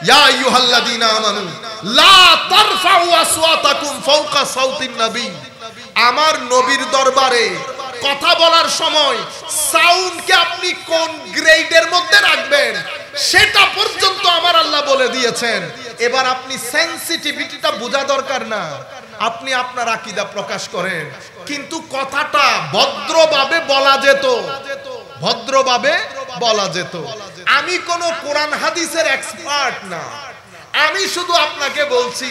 ইয়া আইয়ুহাল্লাযীনা আমানু লা তারফাউ আসওয়াতাকুম ফাওকা সাউতিন নবী, আমার নবীর দরবারে কথা বলার সময় সাউন্ডকে আপনি কোন গ্রেডের মধ্যে রাখবেন সেটা পর্যন্ত আমার আল্লাহ বলে দিয়েছেন। এবার আপনি সেনসিটিভিটিটা বোঝা দরকার না, আপনি আপনার আকীদা প্রকাশ করেন, কিন্তু কথাটা ভদ্রভাবে বলা যেত, ভদ্রভাবে বলা যেত। আমি কোন কোরআন হাদিসের এক্সপার্ট না, আমি শুধু আপনাকে বলছি,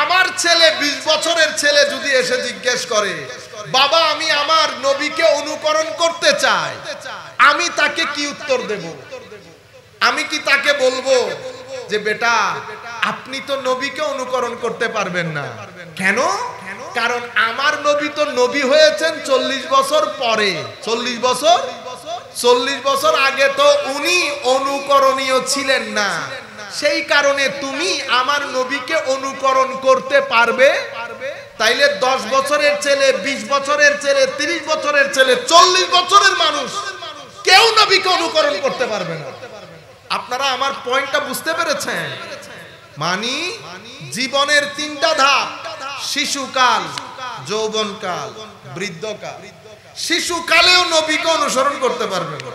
আমার ছেলে 20 বছরের ছেলে যদি এসে জিজ্ঞেস করে বাবা আমি আমার নবীকে অনুকরণ করতে চাই, আমি তাকে কি উত্তর দেব? আমি কি তাকে বলবো যে বেটা আপনি তো নবীকে অনুকরণ করতে পারবেন না? কেন? কারণ আমার নবী তো নবী হয়েছেন 40 বছর পরে। 40 বছর আগে তো উনি অনুকরণীয় ছিলেন না, সেই কারণে তুমি আমার নবীকে অনুকরণ করতে পারবে? তাইলে 10 বছরের ছেলে, 20 বছরের ছেলে, 30 বছরের ছেলে, 40 বছরের মানুষ কেউ নবীকে অনুকরণ করতে পারবে না। আপনারা আমার পয়েন্টটা বুঝতে পেরেছেন? মানে জীবনের 3টা ধাপ, শিশুকাল, যৌবনকাল, বৃদ্ধকাল। শিশুকালেও নবীকে অনুসরণ করতে পারবেন না,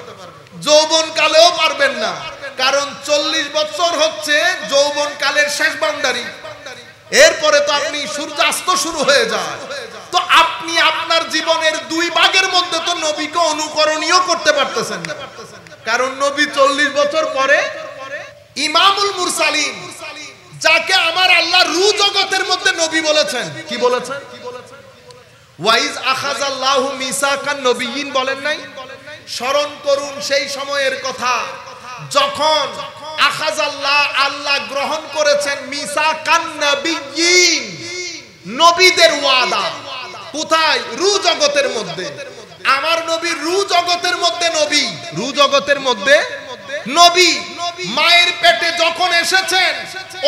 যৌবনকালেও পারবেন না, কারণ 40 বছর হচ্ছে যৌবনকালের শেষ বাউন্ডারি। এরপরে তো আপনি সূর্যাস্ত শুরু হয়ে যায়, তো আপনি আপনার জীবনের 2 ভাগের মধ্যে তো নবীকে অনুকরণীয় করতে পারতেছেন না, কারণ নবী 40 বছর পরে ইমামুল মুরসালিন, যাকে আমার আল্লাহ রু জগতের মধ্যে নবী বলেছেন, কি বলেছেন? ওয়াইজ আখাযাল্লাহু মিসাকান নবিয়্যিন বলেন নাই? স্মরণ করুন সেই সময়ের কথা যখন আখাযাল্লাহ, আল্লাহ গ্রহণ করেছেন মিসাকান নবিয়্যিন, নবীদের ওয়াদা। কোথায়? রু জগতের মধ্যে। আমার নবী রু জগতের মধ্যে নবী, রু জগতের মধ্যে নবী। মায়ের পেটে যখন এসেছেন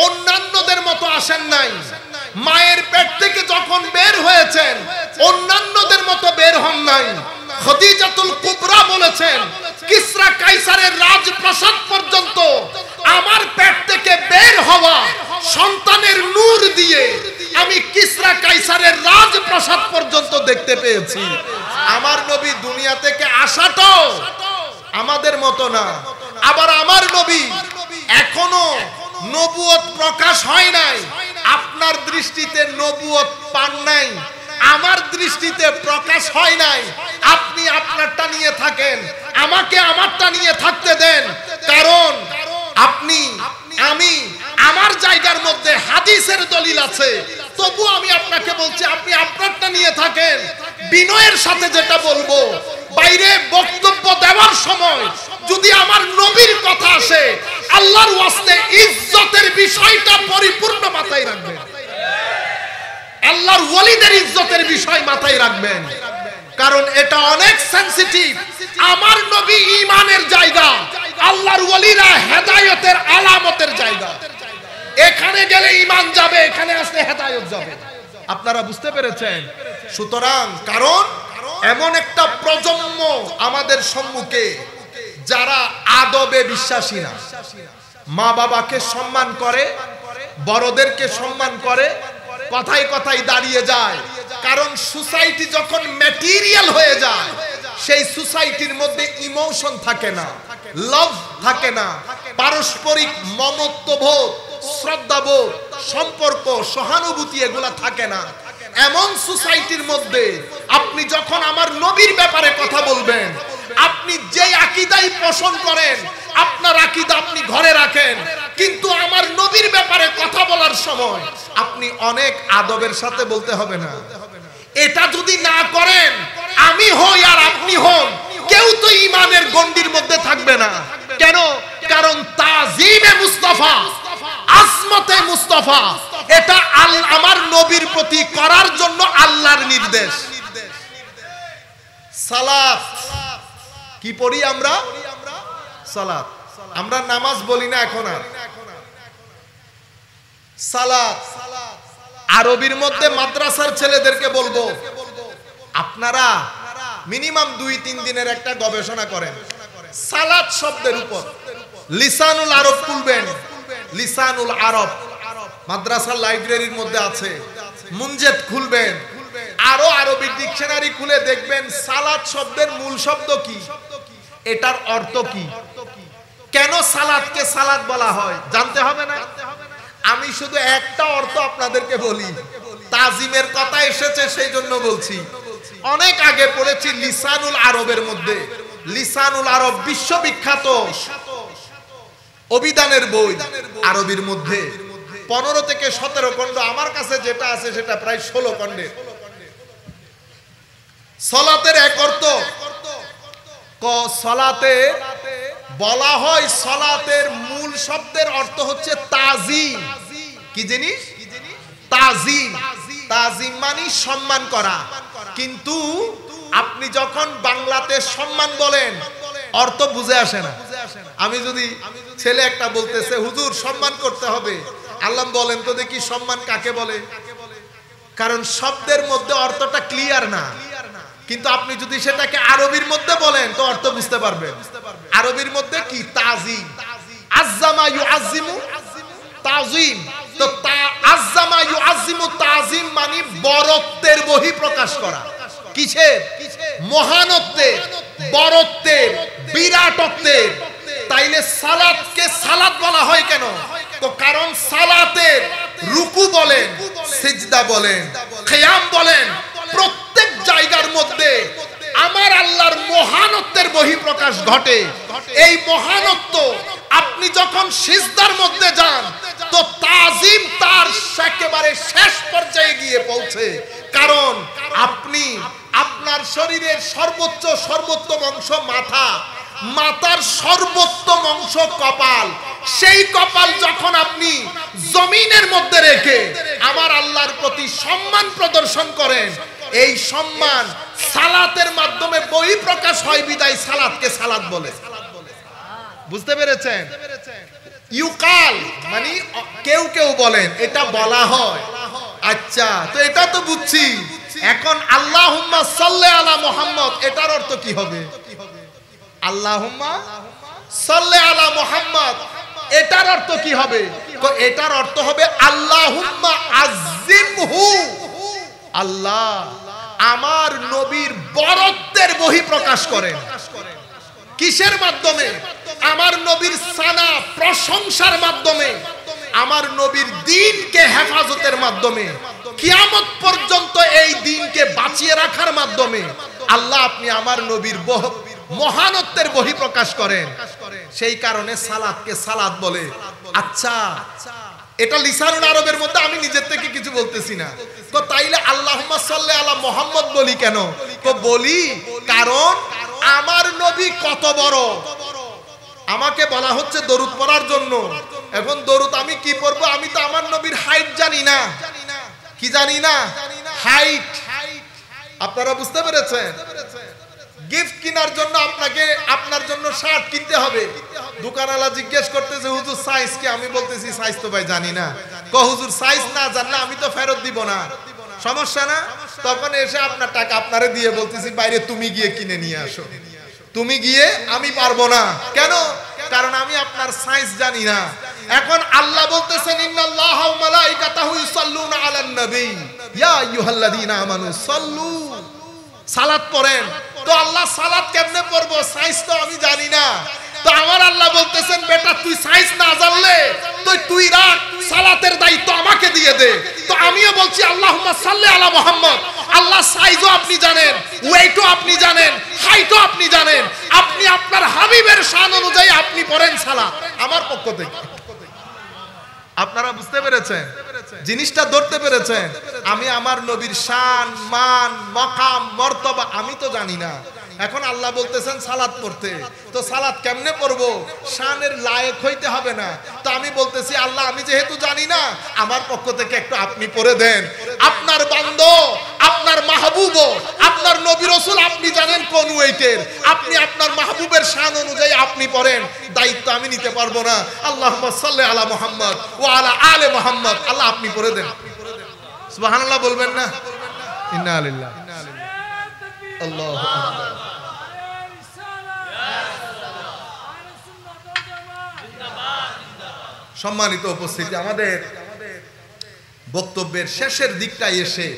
অন্যান্যদের মতো আসেন নাই, মায়ের পেট থেকে যখন বের হয়েছেন অন্যান্যদের মতো বের হন নাই। খদিজাতুল কুবরা বলেছেন কিসরা কাইসারের রাজপ্রাসাদ পর্যন্ত আমার পেট থেকে বের হওয়া সন্তানের নূর দিয়ে আমি কিসরা কাইসারের রাজপ্রাসাদ পর্যন্ত দেখতে পেয়েছি। আমার নবী দুনিয়া থেকে আসাটাও আমাদের মতো না। আবার আমার নবী এখনো নবুয়ত প্রকাশ হয় নাই, আপনার দৃষ্টিতে নবুয়ত পান নাই, আমার দৃষ্টিতে প্রকাশ হয় নাই। আপনি আপনারটা নিয়ে থাকেন, আমাকে আমারটা নিয়ে থাকতে দেন, কারণ আপনি আমি আমার জায়গার মধ্যে হাদিসের দলিল আছে। তবু আমি আপনাকে বলছি আপনি আপনারটা নিয়ে থাকেন। বিনয়ের সাথে যেটা বলবো, বাইরে বক্তব্য দেওয়ার সময় যদি আমার নবীর কথা আসে, আল্লাহর ওয়াস্তে ইজ্জতের বিষয়টা পরিপূর্ণ মাথায় রাখবেন, আল্লাহর ওয়ালিদের ইজ্জতের বিষয় মাথায় রাখবেন, কারণ এটা অনেক সেনসিটিভ। আমার নবী ঈমানের জায়গা, আল্লাহর ওয়ালিরা হেদায়েতের আলামতের জায়গা। এখানে গেলে ঈমান যাবে, এখানে আসলে হেদায়েত যাবে। আপনারা বুঝতে পেরেছেন? সুতরাং কারণ এমন একটা প্রজন্ম আমাদের সম্মুখে যারা আদবে বিশ্বাসী না, মা বাবাকে সম্মান করে, বড়দেরকে সম্মান করে, কথায় কথায় দাঁড়িয়ে যায়। কারণ সোসাইটি যখন ম্যাটেরিয়াল হয়ে যায়, সেই সোসাইটির মধ্যে ইমোশন থাকে না, লাভ থাকে না, পারস্পরিক মমত্ববোধ, শ্রদ্ধাবোধ, সম্পর্ক, সহানুভূতি এগুলা থাকে না। এমন সোসাইটির মধ্যে আপনি যখন আমার নবীর ব্যাপারে কথা বলবেন, আপনি যে আকীদাই পোষণ করেন, আপনার আকীদা আপনি ঘরে রাখেন, কিন্তু আমার নবীর ব্যাপারে কথা বলার সময় আপনি অনেক আদবের সাথে বলতে হবে না। এটা যদি না করেন, আমি হই আর আপনি হন, কেউ তো ঈমানের গণ্ডির মধ্যে থাকবে না। কেন? কারণ তাজিমে মুস্তাফা, আজমতে মুস্তাফা, এটা আমার নবীর প্রতি করার জন্য আল্লাহর নির্দেশ। সালাত কি পড়ি আমরা? সালাত। আমরা নামাজ বলি না এখন আর, সালাত। আরবির মধ্যে মাদ্রাসার ছেলেদেরকে বলবো, আপনারা মিনিমাম 2-3 দিনের একটা গবেষণা করেন সালাত শব্দের উপর। লিসানুল আরব খুলবেন, লিসানুল আরব মাদ্রাসার লাইব্রেরির মধ্যে আছে, মুনজেদ খুলবেন, আরো আরবি ডিকশনারি খুলে দেখবেন সালাত শব্দের মূল শব্দ কি, এটার অর্থ কি, কেন সালাতকে সালাত বলা হয় জানতে হবে না? আমি শুধু একটা অর্থ আপনাদেরকে বলি, তাজিমের কথা এসেছে সেই জন্য বলছি। অনেক আগে পড়েছি লিসানুল আরবের মধ্যে, লিসানুল আরব বিশ্ববিখ্যাত অভিধানের বই, আরবির মধ্যে 15 থেকে 17 খণ্ড, আমার কাছে যেটা আছে সেটা প্রায় 16 খণ্ডের। সালাতের এক অর্থ, সালাতে বলা হয়, সালাতের মূল শব্দের অর্থ হচ্ছে তাজিম। কি জিনিস? তাজিম। তাজিম মানে সম্মান করা। কিন্তু আপনি যখন বাংলাতে সম্মান বলেন অর্থ বুঝে আসে না। আমি যদি ছেলে একটা বলতেছে হুজুর সম্মান করতে হবে, আল্লাহ বলেন তো দেখি সম্মান কাকে বলে, কারণ শব্দের মধ্যে অর্থটা ক্লিয়ার না। কিন্তু আপনি যদি সেটাকে আরবির মধ্যে বলেন তো অর্থ বুঝতে পারবেন। আরবির মধ্যে কি? তাজিম। আযযামা ইউআযযিমু তাজিম। তো আযযামা ইউআযযিমু তাজিম মানে বরত্বের বহিঃপ্রকাশ করা। কিসের? মহানত্বের, বরত্বের, বিরাটত্বের। তাইলে সালাতকে সালাত বলা হয় কেন? তো কারণ সালাতের রুকু বলেন, সিজদা বলেন, কিয়াম বলেন, প্রত্যেক জায়গার মধ্যে আমার আল্লাহর মহানত্বের বহিঃপ্রকাশ ঘটে। এই মহানত্ব আপনি যখন সিজদার মধ্যে যান তো তাজিম তার একেবারে শেষ পর্যায়ে গিয়ে পৌঁছে। কারণ আপনি আপনার শরীরের সর্বোত্তম অংশ মাথা, মাথার সর্বোত্তম অংশ কপাল, সেই কপাল যখন আপনি জমিনের মধ্যে রেখে আমার আল্লাহর প্রতি সম্মান প্রদর্শন করেন, এই সম্মান সালাতের মাধ্যমে বহিঃপ্রকাশ হয় বিদায় সালাতকে সালাত বলে। বুঝতে পেরেছেন? ইউকাল মানে কেউ কেউ বলেন, এটা বলা হয়। আচ্ছা, তো এটা তো বুঝছি। এখন আল্লাহুম্মা সাল্লি আলা মুহাম্মদ, এটার অর্থ কি হবে? আল্লাহুম্মা সাল্লি আলা মুহাম্মদ, এটার অর্থ কি হবে? তো এটার অর্থ হবে আল্লাহুম্মা আযজিমহু, আল্লাহ আমার নবীর বরত্বের বহিঃপ্রকাশ করেন। কিসের মাধ্যমে? আমার নবীর সানা প্রশংসার মাধ্যমে, আমার নবীর দ্বীনকে হেফাজতের মাধ্যমে, কিয়ামত পর্যন্ত এই দ্বীনকে বাঁচিয়ে রাখার মাধ্যমে আল্লাহ আপনি আমার নবীর মহানত্বের বহিঃপ্রকাশ করেন। সেই কারণে সালাতকে সালাত বলে। আচ্ছা, এটা লিসানুল আরবের মধ্যে, আমি নিজের থেকে কিছু বলতেছি না। তো তাইলে আল্লাহুম্মা সাল্লি আলা মুহাম্মদ বলি কেন? তো বলি কারণ আমার নবী কত বড়। আমাকে বলা হচ্ছে দরুদ পড়ার জন্য। এখন দরুদ আমি কি পড়বো? আমি তো আমার নবীর হাইট জানি না। কি জানি না? হাইট। আপনারা বুঝতে পেরেছেন? গিফট কেনার জন্য আপনাকে আপনার জন্য শার্ট কিনতে হবে। দোকানওয়ালা জিজ্ঞেস করতেছে হুজুর সাইজ কি? আমি বলতেছি সাইজ তো ভাই জানি না। হুজুর সাইজ না জানলে আমি তো ফেরত দিব না। সমস্যা না? তখন এসে আপনার টাকা আপনারে দিয়ে বলতেছি বাইরে তুমি গিয়ে কিনে নিয়ে আসো। তুমি গিয়ে, আমি পারবো না। কেন? কারণ আমি আপনার সাইজ জানি না। এখন আল্লাহ বলতেছেন ইন্নাল্লাহা ওয়া মালাইকাতাহু ইউসাল্লুনা আলান নবী ইয়া আইয়ুহাল্লাযীনা আমানু সাল্লু, সালাত পড়েন। তো আল্লাহ সালাত কেমনে পড়বো? সাইজ তো আমি জানি না। তো আমার আল্লাহ বলতেছেন বেটা তুই সাইজ না জানলে তুই রাখ, সালাতের দায়িত্ব আমাকে দিয়ে দে। তো আমিও বলছি আল্লাহুম্মা সাল্লি আলা মুহাম্মদ। আল্লাহ সাইজও আপনি জানেন, ওয়েটও আপনি জানেন, হাইটও আপনি জানেন। আপনি আপনার হাবিবের শান অনুযায়ী আপনি পড়েন সালাত আমার পক্ষ থেকে। আপনারা বুঝতে পেরেছেন? জিনিসটা ধরতে পেরেছেন? আমি আমার নবীর শান, মান, মাকাম, মর্তবা আমি তো জানি না। এখন আল্লাহ বলতেছেন সালাত পড়তে। তো সালাত কেমনে পড়বো? শানের লায়েক হইতে হবে না? তো আমি বলতেছি আল্লাহ আমি যেহেতু জানি না, আমার পক্ষ থেকে একটু আপনি পড়ে দেন। আপনার বান্দা, আপনার মাহবুব, আপনার নবী রাসূল আপনি জানেন কোন ওয়েটের। আপনি আপনার মাহবুবের শান অনুযায়ী আপনি পড়েন। দায়িত্ব আমি নিতে পারবো না। আল্লাহুম্মা সাল্লি আলা মুহাম্মদ ওয়া আলা আলে মুহাম্মদ। আল্লাহ আপনি পড়ে দেন। সুবহানাল্লাহ বলবেন না? ইন্না লিল্লাহি ওয়া ইন্না ইলাইহি রাজিউন। আল্লাহু আকবার। সম্মানিত উপস্থিতি, আমাদের বক্তব্যের শেষের দিকটায় এসে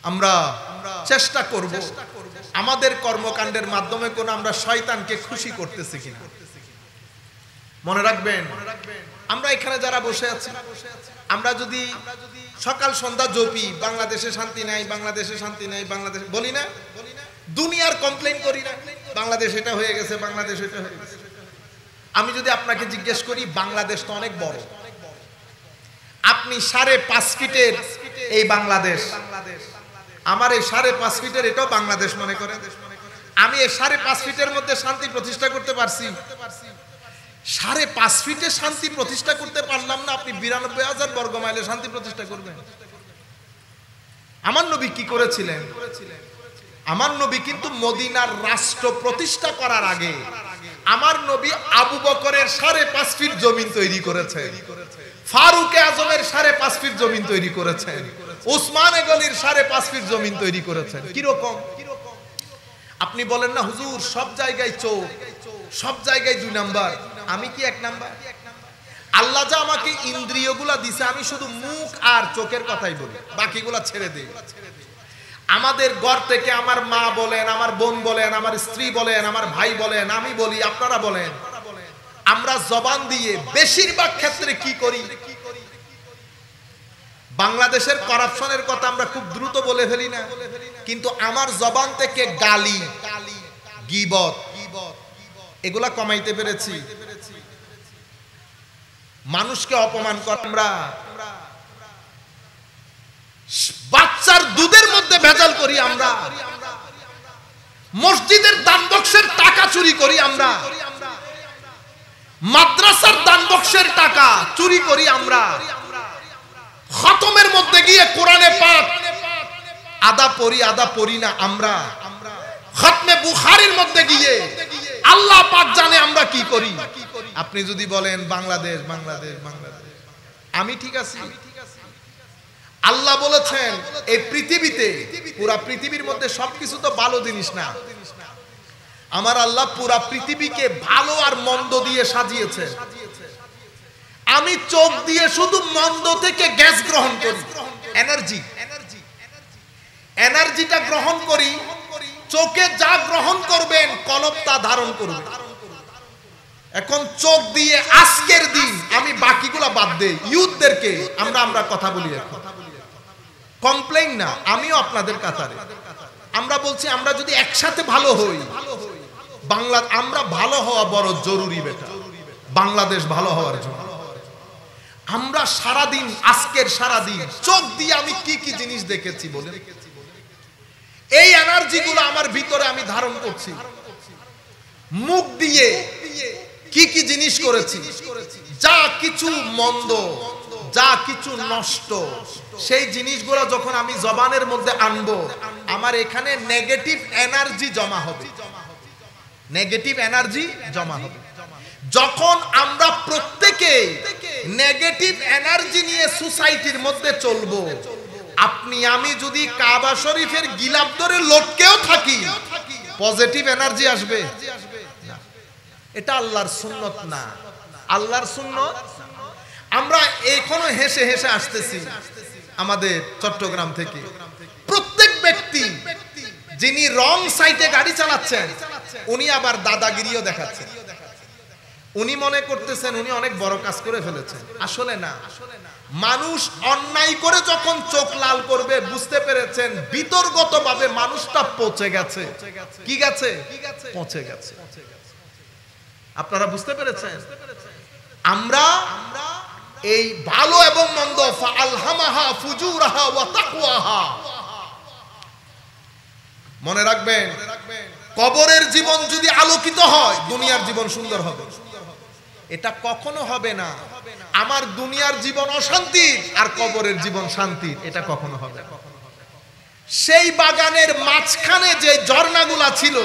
আমরা চেষ্টা করব আমাদের কর্মকাণ্ডের মাধ্যমে কোন আমরা শয়তানকে খুশি করতেছি কিনা। মনে রাখবেন, আমরা এখানে যারা বসে আছি, আমরা যদি সকাল সন্ধ্যা জপি বাংলাদেশে শান্তি নাই, বাংলাদেশে শান্তি নাই, বাংলাদেশ বলি না, দুনিয়ার কমপ্লেইন করি না, বাংলাদেশ এটা হয়ে গেছে, বাংলাদেশ এটা হয়ে গেছে। আমি যদি আপনাকে জিজ্ঞেস করি, বাংলাদেশ তো অনেক বড়, আপনি 5.5 ফিটের এই বাংলাদেশ, আমার এই 5.5 ফিটের এটাও বাংলাদেশ মনে করেন, আমি এই 5.5 ফিটের মধ্যে শান্তি প্রতিষ্ঠা করতে পারছি? 5.5 ফিটে শান্তি প্রতিষ্ঠা করতে পারলাম না, আপনি 92,000 বর্গ মাইলে শান্তি প্রতিষ্ঠা করবেন? আমার নবী কি করেছিলেন? আমার নবী কিন্তু মদিনার রাষ্ট্র প্রতিষ্ঠা করার আগে আমার নবী আবু বকরের 5.5 ফিট জমিন তৈরি করেছেন, ফারুক আজমের 5.5 ফিট জমিন তৈরি করেছেন, উসমান গনির 5.5 ফিট জমিন তৈরি করেছেন। কি রকম? আপনি বলেন না হুজুর সব জায়গায় চোখ, সব জায়গায় 2 নাম্বার, আমি কি 1 নাম্বার? আল্লাহ যা আমাকে ইন্দ্রিয়গুলা দিছে, আমি শুধু মুখ আর চোখের কথাই বলি, বাকিগুলা ছেড়ে দেই। আমাদের ঘর থেকে আমার মা বলেন, আমার বোন বলেন, আমার স্ত্রী বলেন, আমার ভাই বলেন, আমি বলি, আপনারা বলেন, আমরা জবান দিয়ে বেশিরভাগ ক্ষেত্রে কি করি? বাংলাদেশের করাপশনের কথা আমরা খুব দ্রুত বলে ফেলি না, কিন্তু আমার জবান থেকে গালি, গীবত এগুলা কমাইতে পেরেছি। মানুষকে অপমান করা, আমরা বাচ্চার দুধের মধ্যে ভেজাল করি, আমরা মসজিদের দান বক্সের টাকা চুরি করি, আমরা মাদ্রাসার দান বক্সের টাকা চুরি করি, আমরা খতমের মধ্যে গিয়ে কোরআনে পাক আদা পড়ি না, আমরা খতমে বুখারীর মধ্যে গিয়ে আল্লাহ পাক জানে আমরা কি করি। আপনি যদি বলেন বাংলাদেশ বাংলাদেশ বাংলাদেশ, আমি ঠিক আছি। আল্লাহ বলেছেন এই পৃথিবীতে, পুরা পৃথিবীর মধ্যে সবকিছু তো ভালো জিনিস না, আমার আল্লাহ পুরা পৃথিবীকে ভালো আর মন্দ দিয়ে সাজিয়েছে। আমি চোখ দিয়ে শুধু মন্দ থেকে গ্যাস গ্রহণ করি, এনার্জিটা গ্রহণ করি। চোখে যা গ্রহণ করবেন কলব তা ধারণ করবে। এখন চোখ দিয়ে আজকের দিন আমি বাকিগুলা বাদ দেই, ইউথদেরকে আমরা কথা বলি, এখন কমপ্লেইন না, আমিও আপনাদের কাতারে। আমরা বলছি আমরা যদি একসাথে ভালো হই, বাংলা আমরা ভালো হওয়া বড় জরুরি বেটা, বাংলাদেশ ভালো হওয়ার জন্য। আমরা সারাদিন, আজকের সারাদিন চোখ দিয়ে আমি কি কি জিনিস দেখেছি বলেন, এই এনার্জিগুলো আমার ভিতরে আমি ধারণ করছি। মুখ দিয়ে কি কি জিনিস করেছি, যা কিছু মন্দ, যা কিছু নষ্ট, সেই জিনিসগুলো যখন আমি জবানের মধ্যে আনবো, আমার এখানে নেগেটিভ এনার্জি জমা হবে, নেগেটিভ এনার্জি জমা হবে। যখন আমরা প্রত্যেকে নেগেটিভ এনার্জি নিয়ে সোসাইটির মধ্যে চলবো, আপনি আমি যদি কাবা শরীফের গিলাফ ধরে লটকেও থাকি, পজিটিভ এনার্জি আসবে? এটা আল্লাহর সুন্নত না, আল্লাহর সুন্নত। আমরা এখনো হেসে হেসে আসতেছি আমাদের চট্টগ্রাম থেকে। প্রত্যেক ব্যক্তি যিনি রং সাইডে গাড়ি চালাচ্ছেন, উনি আবার দাদাগিরিও দেখাচ্ছেন। উনি মনে করতেছেন উনি অনেক বড় কাজ করে ফেলেছেন, আসলে না। মানুষ অন্যায় করে যখন চোখ লাল করবে, বুঝতে পেরেছেন বিতর্কতভাবে মানুষটা পচে গেছে। কি গেছে? পচে গেছে। আপনারা বুঝতে পেরেছেন? আমরা এই ভালো এবং মন্দ, ফাআলহামাহা ফুজুরাহা ওয়া তাকওয়াহা, মনে রাখবেন, কবরের জীবন যদি আলোকিত হয়, দুনিয়ার জীবন সুন্দর হবে। এটা কখনো হবে না আমার দুনিয়ার জীবন অশান্তির আর কবরের জীবন শান্তির, এটা কখনো হবে না। সেই বাগানের মাঝখানে যে ঝর্ণাগুলা ছিল,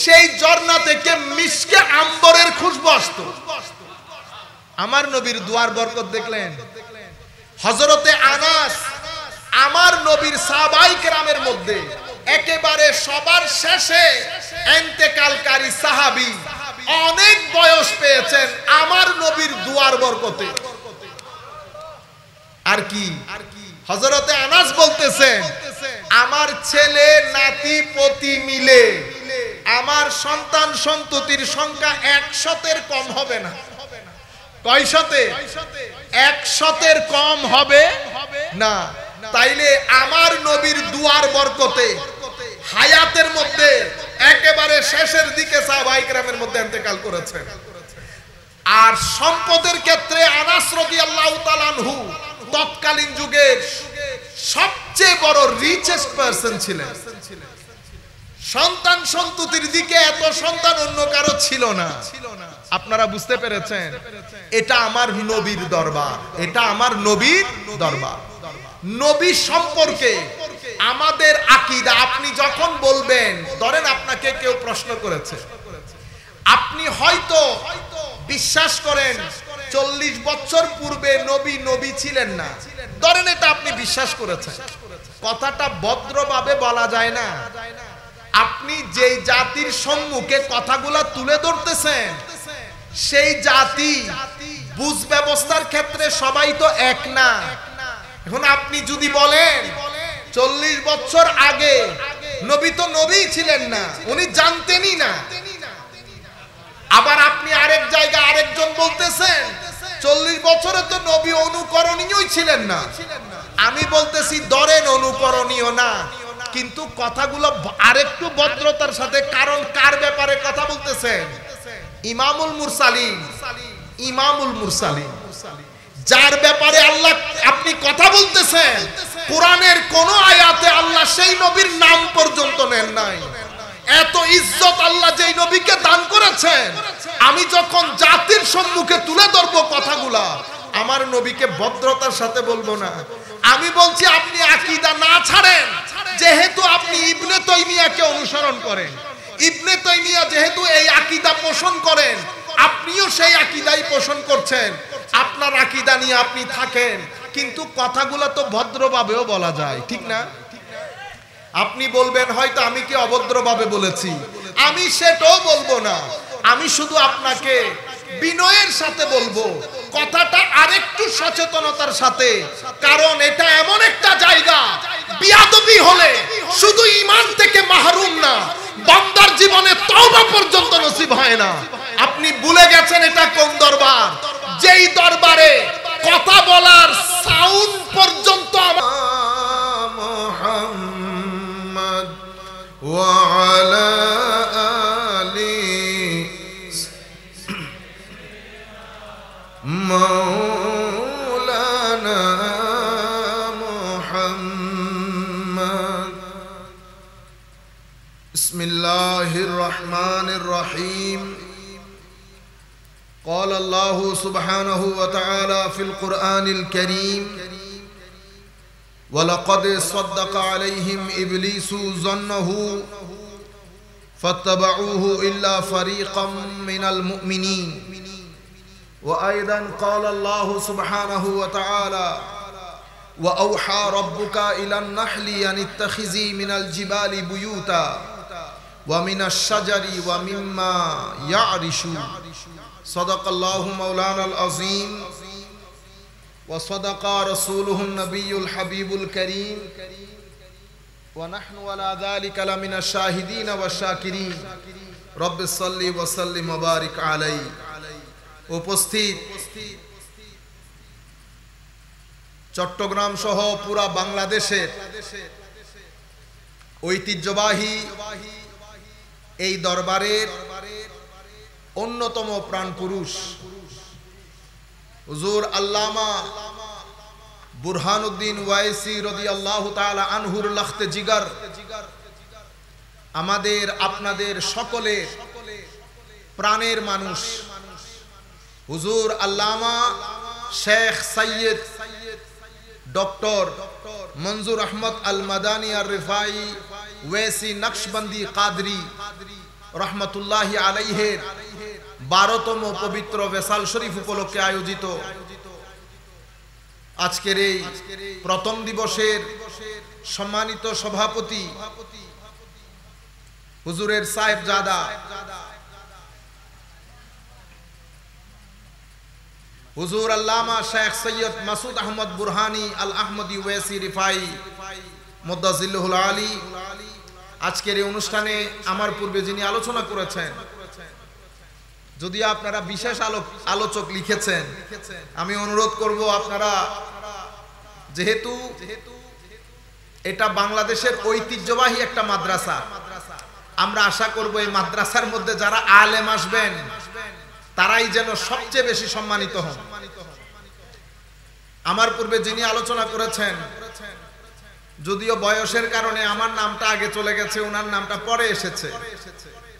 সেই ঝর্ণা থেকে মিশকে আম্বরের খুশবু আসতো। আমার নবীর দুয়ার বরকত দেখলেন? হযরতে আনাস আমার নবীর সাহাবায়ে কেরামের মধ্যে একেবারে সবার শেষে ইন্তেকালকারী সাহাবী, অনেক বয়স পেয়েছেন আমার নবীর দুয়ার বরকতে। আর কি হযরতে আনাস বলতেছেন, আমার ছেলে নাতি পতি মিলে আমার সন্তান সন্ততির সংখ্যা 100-এর কম হবে না। কয় শতে? 100-এর কম হবে না। তাইলে আমার নবীর দুয়ার বরকতে হায়াতের মধ্যে একেবারে শেষের দিকে সাহাবায়ে কেরামের মধ্যে ইন্তেকাল করেছেন। আর সম্পদের ক্ষেত্রে আনাস রাদিয়াল্লাহু তাআলা আনহু তৎকালীন যুগের সবচেয়ে বড় রিচেস্ট পারসন ছিলেন। সন্তান সন্ততির দিকে এত সন্তান অন্য কারো ছিল না। আপনারা বুঝতে পেরেছেন? এটা আমার নবীর দরবার, এটা আমার নবীর দরবার। নবী সম্পর্কে আমাদের আকীদা, আপনি যখন বলবেন, ধরেন আপনাকে কেউ প্রশ্ন করেছে, আপনি হয়তো বিশ্বাস করেন 40 বছর পূর্বে নবী ছিলেন না, ধরেন এটা আপনি বিশ্বাস করেছেন। কথাটা ভদ্রভাবে বলা যায় না। আপনি যেই জাতির সম্মুখে কথাগুলা তুলে ধরতেছেন, সেই জাতি বুঝ ব্যবস্থার ক্ষেত্রে সবাই তো এক না। এখন আপনি যদি বলেন 40 বছর আগে নবী তো নবী ছিলেন না, উনি জানতেনই না। আবার আপনি আরেক জায়গায় আরেকজন বলতেছেন 40 বছরে তো নবী অনুকরণীয়ই ছিলেন না। আমি বলতেছি ধরেন অনুকরণীয় না, কিন্তু কথাগুলো আরেকটু ভদ্রতার সাথে, কারণ কার ব্যাপারে কথা বলতেছেন? ইমামুল মুরসালিন, যার ব্যাপারে আল্লাহ আপনি কথা বলতেছেন, কোরআনের কোন আয়াতে আল্লাহ সেই নবীর নাম পর্যন্ত নেন নাই। এত ইজ্জত আল্লাহ যেই নবীকে দান করেছেন, আমি যখন জাতির সম্মুখে তুলে ধরবো কথাগুলা, আমার নবীকে ভদ্রতার সাথে বলবো না। আমি বলছি আপনি আকীদা না ছাড়েন, যেহেতু আপনি ইবনে তাইমিয়াকে অনুসরণ করেন, ইবনে তাইমিয়া যেহেতু এই আকীদা পোষণ করেন, আপনিও সেই আকীদাই পোষণ করছেন। আপনার আকীদা নিয়ে আপনি থাকেন, কিন্তু কথাগুলো তো ভদ্রভাবেও বলা যায়, ঠিক না? আপনি বলবেন হয়তো আমি কি অভদ্রভাবে বলেছি, আমি সেটাও বলবো না। আমি শুধু আপনাকে বিনয়ের সাথে বলবো কথাটা আরেকটু সচেতনতার সাথে, কারণ এটা এমন একটা জায়গা, বিয়াদবি হলে শুধু ঈমান থেকে মাহরুম না, বান্দার জীবনে তওবা পর্যন্ত নসিব হয় না। আপনি ভুলে গেছেন এটা কোন দরবার, যেই দরবারে কথা বলার সাউন্ড পর্যন্ত মুহাম্মদ ওয়া আলা আলি মাওলানা মুহাম্মদ। বিসমিল্লাহির রহমানির রহিম। قال الله سبحانه وتعالى في القرآن الكريم: ولقد صدق عليهم إبليس ظنه فاتبعوه إلا فريقا من المؤمنين. وأيضا قال الله سبحانه وتعالى: وأوحى ربك إلى النحل أن اتخذي من الجبال بيوتا ومن الشجر ومما يعرشون. صدق الله مولانا العظيم وصدق رسوله النبي الحبيب الكريم ونحن على ذلك لمن الشاهدين والشاكرين. رب صل وسلم وبارك عليه. উপস্থিত চট্টগ্রাম সহ পুরা বাংলাদেশের ঐতিহ্যবাহী এই দরবারের অন্যতম প্রাণ পুরুষ হুজুর আল্লামা বুরহানুদ্দিন ওয়াইসি রাদিয়াল্লাহু তাআলা আনহুর লখতে জিগার, আমাদের আপনাদের সকলের প্রাণের মানুষ হুজুর আল্লামা শেখ সৈয়দ ডক্টর মনজুর আহমদ আল মাদানী আর রিফাই ওয়াইসি নকশবন্দি কাদরি রহমতুল্লাহি আলাইহির 12তম পবিত্র ওয়াসাল শরীফ উপলক্ষে আয়োজিত আজকের এই প্রথম দিবসের সম্মানিত সভাপতি হুজুরের সাহেবজাদা হুজুর আল্লামা শেখ সৈয়দ মাসুদ আহমদ বুরহানি আল আহমদি ওয়েসি রিফাই মুদ্দাজিল্লুহুল আলী আজকের এই অনুষ্ঠানে আমার পূর্বে যিনি আলোচনা করেছেন, যদিও আপনারা বিশেষ আলোচক লিখেছেন, আমি অনুরোধ করব আপনারা, যেহেতু এটা বাংলাদেশের ঐতিহ্যবাহী একটা মাদ্রাসা, আমরা আশা করব এই মাদ্রাসার মধ্যে যারা আলেম আসবেন তারাই যেন সবচেয়ে বেশি সম্মানিত হন। আমার পূর্বে যিনি আলোচনা করেছেন, যদিও বয়সের কারণে আমার নামটা আগে চলে গেছে, ওনার নামটা পরে এসেছে,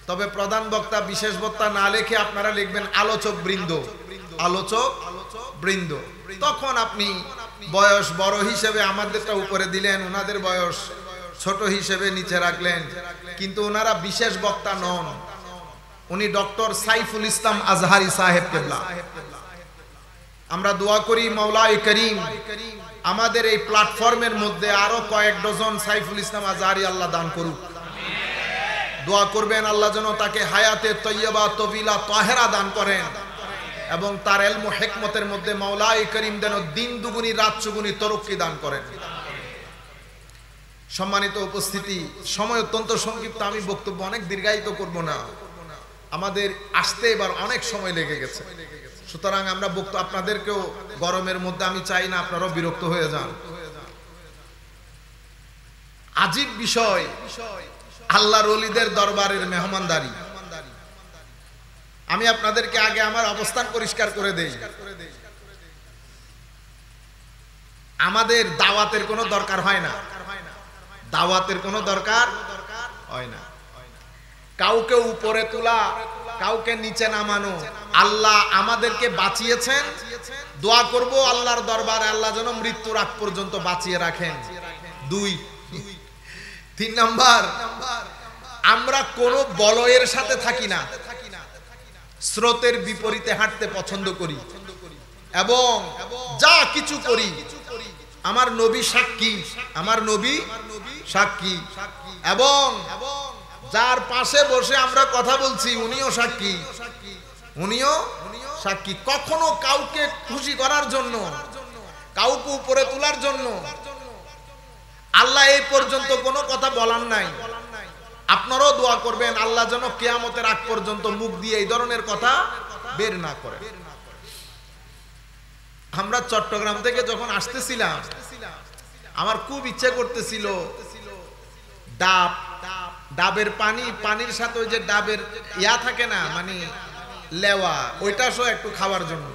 তবে প্রধান বক্তা বিশেষ বক্তা না লিখে আপনারা লিখবেন আলোচক বৃন্দ, আলোচক বৃন্দ। তখন আপনি বয়স বড় হিসেবে আমাদেরটা উপরে দিলেন, ওনাদের বয়স ছোট হিসেবে নিচে রাখলেন, কিন্তু ওনারা বিশেষ বক্তা নন। উনি ডক্টর সাইফুল ইসলাম আজহারি সাহেব কেবলা। আমরা দোয়া করি মাওলাই করিম আমাদের এই প্ল্যাটফর্মের মধ্যে আরো কয়েক ডজন সাইফুল ইসলাম আজহারি আল্লাহ দান করুক। দোয়া করবেন আল্লাহ যেন তাকে হায়াতে তৈয়বা তবিলা তাহেরা দান করেন এবং তার ইলম ও হিকমতের মধ্যে মাওলাই করিম যেন দিন দুগুনি রাত চুগুনি তরক্কি দান করেন। সম্মানিত উপস্থিতি, সময় অত্যন্ত সংক্ষিপ্ত, আমি বক্তব্য অনেক দীর্ঘায়িত করব না, আমাদের আসতে এবার অনেক সময় লেগে গেছে, সুতরাং আমরা বক্তব্য আপনাদেরকেও গরমের মধ্যে আমি চাই না আপনারাও বিরক্ত হয়ে যান। আজীব বিষয় আল্লাহর ওলিদের দরবারের মেহমানদারি। আমি আপনাদেরকে আগে আমার অবস্থান পরিষ্কার করে দেই। আমাদের দাওয়াতের কোনো দরকার হয় না, দাওয়াতের কোনো দরকার হয় না। কাউকে উপরে তোলা, কাউকে নিচে নামানো, আল্লাহ আমাদেরকে বাঁচিয়েছেন। দোয়া করব আল্লাহর দরবারে আল্লাহ যেন মৃত্যুর আগ পর্যন্ত বাঁচিয়ে রাখেন। 2 3 নাম্বার, আমরা কোনো বলয়ের সাথে থাকি না, স্রোতের বিপরীতে হাঁটতে পছন্দ করি এবং যা কিছু করি আমার নবী সাক্ষী, আমার নবী সাক্ষী, এবং যার পাশে বসে আমরা কথা বলছি উনিও সাক্ষী, উনিও সাক্ষী। কখনো কাউকে খুশি করার জন্য, কাউকে উপরে তোলার জন্য আল্লাহ এই পর্যন্ত কোনো কথা বলার নাই। আপনারাও দোয়া করবেন আল্লাহ যেন কিয়ামতের আগ পর্যন্ত মুখ দিয়ে এই ধরনের কথা বের না করে। আমরা চট্টগ্রাম থেকে যখন আসতেছিলাম আমার খুব ইচ্ছে করতেছিল ডাবের পানির সাথে ওই যে ডাবের ইয়া থাকে না, মানে লেওয়া, ওইটা সহ একটু খাওয়ার জন্য।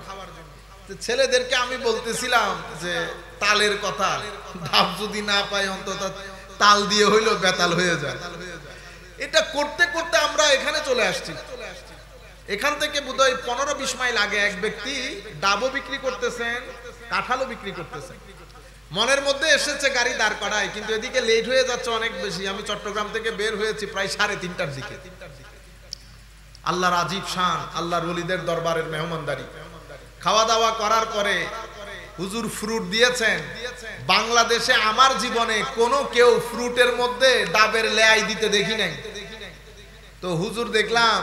ছেলেদেরকে আমি বলতেছিলাম যে তালের কথা, ডাব যদি না পাই অন্তত তাল দিয়ে হইলো বেতাল হয়ে যায়। এটা করতে করতে আমরা এখানে চলে আসছি। এখান থেকে বোধহয় 15-20 মাইল আগে এক ব্যক্তি ডাবও বিক্রি করতেছেন, কাঁঠালও বিক্রি করতেছেন। মনের মধ্যে এসেছে গাড়ি দাঁড় করায়, কিন্তু এদিকে লেট হয়ে যাচ্ছে অনেক বেশি। আমি চট্টগ্রাম থেকে বের হয়েছি প্রায় 3:30টার দিকে। আল্লাহর আজীব শান, আল্লাহর ওলিদের দরবারের মেহমানদারি। খাওয়া দাওয়া করার পরে হুজুর ফ্রুট দিয়েছেন। বাংলাদেশে আমার জীবনে কোনো কেউ ফ্রুটের মধ্যে ডাবের লেয়াই দিতে দেখি নাই, তো হুজুর দেখলাম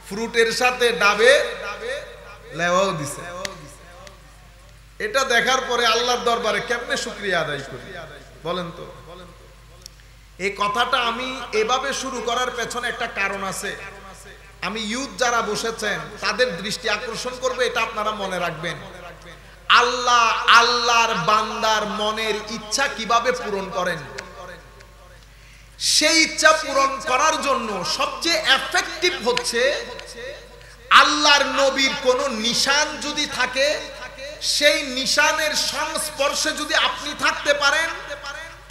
ফ্রুটের সাথে ডাবে লেওয়াও দিছে। এটা দেখার পরে আল্লাহর দরবারে কেমনে শুকরিয়া আদায় করি বলেন তো। এই কথাটা আমি এভাবে শুরু করার পেছনে একটা কারণ আছে। আমি ইউথ যারা বসেছেন তাদের দৃষ্টি আকর্ষণ করবে, এটা আপনারা মনে রাখবেন। আল্লাহ আল্লাহর বান্দার মনের ইচ্ছা কিভাবে পূরণ করেন, সেই ইচ্ছা পূরণ করার জন্য সবচেয়ে এফেক্টিভ হচ্ছে আল্লাহর নবীর কোন নিশান যদি থাকে, সেই নিশানের সংস্পর্শে যদি আপনি থাকতে পারেন,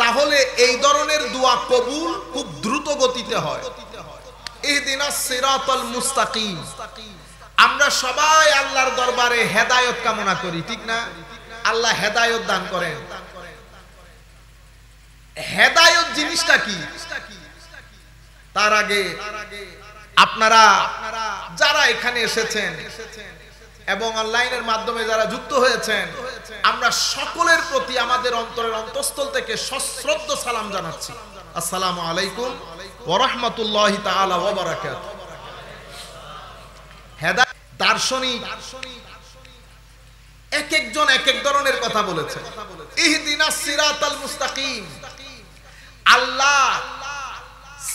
তাহলে এই ধরনের দোয়া কবুল খুব দ্রুত গতিতে হয়। ইহদিনাস সিরাতাল মুস্তাকিম। আমরা সবাই আল্লাহর দরবারে হেদায়েত কামনা করি, ঠিক না? আল্লাহ হেদায়েত দান করেন। হেদায়েত জিনিসটা কি তার আগে আপনারা যারা এখানে এসেছেন এবং অনলাইনের মাধ্যমে যারা যুক্ত হয়েছেন, আমরা সকলের প্রতি আমাদের অন্তরের অন্তঃস্থল থেকে সশ্রদ্ধ সালাম জানাচ্ছি। আসসালামু আলাইকুম ওয়া রাহমাতুল্লাহি তাআলা ওয়া বারাকাতুহু। হেদায়েত দার্শনিক একজন এক এক ধরনের কথা বলেছে। ইহদিনাস সিরাতাল মুস্তাকিম, আল্লাহ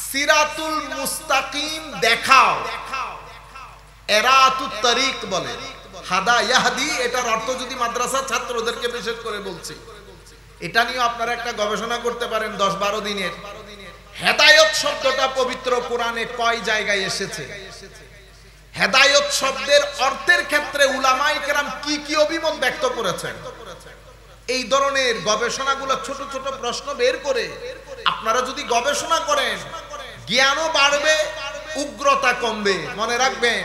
সিরাতুল মুস্তাকিম দেখাও, এরাতুত তারিক বলে, হাদা ইয়াহদি, এটার অর্থ যদি মাদ্রাসার ছাত্রদেরকে বিশেষ করে বলছি, এটা নিয়ে আপনারা একটা গবেষণা করতে পারেন 10-12 দিনের। হেদায়েত শব্দটা পবিত্র কোরআনে কয় জায়গায় এসেছে, হেদায়েত শব্দের অর্থের ক্ষেত্রে উলামায়ে কেরাম কি কি অভিমত ব্যক্ত করেছেন, এই ধরনের গবেষণাগুলো ছোট ছোট প্রশ্ন বের করে আপনারা যদি গবেষণা করেন, জ্ঞানও বাড়বে, উগ্রতা কমবে। মনে রাখবেন,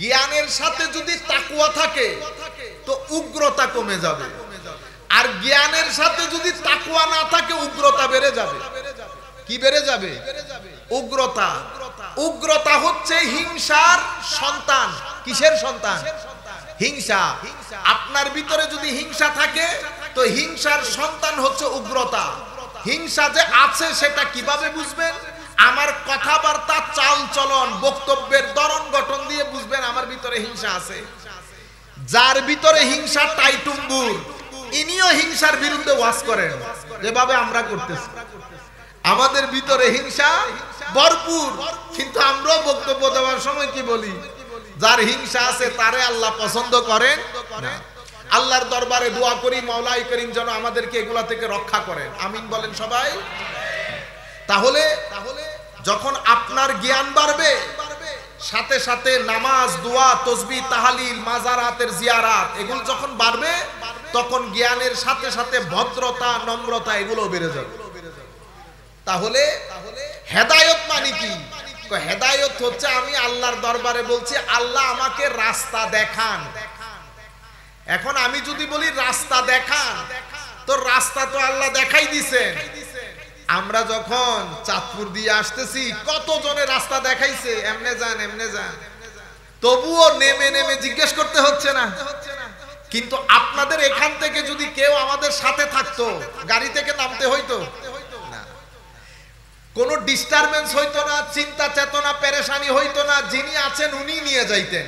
জ্ঞানের সাথে যদি তাকওয়া থাকে তো উগ্রতা কমে যাবে, আর জ্ঞানের সাথে যদি তাকওয়া না থাকে উগ্রতা বেড়ে যাবে। কি বেড়ে যাবে? উগ্রতা। উগ্রতা হচ্ছে হিংসার সন্তান। কিসের সন্তান? হিংসা। আপনার ভিতরে যদি হিংসা থাকে তো হিংসার সন্তান হচ্ছে উগ্রতা। হিংসা যে আছে সেটা কিভাবে বুঝবেন? আমার কথাবার্তা, চাল চলন, বক্তব্যের ধরন গঠন দিয়ে বুঝবেন আমার ভিতরে হিংসা আছে। যার ভিতরে হিংসা টাইটুম্বুর, ইনিও হিংসার বিরুদ্ধে ওয়াজ করেন যেভাবে আমরা করতেছি। আমাদের ভিতরে হিংসা ভরপুর, কিন্তু আমরাও বক্তব্য দেওয়ার সময় কি বলি? যার হিংসা আছে তারে আল্লাহ পছন্দ করেন না। আল্লাহর দরবারে দোয়া করি মাওলাই করিম যেন আমাদেরকে এগুলা থেকে রক্ষা করেন। আমিন বলেন সবাই। তাহলে যখন আপনার জ্ঞান বাড়বে, সাথে সাথে নামাজ, দোয়া, তাসবিহ, তাহলিল, মাজারাতের জিয়ারাত এগুলো যখন বাড়বে, তখন জ্ঞানের সাথে সাথে ভদ্রতা, নম্রতা এগুলো বেড়ে যাবে। তাহলে হেদায়েত মানে কি? হেদায়েত হচ্ছে আমি আল্লাহর দরবারে বলছি, আল্লাহ আমাকে রাস্তা দেখান। এখন আমি যদি বলি রাস্তা দেখান, তো রাস্তা তো আল্লাহ দেখাই দিছেন। আমরা যখন চাঁদপুর দিয়ে আসতেছি, কত জনের রাস্তা দেখাইছে, এমনে যান এমনে যান, তবুও নেমে নেমে জিজ্ঞেস করতে হচ্ছে না। কিন্তু আপনাদের এখান থেকে যদি কেউ আমাদের সাথে থাকতো, গাড়ি থেকে নামতে হইতো না, কোনো ডিস্টারবেন্স হইতো না, চিন্তা চেতনা পেরেশানি হইতো না, যিনি আছেন উনি নিয়ে যাইতেন।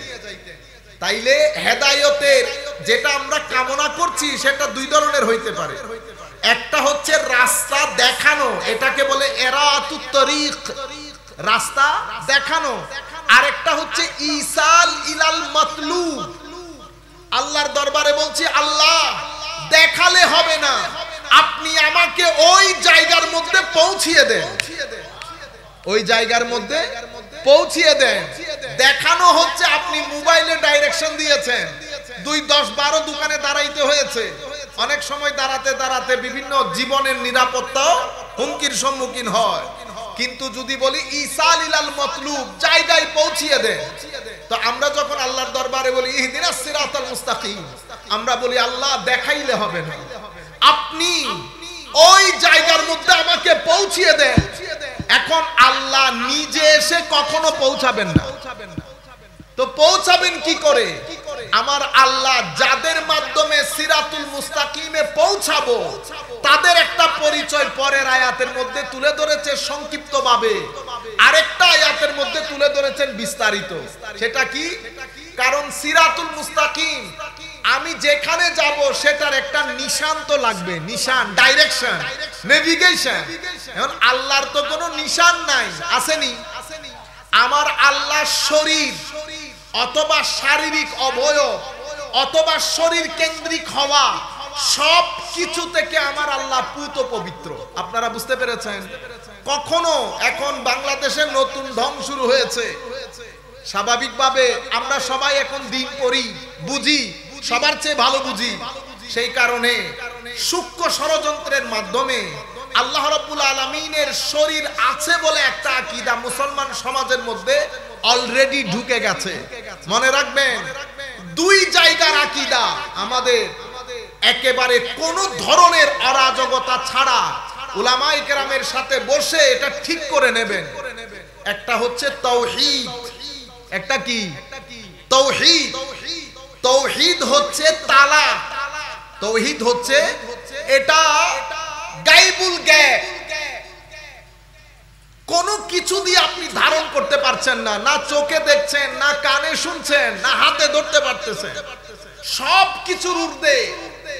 তাইলে হেদায়েতের যেটা আমরা কামনা করছি সেটা দুই ধরনের হইতে পারে। একটা হচ্ছে রাস্তা দেখানো, এটাকে বলে এরাতুত তরিক, রাস্তা দেখানো। আরেকটা হচ্ছে ইসাল ইলাল মাতলুব। আল্লাহর দরবারে বলছি, আল্লাহ দেখালে হবে না, আপনি আমাকে ওই জায়গার মধ্যে পৌঁছিয়ে দেন, ওই জায়গার মধ্যে পৌঁছিয়ে দেন। দেখানো হচ্ছে আপনি মোবাইলে ডাইরেকশন দিয়েছেন, 2-10-12 দোকানে দাঁড়াইতে হয়েছে, অনেক সময় দাঁড়াতে দাঁড়াতে বিভিন্ন জীবনের নিরাপত্তাও হুমকির সম্মুখীন হয়। কিন্তু যদি বলি ইসাল ইলাল মাতলুব, জায়গায় পৌঁছিয়ে দেন, তো আমরা যখন আল্লাহর দরবারে বলি ইহদিনাস সিরাতাল মুস্তাকিম, আমরা বলি আল্লাহ দেখাইলে হবে না, আপনি ওই জায়গার মধ্যে আমাকে পৌঁছিয়ে দেন। এখন আল্লাহ নিজে এসে কখনো পৌঁছাবেন না, তো পৌঁছাবেন কি করে? আমার আল্লাহ যাদের মাধ্যমে সিরাতুল মুস্তাকিমে পৌঁছাবো তাদের একটা পরিচয় পরের আয়াতের মধ্যে তুলে ধরেছে সংক্ষিপ্তভাবে, আরেকটা আয়াতের মধ্যে তুলে ধরেছেন বিস্তারিত। সেটা কি? কারণ সিরাতুল মুস্তাকিম আমি যেখানে যাব সেটার একটা নিশান তো লাগবে, নিশান, ডাইরেকশন, নেভিগেশন। এখন আল্লাহর তো কোনো নিশান নাই, আসেনি। আমার আল্লাহর শরীর অথবা শারীরিক অবয়ব অথবা শরীর কেন্দ্রিক হওয়া সব কিছু থেকে আমার আল্লাহ পুত পবিত্র। আপনারা বুঝতে পেরেছেন? কখনো এখন বাংলাদেশে নতুন ঢং শুরু হয়েছে, স্বাভাবিকভাবে আমরা সবাই এখন দিন পড়ি, বুঝি, সবার চেয়ে ভালো বুঝি। সেই কারণে সূক্ষ্ম ষড়যন্ত্রের মাধ্যমে আল্লাহ রাব্বুল আলামিনের শরীর আছে বলে একটা আকীদা মুসলমান সমাজের মধ্যে অলরেডি ঢুকে গেছে। মনে রাখবেন, দুই জায়গার আকীদা আমাদের একেবারে কোন ধরনের অরাজকতা ছাড়া উলামায়ে কেরামের সাথে বসে এটা ঠিক করে নেবেন। একটা হচ্ছে তাওহীদ, একটা কি? তাওহীদ। তাওহীদ হচ্ছে তালা, তাওহীদ হচ্ছে এটা গায়বুল গায়ব, কোনো কিছু দিয়ে আপনি ধারণ করতে পারছেন না, না চোখে দেখছেন, না কানে শুনছেন, না হাতে ধরতে পারতেছেন, সব কিছুর ঊর্ধ্বে,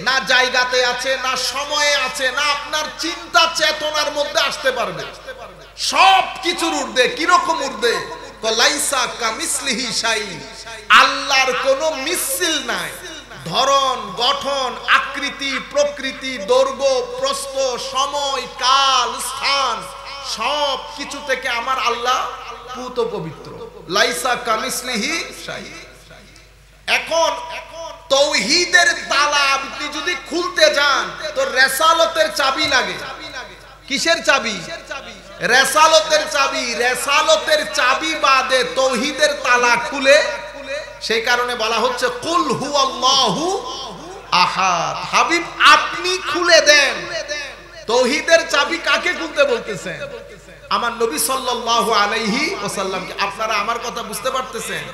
না জায়গাতে আছে, না সময়ে আছে, না আপনার চিন্তা চেতনার মধ্যে আসতে পারবে। সব কিছুর ঊর্ধ্বে। কিরকম ঊর্ধ্বে? লাইসা কামিসলিহি শাই, আল্লাহর কোনো মিসিল নাই। ধরন, গঠন, আকৃতি, প্রকৃতি, দৈর্ঘ্য, প্রস্থ, সময়, কাল, স্থান, সব কিছু থেকে আমার আল্লাহ পুত পবিত্র। লাইসা কামিসলিহি শাই। এখন তাওহীদের তালা আপনি যদি খুলতে যান তো রেসালতের চাবি লাগে। কিসের চাবি? রেসালতের চাবি। রেসালতের চাবি বাদে তাওহীদের তালা খুলে, সেই কারণে বলা হচ্ছে কুল হুয়াল্লাহু আহাদ। হাবিব আপনি খুলে দেন। তাওহীদের চাবি কাকে খুলতে বলতেছেন? আমার নবী সাল্লাল্লাহু আলাইহি ওয়াসাল্লামকে। আপনারা আমার কথা বুঝতে পারতেছেন?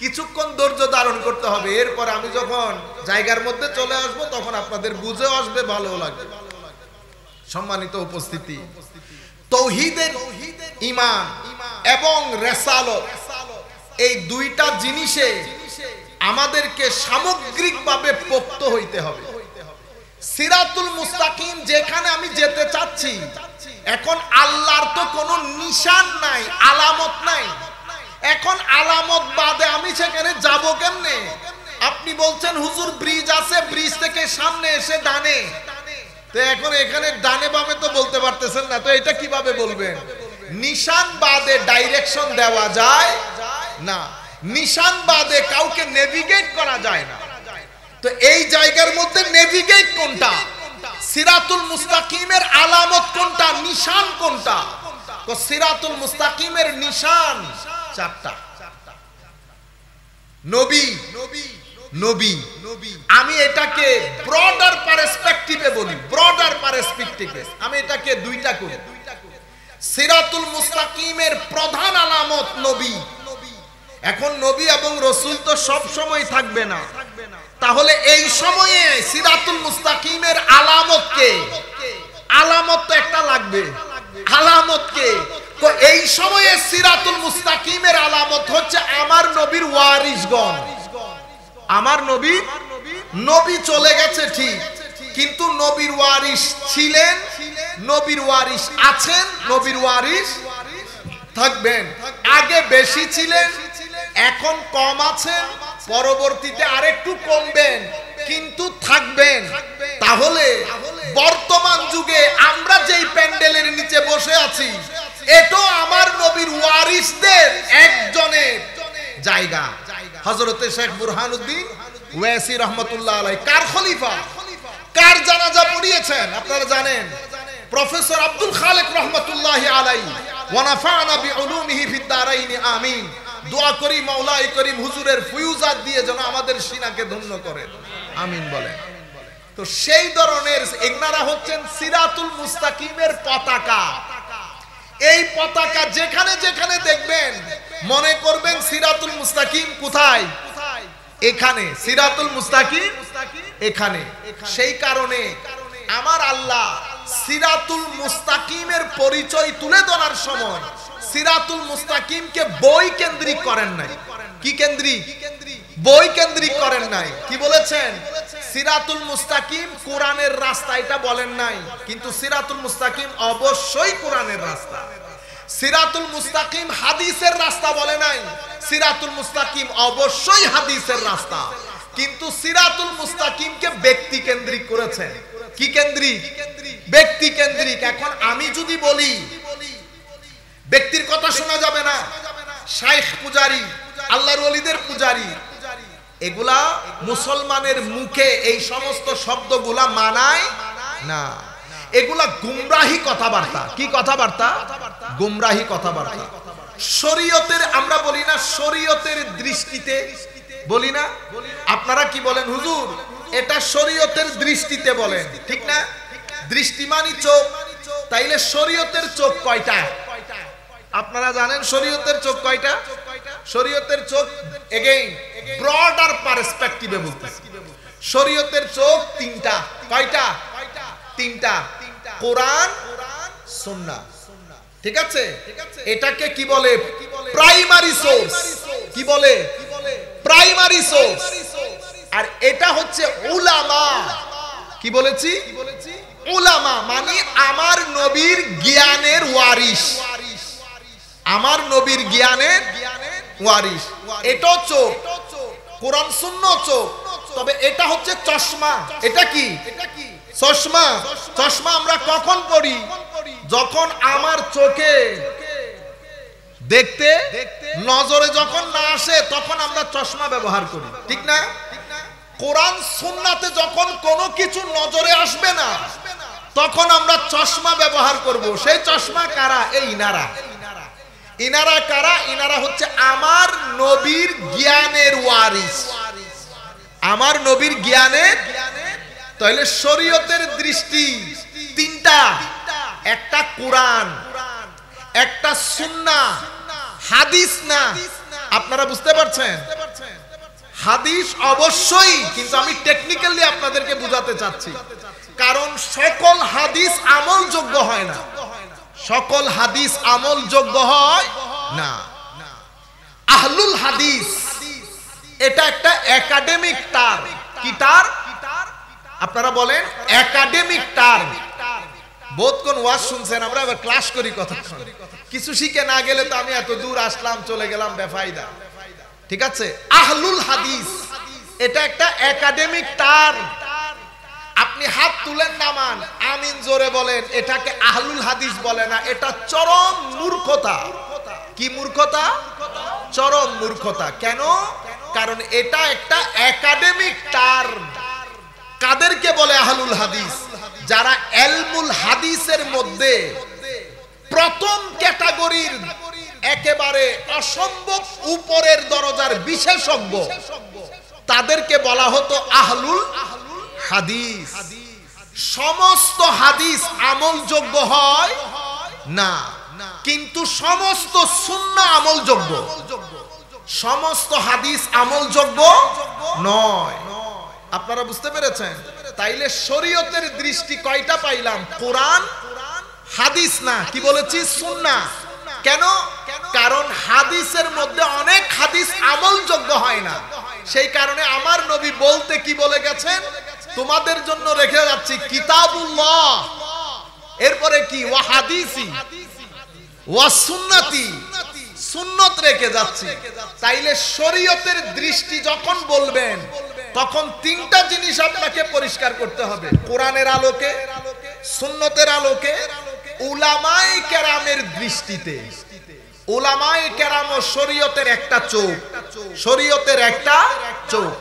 কিছুক্ষণ ধৈর্য ধারণ করতে হবে। এরপর আমি যখন জায়গার মধ্যে চলে আসব তখন আপনাদের বুঝেও আসবে, ভালো লাগবে। সম্মানিত উপস্থিতি, তাওহীদের ঈমান এবং রিসালাত, এই দুইটা জিনিসে আমাদেরকে সামগ্রিকভাবে পোক্ত হইতে হবে। সিরাতুল মুস্তাকিম যেখানে আমি যেতে চাচ্ছি, এখন আল্লাহর তো কোনো নিশান নাই, আলামত নাই। এখন আলামত বাদে আমি সেখানে যাব কেমনে? আপনি বলছেন হুজুর ব্রিজ আছে, ব্রিজ থেকে সামনে এসে ডানে, তো এখন এখানে ডানে বামে তো বলতে পারতেছেন না, তো এটা কিভাবে বলবেন? নিশান বাদে ডাইরেকশন দেওয়া যায় না, নিশান বাদে কাউকে নেভিগেট করা যায় না। তো এই জায়গার মধ্যে নেভিগেট কোনটা? সিরাতুল মুস্তাকিমের আলামত কোনটা? নিশান কোনটা? তো সিরাতুল মুস্তাকিমের নিশান চারটা। নবী, নবী, আমি এটাকে ব্রডার পার্সপেক্টিভে বলি, ব্রডার পার্সপেক্টিভে আমি এটাকে দুইটা করি। সিরাতুল মুস্তাকিমের প্রধান আলামত নবী। এখন নবী এবং রাসূল তো সব সময় থাকবে না, তাহলে এই সময়ে সিরাতুল মুস্তাকিমের আলামত কে? আলামত তো একটা লাগবে, আলামত কে? তো এই সময়ে সিরাতুল মুস্তাকিমের আলামত হচ্ছে আমার নবীর ওয়ারিসগণ। আমার নবী, নবী চলে গেছে ঠিক, কিন্তু নবীর ওয়ারিস ছিলেন, নবীর ওয়ারিস আছেন, নবীর ওয়ারিস থাকবেন। আগে বেশি ছিলেন, এখন কম আছেন, পরবর্তীতে আরেকটু কমবেন, কিন্তু থাকবেন। তাহলে বর্তমান যুগে আমরা যেই প্যান্ডেলের নিচে বসে আছি, এটাও আমার নবীর ওয়ারিসদের একজনের জায়গা। হযরতে শেখ বুরহানুদ্দিন ওয়াসি রাহমাতুল্লাহ আলাইহি কার খলিফা? কার জানাজা পড়িয়েছেন আপনারা জানেন? প্রফেসর আব্দুল খালেক রাহমাতুল্লাহি আলাইহি। ওয়া নাফা'না বিউলুমিহি ফিদ দারাইন আমিন। দোয়া করি মাওলাই করিম হুজুরের ফয়ুজাত দিয়ে যেন আমাদের সিনাকে ধন্য করেন, আমিন বলেন। তো সেই ধরনের এগনারা হচ্ছেন সিরাতুল মুস্তাকিমের পতাকা। এই পতাকা যেখানে যেখানে দেখবেন মনে করবেন সিরাতুল মুস্তাকিম কোথায়? এখানে। সিরাতুল মুস্তাকিম এখানে। সেই কারণে আমার আল্লাহ সিরাতুল মুস্তাকিমের পরিচয় তুলে ধরার সময় সিরাতুল মুস্তাকিমকে বই কেন্দ্রিক করেন নাই। কি কেন্দ্রিক? বই কেন্দ্রিক করেন নাই। কি বলেছেন? সিরাতুল মুস্তাকিম কোরআনের রাস্তা, এটা বলেন নাই, কিন্তু সিরাতুল মুস্তাকিম অবশ্যই কোরআনের রাস্তা। সিরাতুল মুস্তাকিম হাদিসের রাস্তা বলে নাই, সিরাতুল মুস্তাকিম অবশ্যই হাদিসের রাস্তা, কিন্তু সিরাতুল মুস্তাকিমকে ব্যক্তি কেন্দ্রিক করেছেন। কি কেন্দ্রিক? ব্যক্তি কেন্দ্রিক। এখন আমি যদি বলি ব্যক্তির কথা শোনা যাবে না, শাইখ পূজারি, আল্লাহর ওলিদের পূজারি, এগুলা মুসলমানের মুখে এই সমস্ত শব্দগুলা মানায় না। এগুলা গুমরাহি কথাবার্তা। কি কথাবার্তা? গুমরাহি কথাবার্তা। শরীয়তের আমরা বলি না, শরীয়তের দৃষ্টিতে বলি না। আপনারা কি বলেন? হুজুর এটা শরীয়তের দৃষ্টিতে বলেন, ঠিক না? দৃষ্টি মানে চোখ, তাইলে শরীয়তের চোখ কয়টা? আপনারা জানেন শরীয়তের চোখ কয়টা? শরীয়তের চোখ এগেইন ব্রডার পার্সপেক্টিভে বলতেছি, শরীয়তের চোখ তিনটা। কয়টা? তিনটা। কোরআন, সুন্নাহ। ঠিক আছে? এটাকে কি বলে? Primary source. কি বলে? Primary source. আর এটা হচ্ছে উলামা। কি বলেছি? উলামা মানে আমার নবীর জ্ঞানের ওয়ারিস, আমার নবীর জ্ঞানের ওয়ারিস। এটাও চোখ, কোরআন সুন্নাহ চোখ, তবে এটা হচ্ছে চশমা। এটা কি? চশমা। চশমা আমরা কখন পড়ি? যখন আমার চোখে দেখতে নজরে যখন না আসে তখন আমরা চশমা ব্যবহার করি, ঠিক না? কোরআন সুন্নাতে যখন কোনো কিছু নজরে আসবে না তখন আমরা চশমা ব্যবহার করব। সেই চশমা কারা? এই ইনারা। ইনারা কারা? ইনারা হচ্ছে আমার নবীর জ্ঞানের ওয়ারিস, আমার নবীর জ্ঞানের। তাহলে শরীয়তের দৃষ্টি তিনটা, একটা কোরআন, একটা সুন্নাহ, হাদিস না। আপনারা বুঝতে পারছেন? হাদিস অবশ্যই, কিন্তু আমি টেকনিক্যালি আপনাদেরকে বুঝাতে চাচ্ছি, কারণ সকল হাদিস আমলযোগ্য হয় না, সকল হাদিস আমলযোগ্য হয় না। আহলুল হাদিস এটা একটা একাডেমিক টার্ম। কি টার্ম? আপনারা বলেন একাডেমিক টার্ম। বহুত কোন ওয়াজ শুনছেন, আমরা এবার ক্লাস করি কতক্ষণ, কিছু শিখে না গেলে তো আমি এত দূর আসলাম চলে গেলাম বেফায়দা, ঠিক আছে? আহলুল হাদিস এটা একটা একাডেমিক টার্ম। আপনি হাত তুলেন নামান, আমিন জোরে বলেন, এটাকে আহলুল হাদিস বলে না, এটা চরম মূর্খতা। কি মূর্খতা? চরম মূর্খতা। কেন? কারণ এটা একটা একাডেমিক টার্ম। কাদেরকে বলে আহলুল হাদিস? যারা ইলমুল হাদিসের মধ্যে প্রথম ক্যাটাগরির একেবারে অসম্ভব উপরের দরজার বিশেষজ্ঞ, তাদেরকে বলা হতো আহলুল হাদিস। সমস্ত হাদিস আমলযোগ্য হয় না, কিন্তু সমস্ত সুন্নাহ আমলযোগ্য। সমস্ত হাদিস আমলযোগ্য নয়। আপনারা বুঝতে পেরেছেন? তাইলে শরীয়তের দৃষ্টি কয়টা পাইলাম? কোরআন, হাদিস না, কি বলেছি? সুন্নাহ। কেন? কারণ হাদিসের মধ্যে অনেক হাদিস আমলযোগ্য হয় না। সেই কারণে আমার নবী বলতে কি বলে গেছেন? তোমাদের জন্য রেখে যাচ্ছি কিতাবুল্লাহ, এরপরে কি? ওয়া হাদিসি ওয়া সুন্নতি, সুন্নত রেখে যাচ্ছি। তাইলে শরীয়তের দৃষ্টি যখন বলবেন তখন তিনটা জিনিস আপনাকে পরিষ্কার করতে হবে, কোরআনের আলোকে, সুন্নতের আলোকে, উলামায়ে কেরামের দৃষ্টিতে। উলামায়ে কেরাম ও শরীয়তের একটা চোখ, শরীয়তের একটা চোখ।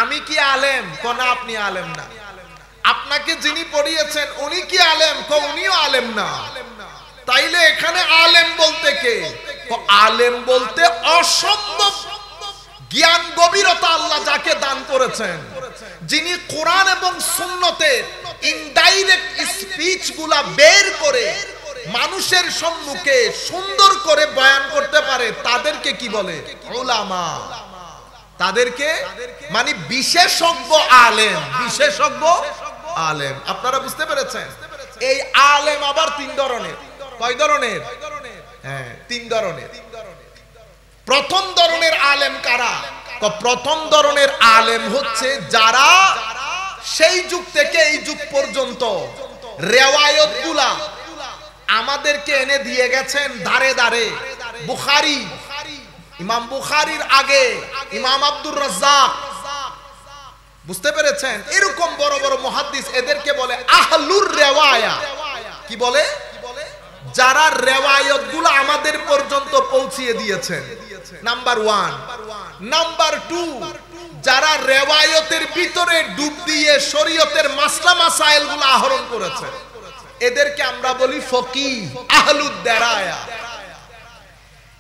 আমি কি আলেম? কোনা আপনি আলেম না। আপনাকে যিনি পড়িয়েছেন উনি কি আলেম? উনিও আলেম না। তাইলে এখানে আলেম বলতে কে? আলেম বলতে অসম্ভব জ্ঞান গভীরতা আল্লাহ যাকে দান করেছেন, যিনি কোরআন এবং সুন্নতের ইনডাইরেক্ট স্পিচ গুলা বের করে মানুষের সম্মুখে সুন্দর করে বয়ান করতে পারে, তাদেরকে কি বলে? উলামা। তাদেরকে মানে বিশেষজ্ঞ আলেম, বিশেষজ্ঞ আলেম। আপনারা বুঝতে পেরেছেন? এই আলেম আবার তিন ধরনের। কয় ধরনের? হ্যাঁ, তিন ধরনের। প্রথম ধরনের আলেম কারা? প্রথম ধরনের আলেম হচ্ছে যারা সেই যুগ থেকে এই যুগ পর্যন্ত রিওয়ায়াতগুলা আমাদেরকে এনে দিয়ে গেছেন ধারে ধারে। বুখারী, ইমাম বুখারীর আগে ইমাম আব্দুর রাজ্জাক, বুঝতে পেরেছেন? এরকম বড় বড় মুহাদ্দিস, এদেরকে বলে আহলুর রিওয়ায়া। কি বলে? যারা রিওয়ায়াতগুলো আমাদের পর্যন্ত পৌঁছিয়ে দিয়েছেন, নাম্বার 1। নাম্বার 2, যারা রিওয়ায়াতের ভিতরে ডুব দিয়ে শরীয়তের মাসলা মাসাইলগুলো আহরণ করেছে, এদেরকে আমরা বলি ফকিহ, আহলুদ দেরায়া।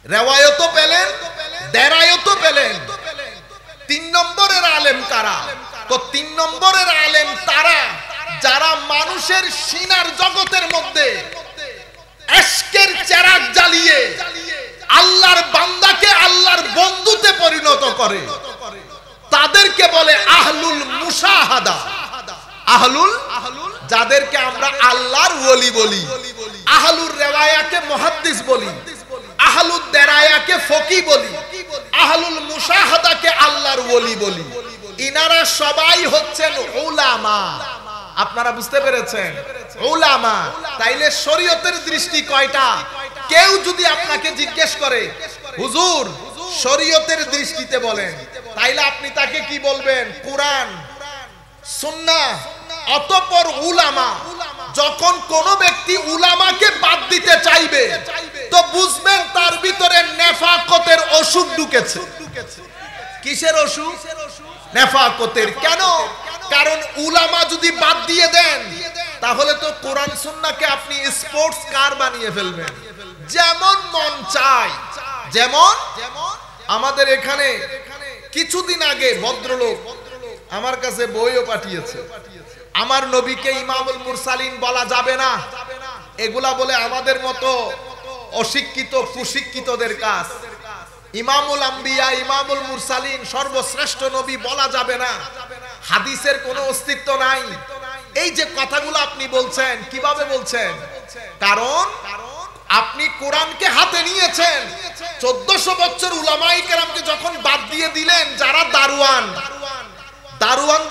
রিওয়ায়াতও পেলেন, দেরায়াতও পেলেন। 3 নম্বরের আলেম কারা? তো 3 নম্বরের আলেম তারা যারা মানুষের সিনার জগতের মধ্যে ইশকের চেরাগ জ্বালিয়ে আল্লাহর বান্দাকে আল্লাহর বন্ধুতে পরিণত করে, তাদেরকে বলে আহলুল মুশাহাদা। আহলুল, যাদেরকে আমরা আল্লাহর ওলি বলি। আহলুর রিওয়ায়াকে মুহাদ্দিস বলি, আহলুদ দেরায়াকে ফকিহ বলি, আহলুল মুশাহাদাকে আল্লাহর ওলি বলি। ইনারা সবাই হচ্ছেন উলামা। আপনারা বুঝতে পেরেছেন? উলামা। তাইলে শরীয়তের দৃষ্টি কয়টা? কেউ যদি আপনাকে জিজ্ঞেস করে হুজুর শরীয়তের দৃষ্টিতে বলেন, তাইলে আপনি তাকে কি বলবেন? কোরআন, সুন্নাহ, অতঃপর উলামা। যখন কোন ব্যক্তি উলামাকে বাদ দিতে চাইবে তো বুঝবেন তার ভিতরে নেফাকতের অসুখ ঢুকেছে। কিসের অসুখ? নেফাকতের। কেন? কারণ উলামা যদি বাদ দিয়ে দেন তাহলে তো কোরআন সুন্নাহকে আপনি স্পোর্টস কার বানিয়ে ফেলবেন, যেমন মন চায়। যেমন আমাদের এখানে কিছুদিন আগে ভদ্রলোক আমার কাছে বইও পাঠিয়েছে, আমার নবীকে ইমামুল মুরসালিন বলা যাবে না, এগুলা বলে আমাদের মতো অশিক্ষিত কুশিক্ষিতদের কাজ। ইমামুল আম্বিয়া, ইমামুল মুরসালিন, সর্বশ্রেষ্ঠ নবী বলা যাবে না, হাদিসের কোনো অস্তিত্ব নাই। এই যে কথাগুলো আপনি বলছেন, কিভাবে বলছেন? কারণ আপনি কোরআনকে হাতে নিয়েছেন। 1400 বছর উলামায়ে কেরামকে যখন বাদ দিয়ে দিলেন, যারা দারোয়ান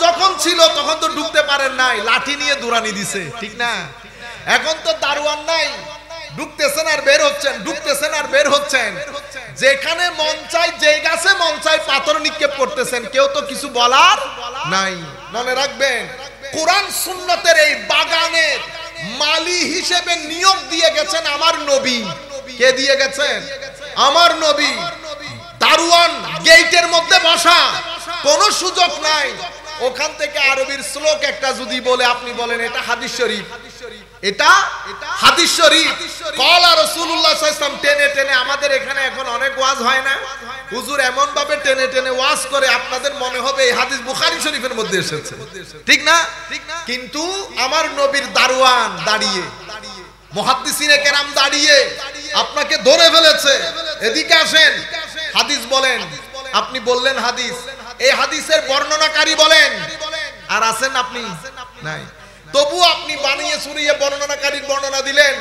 যখন ছিল তখন তো ঢুকতে পারেন নাই, লাঠি নিয়ে দুরানি দিছে, ঠিক না? এখন তো দারোয়ান নাই, ঢুকতেছেন আর বের হচ্ছেন, ঢুকতেছেন আর বের হচ্ছেন। যেখানে মন চায়, যে গাছে মন চায় পাথর নিক্ষেপ করতেছেন, কেউ তো কিছু বলার নাই। মনে রাখবেন, কোরআন সুন্নতের এই বাগানের মালি হিসেবে নিয়োগ দিয়ে গেছেন আমার নবী। কে দিয়ে গেছেন? আমার নবী। দারোয়ান গেটের মধ্যে বসা, কোনো সুযোগ নাই। ওখান থেকে আরবির শ্লোক একটা যদি বলে, আপনি বলেন এটা হাদিস শরীফ, এটা হাদিস শরীফ। কলা রাসূলুল্লাহ সাল্লাল্লাহু আলাইহি ওয়াসাল্লাম টেনে টেনে, আমাদের এখানে এখন অনেক ওয়াজ হয় না, হুজুর এমন ভাবে টেনে টেনে ওয়াজ করে আপনাদের মনে হবে এই হাদিস বুখারী শরীফের মধ্যে এসেছে, ঠিক না? কিন্তু আমার নবীর দারোয়ান দাঁড়িয়ে, মুহাদ্দিসিনে কেরাম দাঁড়িয়ে আপনাকে ধরে ফেলেছে, এদিকে আসেন, হাদিস বলেন। আপনি বললেন হাদিস, এই হাদিসের বর্ণনাকারী বলেন, আর আছেন আপনি নাই। তবু আপনি বানিয়ে শুনিয়ে বর্ণনাকারীর বর্ণনা দিলেন।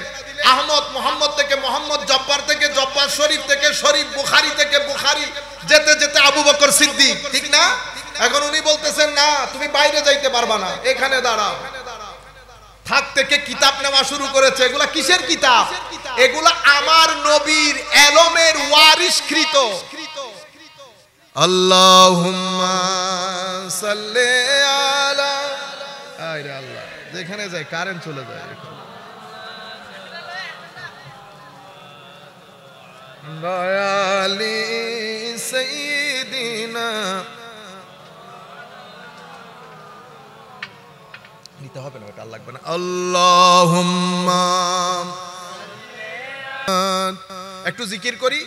আহমদ মোহাম্মদ থেকে মোহাম্মদ, জব্বার থেকে জব্বার, শরীফ থেকে শরীফ, বুখারী থেকে বুখারী, যেতে যেতে আবু বকর সিদ্দিক, ঠিক না? এখন উনি বলতেছেন না, তুমি বাইরে যাইতে পারবা না, এখানে দাঁড়াও। থাক থেকে কিতাব নেওয়া শুরু করেছে। এগুলা কিসের কিতাব? এগুলা আমার নবীর এলমের ওয়ারিশকৃত। আল্লাহুম্মা সাল্লি আলা, আরে আল্লাহ, যেখানে যায় কারেন্ট চলে যায়। দয়ালি সাইয়্যিদিনা, নিতে হবে না, ওটা লাগবে না। আল্লাহুম্মা, একটু জিকির করি।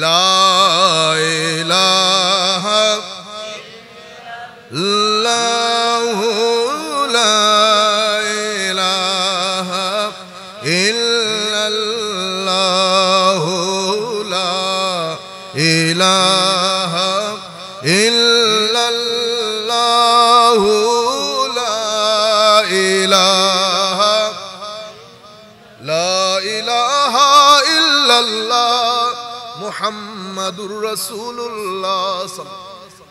লা ইলাহা ইল্লাল্লাহু, লা ইলাহা ইল্লাল্লাহু, লা ইলাহা ইল্লাল্লাহু, লা ইলাহা ইল্লাল্লাহ মুহাম্মাদুর রাসূলুল্লাহ।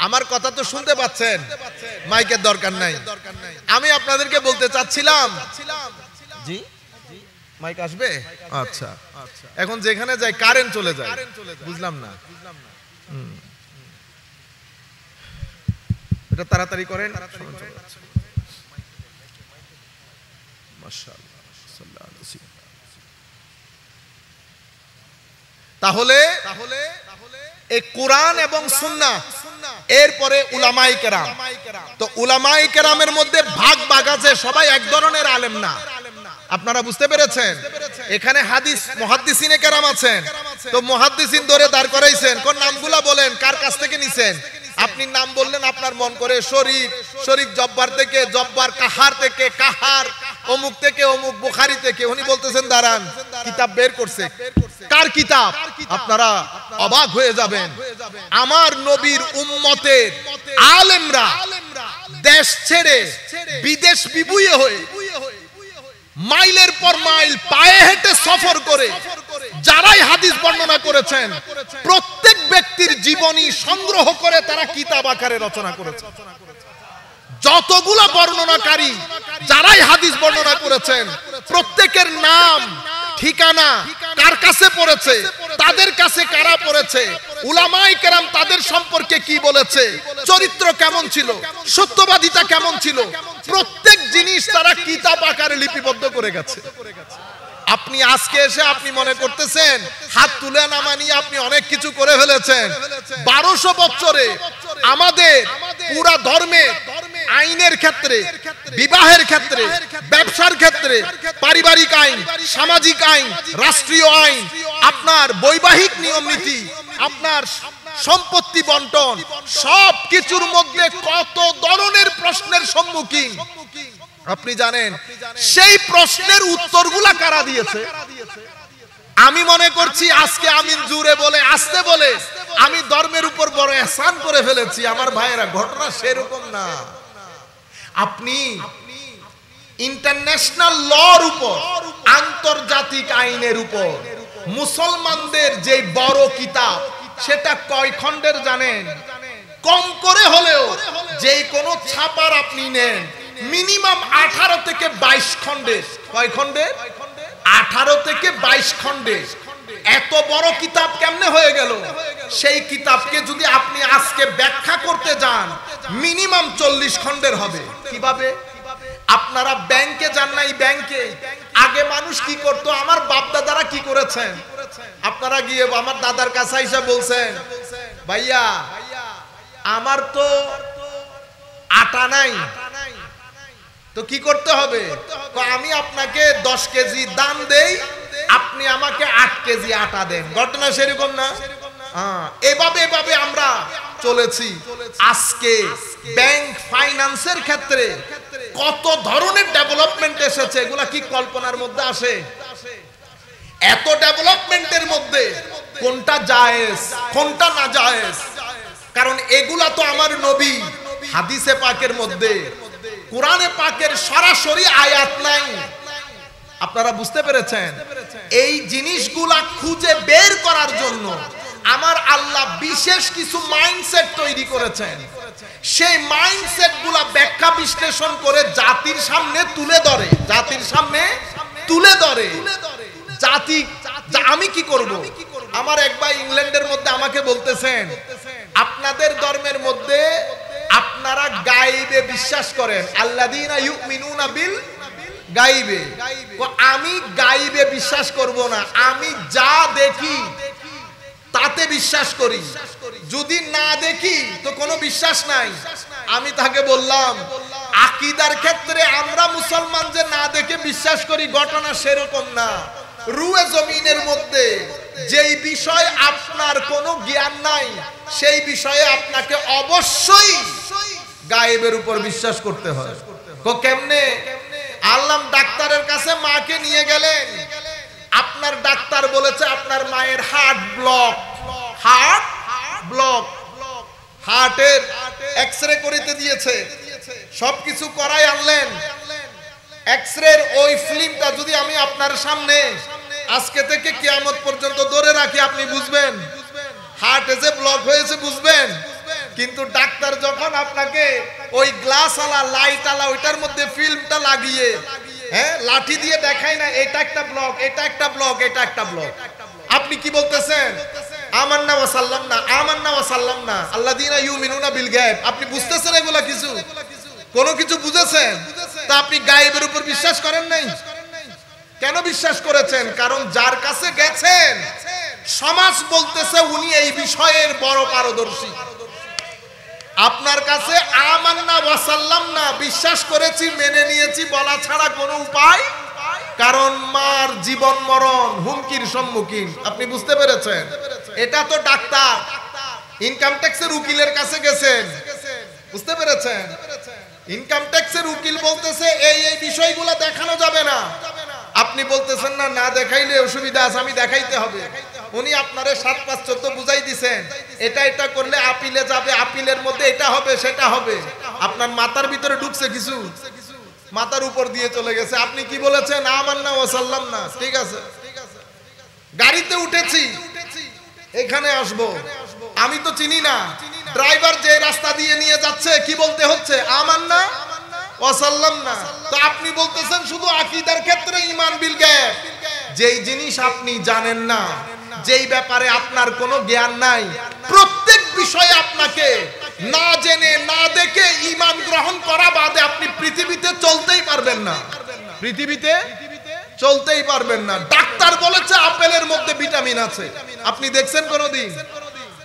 আমার কথা তো শুনতে পাচ্ছেন? মাইকের দরকার নাই। আমি আপনাদেরকে বলতে চাচ্ছিলাম, জি মাইক আসবে? আচ্ছা, এখন যেখানে যায় কারেন্ট চলে যায়, বুঝলাম না। এটা তাড়াতাড়ি করেন। তাহলে এই কোরআন এবং সুন্নাহ, এরপরে উলামায়ে কেরাম। তো উলামায়ে কেরামের মধ্যে ভাগ ভাগ আছে, সবাই এক ধরনের আলেম না। আপনারা বুঝতে পেরেছেন? এখানে হাদিস মুহাদ্দিসিনে কেরাম আছেন, তো মুহাদ্দিসিন ধরে দাঁড় করাইছেন, কোন নামগুলা বলেন, কার কাছ থেকে নিছেন? আপনি নাম বললেন আপনার মন করে, শরীফ, শরীফ জব্বার থেকে জব্বার, কাহার থেকে কাহার, অমুক থেকে অমুক, বুখারী থেকে। উনি বলতেছেন দাঁড়ান, কিতাব বের করছে। কার কিতাব? আপনারা অবাক হয়ে যাবেন। আমার নবীর উম্মতের আলেমরা দেশ ছেড়ে বিদেশ বিভুঁইয়ে হয়ে মাইলের পর মাইল পায়ে হেঁটে সফর করে যারাই হাদিস বর্ণনা করেছেন, প্রত্যেক ব্যক্তির জীবনী সংগ্রহ করে তারা কিতাব আকারে রচনা করেছে। যতগুলা বর্ণনাকারী যারাই হাদিস বর্ণনা করেছেন প্রত্যেকের নাম ঠিকানা কার কাছে পড়েছে, তাদের কাছে কারা পড়েছে, উলামায়ে কেরাম তাদের সম্পর্কে কি বলেছে, চরিত্র কেমন ছিল, সত্যবাদিতা কেমন ছিল, প্রত্যেক জিনিস তারা কিতাব আকারে লিপিবদ্ধ করে গেছে। আপনি আজকে এসে আপনি মনে করতেছেন হাত তুলে নামা নিয়ে আপনি অনেক কিছু করে ফেলেছেন। 1200 বছরে আমাদের পুরা ধর্মের আইনের ক্ষেত্রে, বিবাহের ক্ষেত্রে, ব্যবসার ক্ষেত্রে, পারিবারিক আইন, সামাজিক আইন, রাষ্ট্রীয় আইন, আপনার বৈবাহিক নিয়ম নীতি, আপনার সম্পত্তি বন্টন, সব কিছুর মধ্যে কত ধরনের প্রশ্নের সম্মুখীন আপনি জানেন। সেই প্রশ্নের উত্তরগুলা কারা দিয়েছে? আমি মনে করছি আজকে আমিন জুড়ে বলে আসতে বলে আমি ধর্মের উপর বড় এহসান করে ফেলেছি। আমার ভাইয়েরা, ঘটনা সেরকম না। আপনি ইন্টারন্যাশনাল লর উপর, আন্তর্জাতিক আইনের উপর মুসলমানদের যে বড় কিতাব সেটা কয় খণ্ডের জানেন? কম করে হলেও যে কোনো ছাপার আপনি নেন মিনিমাম 18 থেকে 22 খণ্ডের। কয় খণ্ডের? 18 থেকে 22 খণ্ডের। এত বড় কিতাব কেমনে হয়ে গেল? সেই কিতাবকে যদি আপনি আজকে ব্যাখ্যা করতে যান মিনিমাম 40 খণ্ডের হবে। কিভাবে? আপনারা ব্যাংকে যান নাই? ব্যাংকে আগে মানুষ কি করতো? আমার বাপ দাদারা কি করেছেন? আপনারা গিয়ে আমার দাদার কাছে এসে বলছেন, ভাইয়া আমার তো আটা নাই, তো কি করতে হবে? আমি আপনাকে 10 কেজি দাম দেই, আপনি আমাকে 8 কেজি আটা দেন। ঘটনা সেরকম না? এভাবে এভাবে আমরা চলেছি। আজকে ব্যাংক ফাইন্যান্সের ক্ষেত্রে কত ধরনের ডেভেলপমেন্ট এসেছে, এগুলা কি কল্পনার মধ্যে আসে? এত ডেভেলপমেন্টের মধ্যে কোনটা জায়েজ কোনটা না জায়েজ? কারণ এগুলা তো আমার নবী হাদিসে পাকের মধ্যে, কোরআনে পাকের সরাসরি আয়াত নাই। আপনারা বুঝতে পেরেছেন? এই জিনিসগুলা খুঁজে বের করার জন্য আমার আল্লাহ বিশেষ কিছু মাইন্ডসেট তৈরি করেছেন। সেই মাইন্ডসেট গুলা ব্যাখ্যা বিশ্লেষণ করে জাতির সামনে তুলে ধরে, জাতির সামনে তুলে ধরে। জাতি আমি কি করব? আমার এক ভাই ইংল্যান্ডের মধ্যে আমাকে বলতেছেন, আপনাদের ধর্মের মধ্যে আপনারা গায়েবে বিশ্বাস করেন, আল্লাযীনা ইউমিনুনা বিল গায়েবে। আমি গায়েবে বিশ্বাস করব না, আমি যা দেখি তাতে বিশ্বাস করি, যদি না দেখি তো কোনো বিশ্বাস নাই। আমি তাকে বললাম, আকীদার ক্ষেত্রে আমরা মুসলমান যে না দেখে বিশ্বাস করি ঘটনা সেরকম না। রুয়ে জমিনের মধ্যে যেই বিষয় আপনার কোনো জ্ঞান নাই সেই বিষয়ে আপনাকে অবশ্যই গায়েবের উপর বিশ্বাস করতে হয়। কেমনে? আল্লাহ ডাক্তারের কাছে মাকে নিয়ে গেলেন, আপনার ডাক্তার বলেছে আপনার মায়ের হার্ট ব্লক, হার্ট ব্লক, হার্টের এক্সরে করিতে দিয়েছে, সবকিছু করাই আনলেন। এক্সরের ওই ফিল্মটা যদি আমি আপনার সামনে আজকে থেকে কিয়ামত পর্যন্ত ধরে রাখি, আপনি বুঝবেন হার্টে যে ব্লক হয়েছে, বুঝবেন। কিন্তু ডাক্তার যখন আপনাকে ওই গ্লাস আলা লাইট আলা ওইটার মধ্যে ফিল্মটা লাগিয়ে লাঠি দিয়ে দেখায় না, এটা একটা ব্লক, এটা একটা ব্লক, এটা একটা ব্লক, আপনি কি বলতেছেন? আমান্না ওয়া সাল্লামনা, আমান্না ওয়া সাল্লামনা আল্লাযীনা ইউমিনুনা বিল গায়ব। আপনি বুঝতেছেন এগুলা কিছু? কোনো কিছু বুঝেছেন? তা আপনি গায়েবের উপর বিশ্বাস করেন নাই। কেন বিশ্বাস করেছেন? কারণ যার কাছে গেছেন সমাজ বলতেছে উনি এই বিষয়ের বড় পারদর্শী। আপনার কাছে আমান্না ওয়া সাল্লামনা বিশ্বাস করেছি, মেনে নিয়েছি বলা ছাড়া কোনো উপায়, কারণ মার জীবন মরণ হুমকির সম্মুখীন। আপনি বুঝতে পেরেছেন? এটা তো ডাক্তার ইনকাম ট্যাক্সের উকিলের কাছে গেছেন, বুঝতে পেরেছেন? ইনকাম ট্যাক্সের উকিল বলতেছে এই এই বিষয়গুলো দেখানো যাবে না, আপনি বলতেছেন না, না দেখাইলে অসুবিধা আছে, আমি দেখাইতে হবে। উনি আপনারে 7-5-14 বুঝাই দিবেন, এটা এটা করলে আপিলে যাবে, আপিলের মধ্যে এটা হবে সেটা হবে। আপনার মাথার ভিতরে ঢুকছে কিছু, মাথার উপর দিয়ে চলে গেছে। আপনি কি বলেছেন? আমান্না ওয়া সাল্লামনা। ঠিক আছে, গাড়িতে উঠেছি, এখানে আসবো, আমি তো চিনি না, ড্রাইভার যে রাস্তা দিয়ে নিয়ে যাচ্ছে কি বলতে হচ্ছে? আমান্না ওয়া সাল্লামনা। তো আপনি বলতেছেন শুধু আকীদার ক্ষেত্রে ঈমান বিল গায়ব, যেই জিনিস আপনি জানেন না, যেই ব্যাপারে আপনার কোনো জ্ঞান নাই, প্রত্যেক বিষয়ে আপনাকে না জেনে না দেখে ঈমান গ্রহণ করা বাদে আপনি পৃথিবীতে চলতেই পারবেন না। পৃথিবীতে চলতেই পারবেন না। ডাক্তার বলেছে আপেলের মধ্যে ভিটামিন আছে, আপনি দেখছেন কোনোদিন?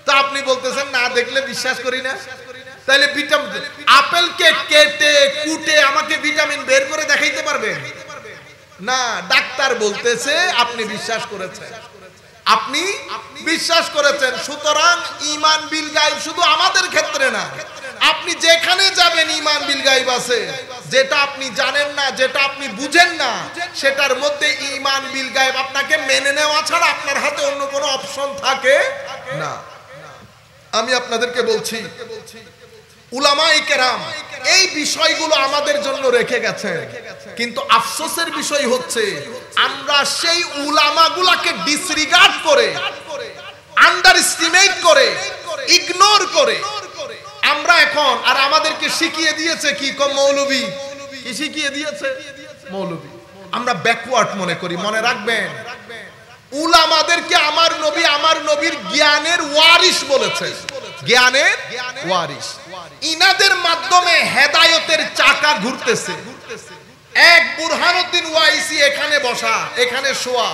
তা আপনি বলতেছেন না দেখলে বিশ্বাস করি না। তাহলে ভিটামিন, আপেলকে কেটে কুটে আমাকে ভিটামিন বের করে দেখাইতে পারবেন না। ডাক্তার বলতেছে, আপনি বিশ্বাস করেছেন, আপনি বিশ্বাস করেছেন। সুতরাং ঈমান বিল গায়ব শুধু আমাদের ক্ষেত্রে না, আপনি যেখানে যাবেন ঈমান বিল গায়ব আছে। যেটা আপনি জানেন না, যেটা আপনি বুঝেন না, সেটার মধ্যে ঈমান বিল গায়ব আপনাকে মেনে নেওয়া ছাড়া আপনার হাতে অন্য কোনো অপশন থাকে না। আমি আপনাদেরকে বলছি, উলামায়ে কেরাম এই বিষয়গুলো আমাদের জন্য রেখে গেছেন, কিন্তু আফসোসের বিষয় হচ্ছে আমরা সেই উলামাগুলোকে ডিসরিগার্ড করে, আন্ডার এস্টিমেট করে, ইগনোর করে আমরা এখন, আর আমাদেরকে শিখিয়ে দিয়েছে কি? মৌলবী। কি শিখিয়ে দিয়েছে? মৌলবী। আমরা ব্যাকওয়ার্ড মনে করি। মনে রাখবেন, উলামাদেরকে আমার নবী আমার নবীর জ্ঞানের ওয়ারিস বলেছে। জ্ঞানের ওয়ারিস। ইনাদের মাধ্যমে হেদায়েতের চাকা ঘুরতেছে। এক বুরহানুদ্দিন ওয়াইসি এখানে বসা, এখানে শোয়া।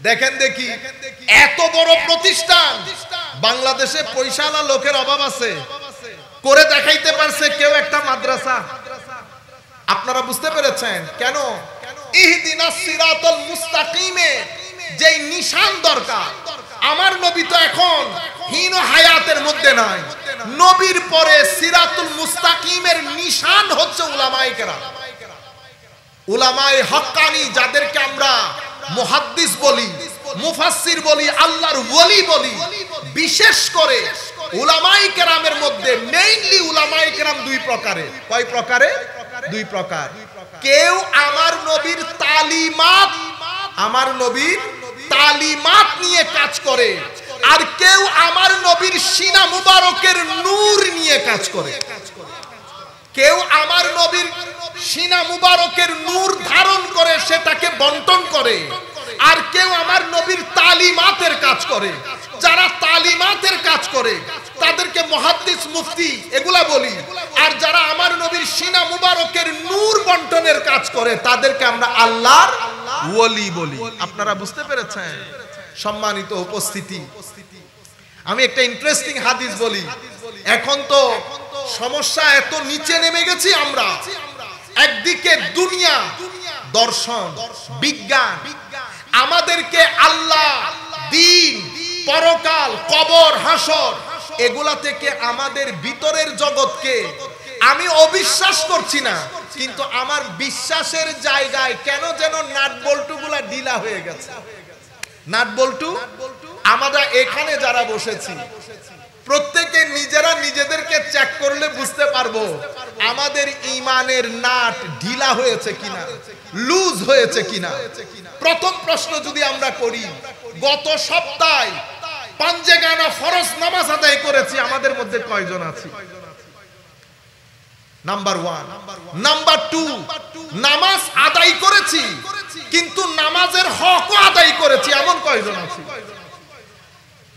দেখেন দেখি, এত বড় প্রতিষ্ঠান, বাংলাদেশে পয়সাওয়ালা লোকের অভাব আছে, করে দেখাইতে পারছে কেউ একটা মাদ্রাসা। আপনারা বুঝতে পেরেছেন কেন? ইহদিনাস সিরাতাল মুস্তাকিমে যেই নিশান দরকার, আমার নবী তো এখন হীন হায়াতের মধ্যে নাই। নবীর পরে সিরাতুল মুস্তাকিমের নিশান হচ্ছে উলামায়ে কেরাম, উলামায়ে হক্কানি, যাদেরকে আমরা মুহাদ্দিস বলি, মুফাসসির বলি, আল্লাহর ওলি বলি। বিশেষ করে উলামায়ে কেরামের মধ্যে মেইনলি উলামায়ে কেরাম দুই প্রকারের। কয় প্রকারে? দুই প্রকার। কেউ আমার নবীর তালিমাত, আমার নবীর তালিমাত নিয়ে কাজ করে, আর কেউ আমার নবীর সিনা মুবারকের নূর নিয়ে কাজ করে। কেউ আমার নবীর সিনা মুবারকের নূর ধারণ করে সেটাকে বন্টন করে, আর কেউ আমার নবীর তালিমাতের কাজ করে। যারা তালিমাতের কাজ করে তাদেরকে মুহাদ্দিস, মুফতি এগুলা বলি, আর যারা আমার নবীর সিনা মুবারকের নূর বন্টনের কাজ করে তাদেরকে আমরা আল্লাহর ওলি বলি। আপনারা বুঝতে পেরেছেন? সম্মানিত উপস্থিতি, আমি একটা ইন্টারেস্টিং হাদিস বলি। এখন তো সমস্যা এত নিচে নেমে গেছি আমরা। একদিকে দুনিয়া, দর্শন, বিজ্ঞান আমাদেরকে আল্লাহ, দ্বীন, পরকাল, কবর, হাসর এগুলা থেকে আমাদের ভিতরের জগৎকে আমি অবিশ্বাস করছি না, কিন্তু আমার বিশ্বাসের জায়গায় কেন যেন নাট বল্টুগুলা ঢিলা হয়ে গেছে। নাট বল্টু আমরা এখানে যারা বসেছি প্রত্যেকে নিজেরা নিজেদেরকে চেক করলে বুঝতে পারবো আমাদের ঈমানের নাট ঢিলা হয়েছে কিনা, লুজ হয়েছে কিনা। প্রথম প্রশ্ন যদি আমরা করি, গত সপ্তাহে পাঞ্জেগানা ফরজ নামাজ আদায় করেছি, আমাদের মধ্যে কয়জন আছি? নাম্বার 1। নাম্বার 2, নামাজ আদায় করেছি কিন্তু নামাজের হকও আদায় করেছি, এমন কয়জন আছি?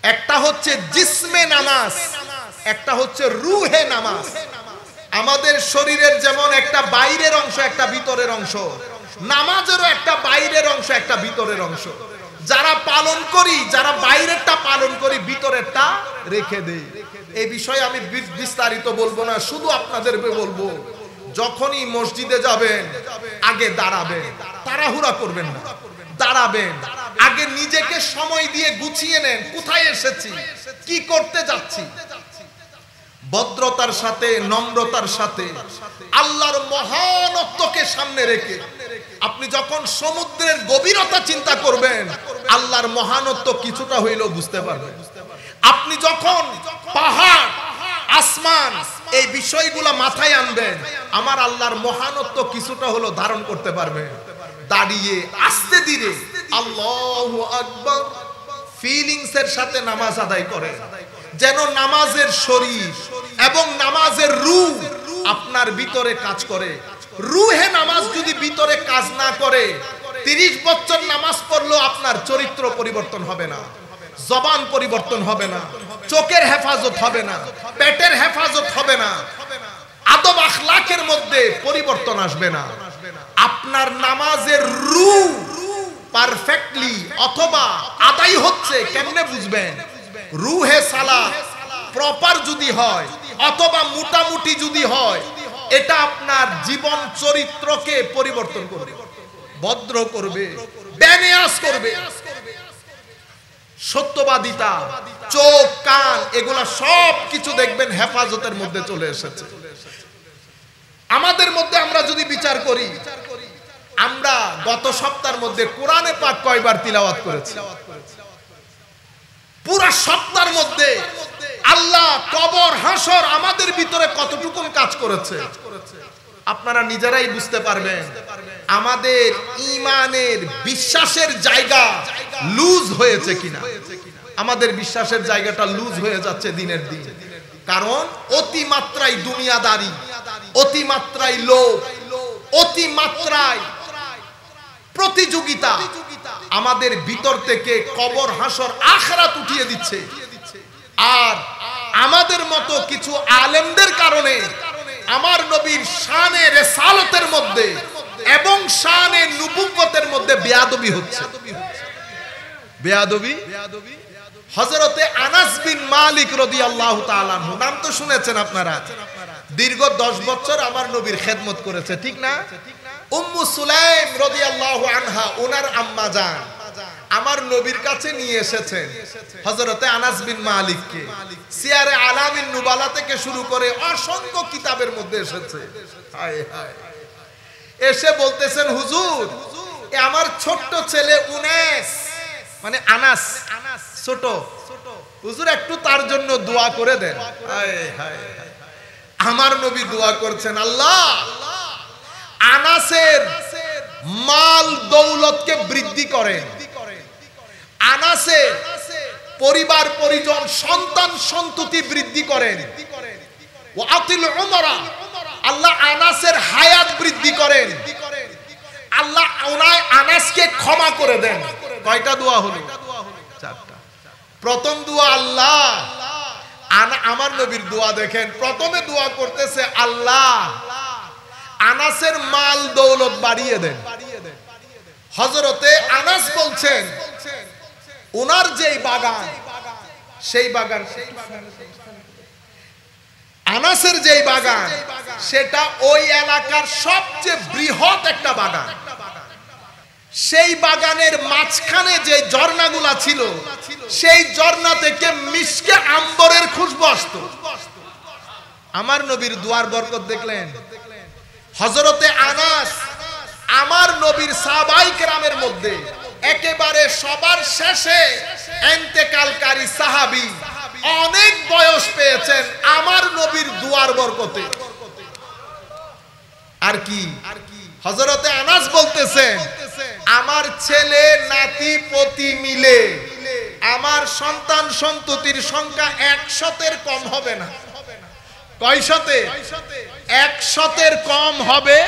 একটা হচ্ছে জিসমে নামাজ, একটা হচ্ছে রুহে নামাজ। আমাদের শরীরের যেমন একটা বাইরের অংশ, একটা ভিতরের অংশ, নামাজেরও একটা বাইরের অংশ, একটা ভিতরের অংশ। যারা পালন করি, যারা বাইরেরটা পালন করি, ভিতরেরটা রেখে দেই। এই বিষয়ে আমি বিস্তারিত বলবো না, শুধু আপনাদেরকে বলবো যখনই মসজিদে যাবেন আগে দাঁড়াবেন, তাড়াহুড়া করবেন না, দাঁড়াবেন। আগে নিজেকে সময় দিয়ে গুছিয়ে নেন, কোথায় এসেছি, কি করতে যাচ্ছি। ভদ্রতার সাথে, নম্রতার সাথে, আল্লাহর মহানত্বকে সামনে রেখে আপনি যখন সমুদ্রের গভীরতা চিন্তা করবেন, আল্লাহর মহানত্ব কিছুটা হইলেও বুঝতে পারবেন। আপনি যখন পাহাড়, আসমান এই বিষয়গুলো মাথায় আনবেন, আমার আল্লাহর মহানত্ব কিছুটা হলো ধারণ করতে পারবেন। দাঁড়িয়ে আস্তে ধীরে আল্লাহু আকবার ফিলিংস এর সাথে নামাজ আদায় করেন। যেন নামাজের শরীর এবং নামাজের রূহ আপনার ভিতরে কাজ করে। রুহে নামাজ যদি ভিতরে কাজ না করে, 30 বছর নামাজ পড়লেও আপনার চরিত্র পরিবর্তন হবে না, জবান পরিবর্তন হবে না, চোখের হেফাজত হবে না, পেটের হেফাজত হবে না, আদব আখলাকের মধ্যে পরিবর্তন আসবে না। আপনার নামাজের রূহ পারফেক্টলি অথবা আদায় হচ্ছে কেমনে বুঝবেন? রুহে সালাত প্রপার যদি হয় অথবা মোটামুটি যদি হয়, এটা আপনার জীবন চরিত্রকে পরিবর্তন করবে, ভদ্র করবে, বেনিয়াস করবে। সত্যবাদিতা, চোখ কান এগুলা সব কিছু দেখবেন হেফাজতের মধ্যে চলে এসেছে। আমাদের মধ্যে আমরা যদি বিচার করি, আমরা গত সপ্তাহের মধ্যে কোরআনে পাক কয়বার তিলাওয়াত করেছি? পুরা সপ্তাহের মধ্যে আল্লাহ কবর হাসর আমাদের ভিতরে কতটুকু কাজ করেছে আপনারা নিজেরাই বুঝতে পারবেন। আমাদের ঈমানের বিশ্বাসের জায়গা লুজ হয়েছে কিনা? আমাদের বিশ্বাসের জায়গাটা লুজ হয়ে যাচ্ছে দিনের দিন। কারণ অতিমাত্রায় দুনিয়াদারি, অতিমাত্রায় লোভ, অতিমাত্রায় প্রতিযোগিতা আমাদের ভিতর থেকে কবর হাসর আখিরাত উঠিয়ে দিচ্ছে। আর আমাদের মতো কিছু আলেমদের কারণে আমার নবীর শানে রিসালাতের মধ্যে এবং শানে নবুয়তের মধ্যে বেয়াদবি হচ্ছে। বেয়াদবি। হযরতে আনাস বিন মালিক রাদিয়াল্লাহু তাআলা আনহু, নাম তো শুনেছেন আপনারা, দীর্ঘ 10 বছর আমার নবীর খেদমত করেছে, ঠিক না? উম্মু সুলাইম রাদিয়াল্লাহু আনহা ওনার আম্মা জান আমার নবীর কাছে নিয়ে এসেছেন হযরতে আনাস বিন মালিককে। সিয়ারে আলামিন নুবালা থেকে শুরু করে অসংখ্য কিতাবের মধ্যে এসেছে। হায় হায়, এসে বলতেছেন, হুজুর এ আমার ছোট্ট ছেলে উনাস, মানে আনাস ছোট, হুজুর একটু তার জন্য দোয়া করে দেন। হায় হায়, আমার নবী দোয়া করছেন, আল্লাহ আনাসের মাল দৌলতকে বৃদ্ধি করেন, আনাসের পরিবার পরিজন সন্তান সন্ততি বৃদ্ধি করেন, ওয়াতিল উমরা, আল্লাহ আনাসের হায়াত বৃদ্ধি করেন, আল্লাহ ওনায় আনাসকে ক্ষমা করে দেন। কয়টা দোয়া হলো? 4টা। প্রথম দোয়া আল্লাহ, আমার নবীর দোয়া দেখেন, প্রথমে দোয়া করতেছে আল্লাহ আনাসের মাল দৌলত বাড়িয়ে দেন। হযরতে আনাস বলছেন ওনার যেই বাগান, সেই বাগান, আনাসের যেই বাগান সেটা ওই এলাকার সবচেয়ে বৃহৎ একটা বাগান। সেই বাগানের মাঝখানে যে ঝর্ণাগুলা ছিল, সেই ঝর্ণা থেকে মিশকে আম্বরের খুশবু আসতো। আমার নবীর দুয়ার বরকত দেখলেন। হযরতে আনাস আমার নবীর সাহাবায়ে কেরামের মধ্যে একেবারে সবার শেষে ইন্তেকালকারী সাহাবী, অনেক বয়স পেয়েছেন আমার নবীর দুয়ার বরকতে। আর কি হযরতে আনাস বলতেছেন, আমার ছেলে নাতি পতি মিলে আমার সন্তান সন্ততির সংখ্যা 100-এর কম হবে না। কয়শতে? 100-এর কম হবে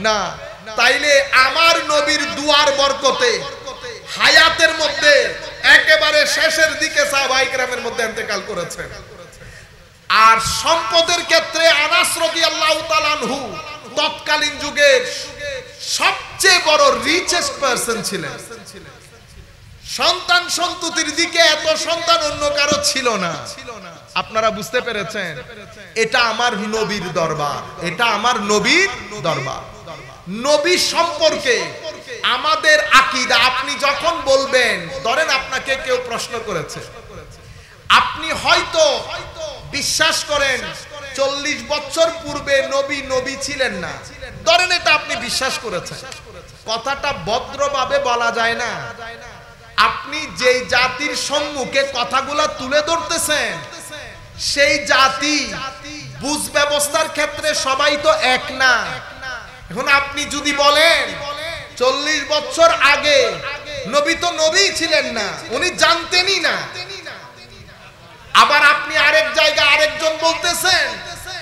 না। তাইলে আমার নবীর দুয়ার বরকতে হায়াতের মধ্যে একেবারে শেষের দিকে সাহাবায়ে কেরামের মধ্যে ইন্তেকাল করেছেন। আর সম্পদের ক্ষেত্রে আনাস রাদিয়াল্লাহু তাআলা আনহু তৎকালীন যুগের সবচেয়ে বড় রিচেস্ট পারসন ছিলেন। সন্তান সন্ততির দিকে এত সন্তান অন্য কারো ছিল না। আপনারা বুঝতে পেরেছেন? এটা আমার নবীর দরবার, এটা আমার নবীর দরবার। নবী সম্পর্কে আমাদের আকীদা, আপনি যখন বলবেন, ধরেন আপনাকে কেউ প্রশ্ন করেছে, আপনি হয়তো বিশ্বাস করেন 40 বছর পূর্বে নবী নবী ছিলেন না, ধরেন এটা আপনি বিশ্বাস করেছেন, কথাটা ভদ্রভাবে বলা যায় না। আপনি যেই জাতির সম্মুখে কথাগুলা তুলে ধরতেছেন, সেই জাতি বুঝ ব্যবস্থার ক্ষেত্রে সবাই তো এক না। এখন আপনি যদি বলেন 40 বছর আগে নবী তো নবী ছিলেন না, উনি জানতেনই না, আবার আপনি আরেক জায়গায় আরেকজন বলতেছেন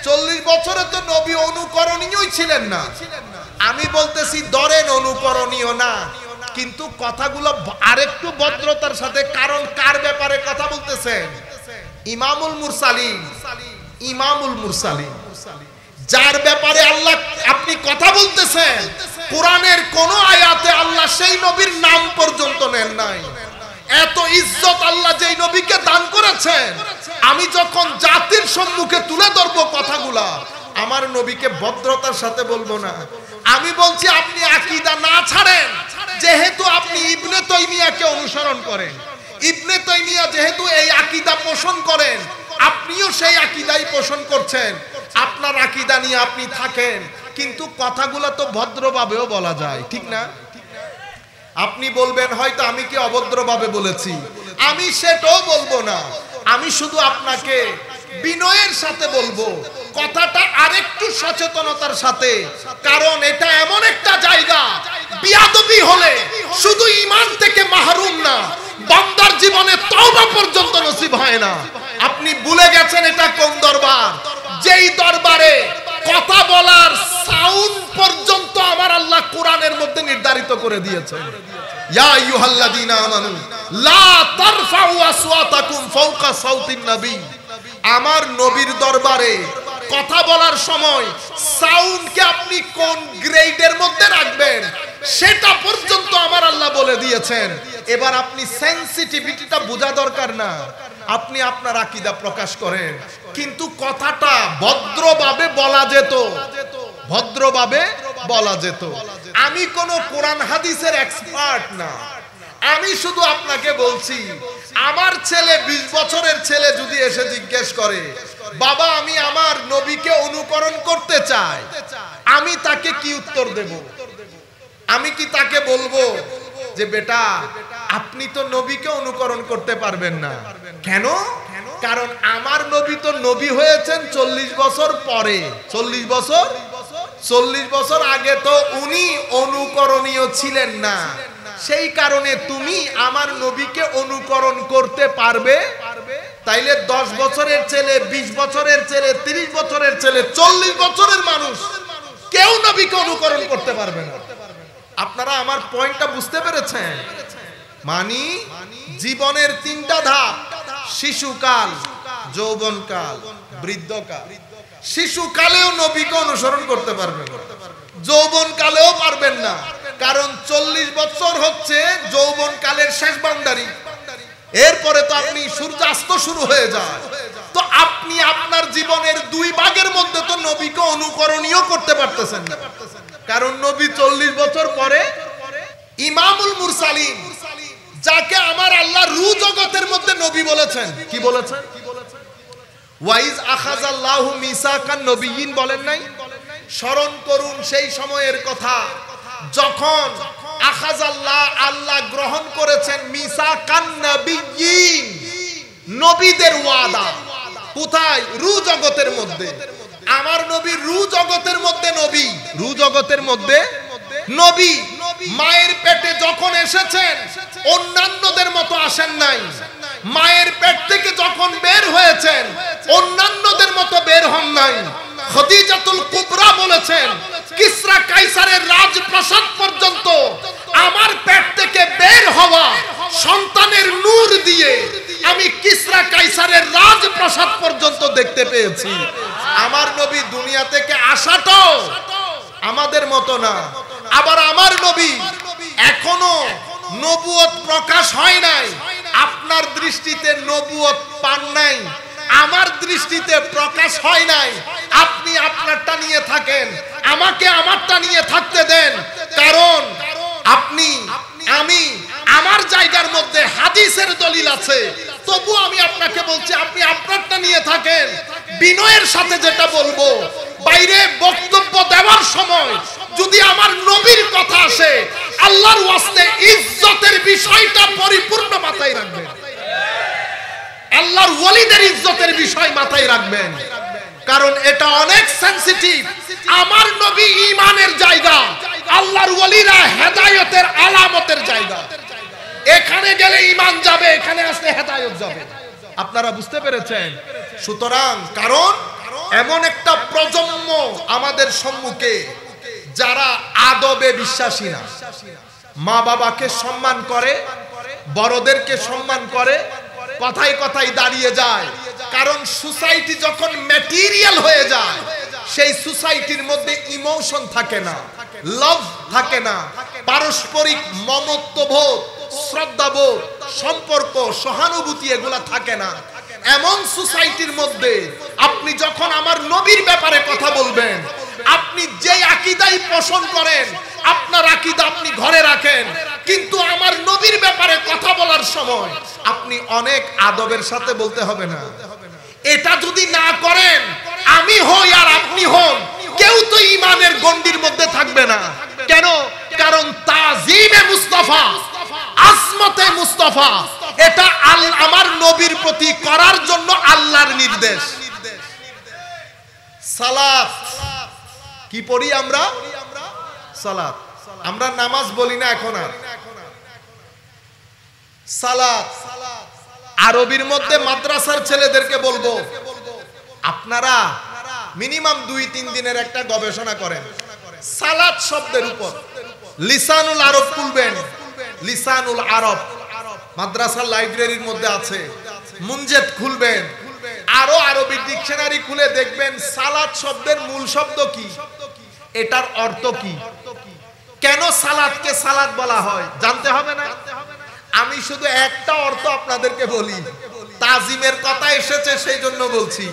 40 বছরে তো নবী অনুকরণীয়ই ছিলেন না। আমি বলতেছি ধরেন অনুকরণীয় না, কিন্তু কথাগুলো আরেকটু ভদ্রতার সাথে, কারণ কার ব্যাপারে কথা বলতেছেন? ইমামুল মুরসালিন, ইমামুল মুরসালিন, যার ব্যাপারে আল্লাহ আপনি কথা বলতেছেন। কোরআনের কোন আয়াতে আল্লাহ সেই নবীর নাম পর্যন্ত নেন নাই। এত ইজ্জত আল্লাহ যেই নবীকে দান করেছেন, আমি যখন জাতির সম্মুখে তুলে ধরবো কথাগুলা, আমার নবীকে ভদ্রতার সাথে বলবো না। আমি বলছি আপনি আকীদা না ছাড়েন, যেহেতু আপনি ইবনে তাইমিয়াকে অনুসরণ করেন, ইবনে তাইমিয়া যেহেতু এই আকীদা পোষণ করেন, আপনিও সেই আকীদাই পোষণ করছেন। আপনার আকীদা নিয়ে আপনি থাকেন, কিন্তু কথাগুলো তো ভদ্রভাবেও বলা যায়, ঠিক না? আপনি বলবেন হয়তো আমি কি অভদ্রভাবে বলেছি, আমি সেটাও বলবো না। আমি শুধু আপনাকে বিনয়ের সাথে বলবো কথাটা আরেকটু সচেতনতার সাথে, কারণ এটা এমন একটা জায়গা, বিয়াদবি হলে শুধু ঈমান থেকে মাহরুম না, বান্দার জীবনে তওবা পর্যন্ত নসিব হয় না। আপনি ভুলে গেছেন এটা কোন দরবার, যেই দরবারে কথা বলার সাউন্ড পর্যন্ত আমার আল্লাহ কোরআনের মধ্যে নির্ধারিত করে দিয়েছেন। ইয়া আইয়ুহাল্লাযীনা আমানু লা তারফাউ আসওয়াতাকুম ফাওকা সাউতিন নবী। আমার নবীর দরবারে কথা বলার সময় সাউন্ডকে আপনি কোন গ্রেডের মধ্যে রাখবেন সেটা পর্যন্ত আমার আল্লাহ বলে দিয়েছেন। এবার আপনি সেনসিটিভিটিটা বোঝা দরকার না, আপনি আপনার আকীদা প্রকাশ করেন, কিন্তু কথাটা ভদ্রভাবে বলা যেত, ভদ্রভাবে বলা যেত। আমি কোন কোরআন হাদিসের এক্সপার্ট না, আমি শুধু আপনাকে বলছি, আমার ছেলে 20 বছরের ছেলে যদি এসে জিজ্ঞেস করে বাবা আমি আমার নবীকে অনুকরণ করতে চাই, আমি তাকে কি উত্তর দেব? আমি কি তাকে বলবো যে বেটা আপনি তো নবীকে অনুকরণ করতে পারবেন না? কেন? কারণ আমার নবী তো নবী হয়েছেন 40 বছর পরে। 40 বছর আগে তো উনি অনুকরণীয় ছিলেন না, সেই কারণে তুমি আমার নবীকে অনুকরণ করতে পারবে? তাইলে 10 বছরের ছেলে, 20 বছরের ছেলে, 30 বছরের ছেলে, 40 বছরের মানুষ কেউ নবীকে অনুকরণ করতে পারবে না। আপনারা আমার পয়েন্টটা বুঝতে পেরেছেন? মানে জীবনের 3টা ধাপ, শিশুকাল, যৌবনকাল, বৃদ্ধকাল। শিশুকালেও নবীকে অনুসরণ করতে পারবেন না, যৌবনকালেও পারবেন না, কারণ 40 বছর হচ্ছে যৌবনকালের শেষ বাউন্ডারি। এরপরে তো আপনি সূর্যাস্ত শুরু হয়ে যায়, তো আপনি আপনার জীবনের 2 ভাগের মধ্যে তো নবীকে অনুকরণীয় করতে পারতেছেন না, কারণ নবী 40 বছর পরে ইমামুল মুরসালিন, যাকে আমার আল্লাহ রু জগতের মধ্যে নবী বলেছেন, কি বলেছেন? ওয়াইজ আখাযাল্লাহু মিসাকান নবিয়্যিন বলেন নাই? স্মরণ করুন সেই সময়ের কথা যখন আখাযাল্লাহ আল্লাহ গ্রহণ করেছেন মিসাকান নবিয়্যিন, নবীদের ওয়াদা। কোথায়? রু জগতের মধ্যে। আমার নবী রু জগতের মধ্যে নবী, রু জগতের মধ্যে নবী। মায়ের পেটে যখন এসেছেন অন্যান্যদের মতো আসেন নাই, মায়ের পেট থেকে যখন বের হয়েছেন অন্যান্যদের মতো বের হন নাই। খদিজাতুল কুবরা বলেছেন কিসরা কাইসারের রাজপ্রাসাদ পর্যন্ত আমার পেট থেকে বের হওয়া সন্তানের নূর দিয়ে আমি কিসরা কাইসারের রাজপ্রাসাদ পর্যন্ত দেখতে পেয়েছি। আমার নবী দুনিয়া থেকে আসাটাও আমাদের মতো না। আবার আমার নবী এখনো নবুয়ত প্রকাশ হয় নাই, আপনার দৃষ্টিতে নবুয়ত পান নাই, আমার দৃষ্টিতে প্রকাশ হয় নাই। আপনি আপনারটা নিয়ে থাকেন, আমাকে আমারটা নিয়ে থাকতে দেন, কারণ আপনি আমি আমার জায়গার মধ্যে হাদিসের দলিল আছে, তবু আমি আপনাকে বলছি আপনি আপনারটা নিয়ে থাকেন। বিনয়ের সাথে যেটা বলবো, বাইরে বক্তব্য দেওয়ার সময় যদি আমার নবীর কথা আসে, আল্লাহর ওয়াস্তে ইজ্জতের বিষয়টা পরিপূর্ণ মাথায় রাখবেন, আল্লাহর ওয়ালিদের ইজ্জতের বিষয় মাথায় রাখবেন, কারণ এটা অনেক সেনসিটিভ। আমার নবী ঈমানের জায়গা, আল্লাহর ওয়ালিরা হেদায়েতের আলামতের জায়গা। এখানে গেলে ঈমান যাবে, এখানে আসলে হেদায়েত যাবে। আপনারা বুঝতে পেরেছেন? সুতরাং কারণ এমন একটা প্রজন্ম আমাদের সম্মুখে যারা আদবে বিশ্বাসী না, মা বাবাকে সম্মান করে, বড়দেরকে সম্মান করে, কথায় কথায় দাঁড়িয়ে যায়। কারণ সোসাইটি যখন ম্যাটেরিয়াল হয়ে যায়, সেই সোসাইটির মধ্যে ইমোশন থাকে না, লাভ থাকে না, পারস্পরিক মমত্ববোধ, শ্রদ্ধাবোধ, সম্পর্ক, সহানুভূতি এগুলা থাকে না। এমন সোসাইটির মধ্যে আপনি যখন আমার নবীর ব্যাপারে কথা বলবেন, আপনি যে আকীদাই পোষণ করেন, আপনার আকীদা আপনি ঘরে রাখেন, কিন্তু আমার নবীর ব্যাপারে কথা বলার সময় আপনি অনেক আদবের সাথে বলতে হবে না। এটা যদি না করেন, আমি হই আর আপনি হন, কেউ তো ঈমানের গণ্ডির মধ্যে থাকবে না। কেন? কারণ তাজিমে মুস্তাফা, আজমতে মুস্তাফা, এটা আমার নবীর প্রতি করার জন্য আল্লাহর নির্দেশ। সালাত কি পড়ি আমরা? সালাত। আমরা নামাজ বলি না এখন আর। সালাত আরবির মধ্যে মাদ্রাসার ছেলেদেরকে বলবো, আপনারা মিনিমাম 2-3 দিনের একটা গবেষণা করেন সালাত শব্দের উপর। লিসানুল আরব খুলবেন, লিসানুল আরব মাদ্রাসার লাইব্রেরির মধ্যে আছে, মুনজেদ খুলবেন, আরো আরবি ডিকশনারি খুলে দেখবেন সালাত শব্দের মূল শব্দ কি, এটার অর্থ কি, কেন সালাতকে সালাত বলা হয় জানতে হবে না? আমি শুধু একটা অর্থ আপনাদেরকে বলি, তাজিমের কথা এসেছে সেই জন্য বলছি।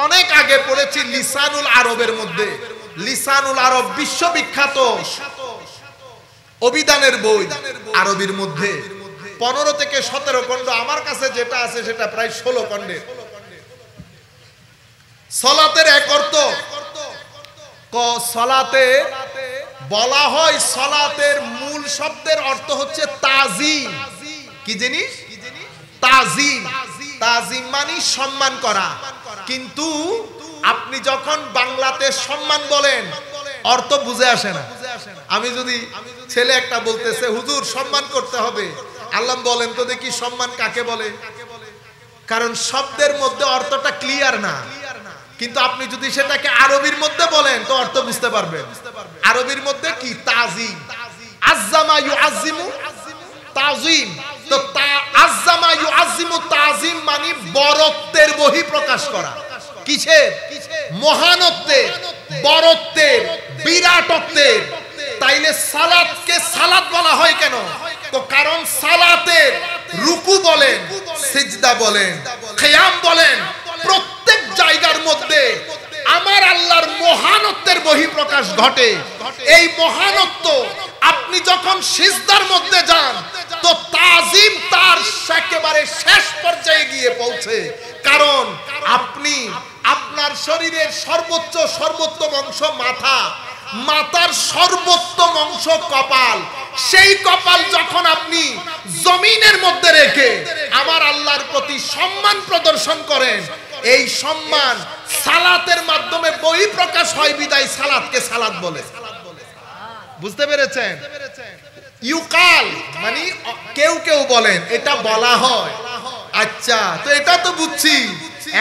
অনেক আগে পড়েছি লিসানুল আরবের মধ্যে, লিসানুল আরব বিশ্ববিখ্যাত অভিধানের বই, আরবির মধ্যে 15 থেকে 17 খণ্ড, আমার কাছে যেটা আছে সেটা প্রায় 16 খণ্ডের। সালাতের এক অর্থ, সালাতে বলা হয়, সালাতের মূল শব্দের অর্থ হচ্ছে তাজিম। কি জিনিস? তাজিম। তাজিম মানে সম্মান করা। কিন্তু আপনি যখন বাংলাতে সম্মান বলেন, অর্থ বুঝে আসে না। আমি যদি ছেলে একটা বলতেছে হুজুর সম্মান করতে হবে, আল্লাহ বলেন তো দেখি সম্মান কাকে বলে? কারণ শব্দের মধ্যে অর্থটা ক্লিয়ার না। কিন্তু আপনি যদি সেটাকে আরবির মধ্যে বলেন তো অর্থ বুঝতে পারবেন। আরবির মধ্যে কি? তাজিম। আযযামা ইউআযযিমু তাজিম। তো আযযামা ইউআযযিমু তাজিম মানে বড়ত্বের বহিঃপ্রকাশ করা। কিসের? মহানত্বের, বড়ত্বের, বিরাটত্বের। তাইলে সালাতকে সালাত বলা হয় কেন? তো কারণ সালাতের রুকু বলেন, সিজদা বলেন, কিয়াম বলেন, প্রত্যেক জায়গার মধ্যে আমার আল্লাহর মহানত্বের বহিঃপ্রকাশ ঘটে। এই মহানত্ব আপনি যখন সিজদার মধ্যে যান তো তাজিম তার একেবারে শেষ পর্যায়ে গিয়ে পৌঁছে। কারণ আপনি আপনার শরীরের সর্বোত্তম অংশ মাথা, মাথার সর্বোত্তম অংশ কপাল, সেই কপাল যখন আপনি জমিনের মধ্যে রেখে আমার আল্লাহর প্রতি সম্মান প্রদর্শন করেন, এই সম্মান সালাতের মাধ্যমে বহিঃপ্রকাশ হয় বিদায় সালাতকে সালাত বলে। বুঝতে পেরেছেন? ইউকাল মানে কেউ কেউ বলেন, এটা বলা হয়। আচ্ছা, তো এটা তো বুঝছি।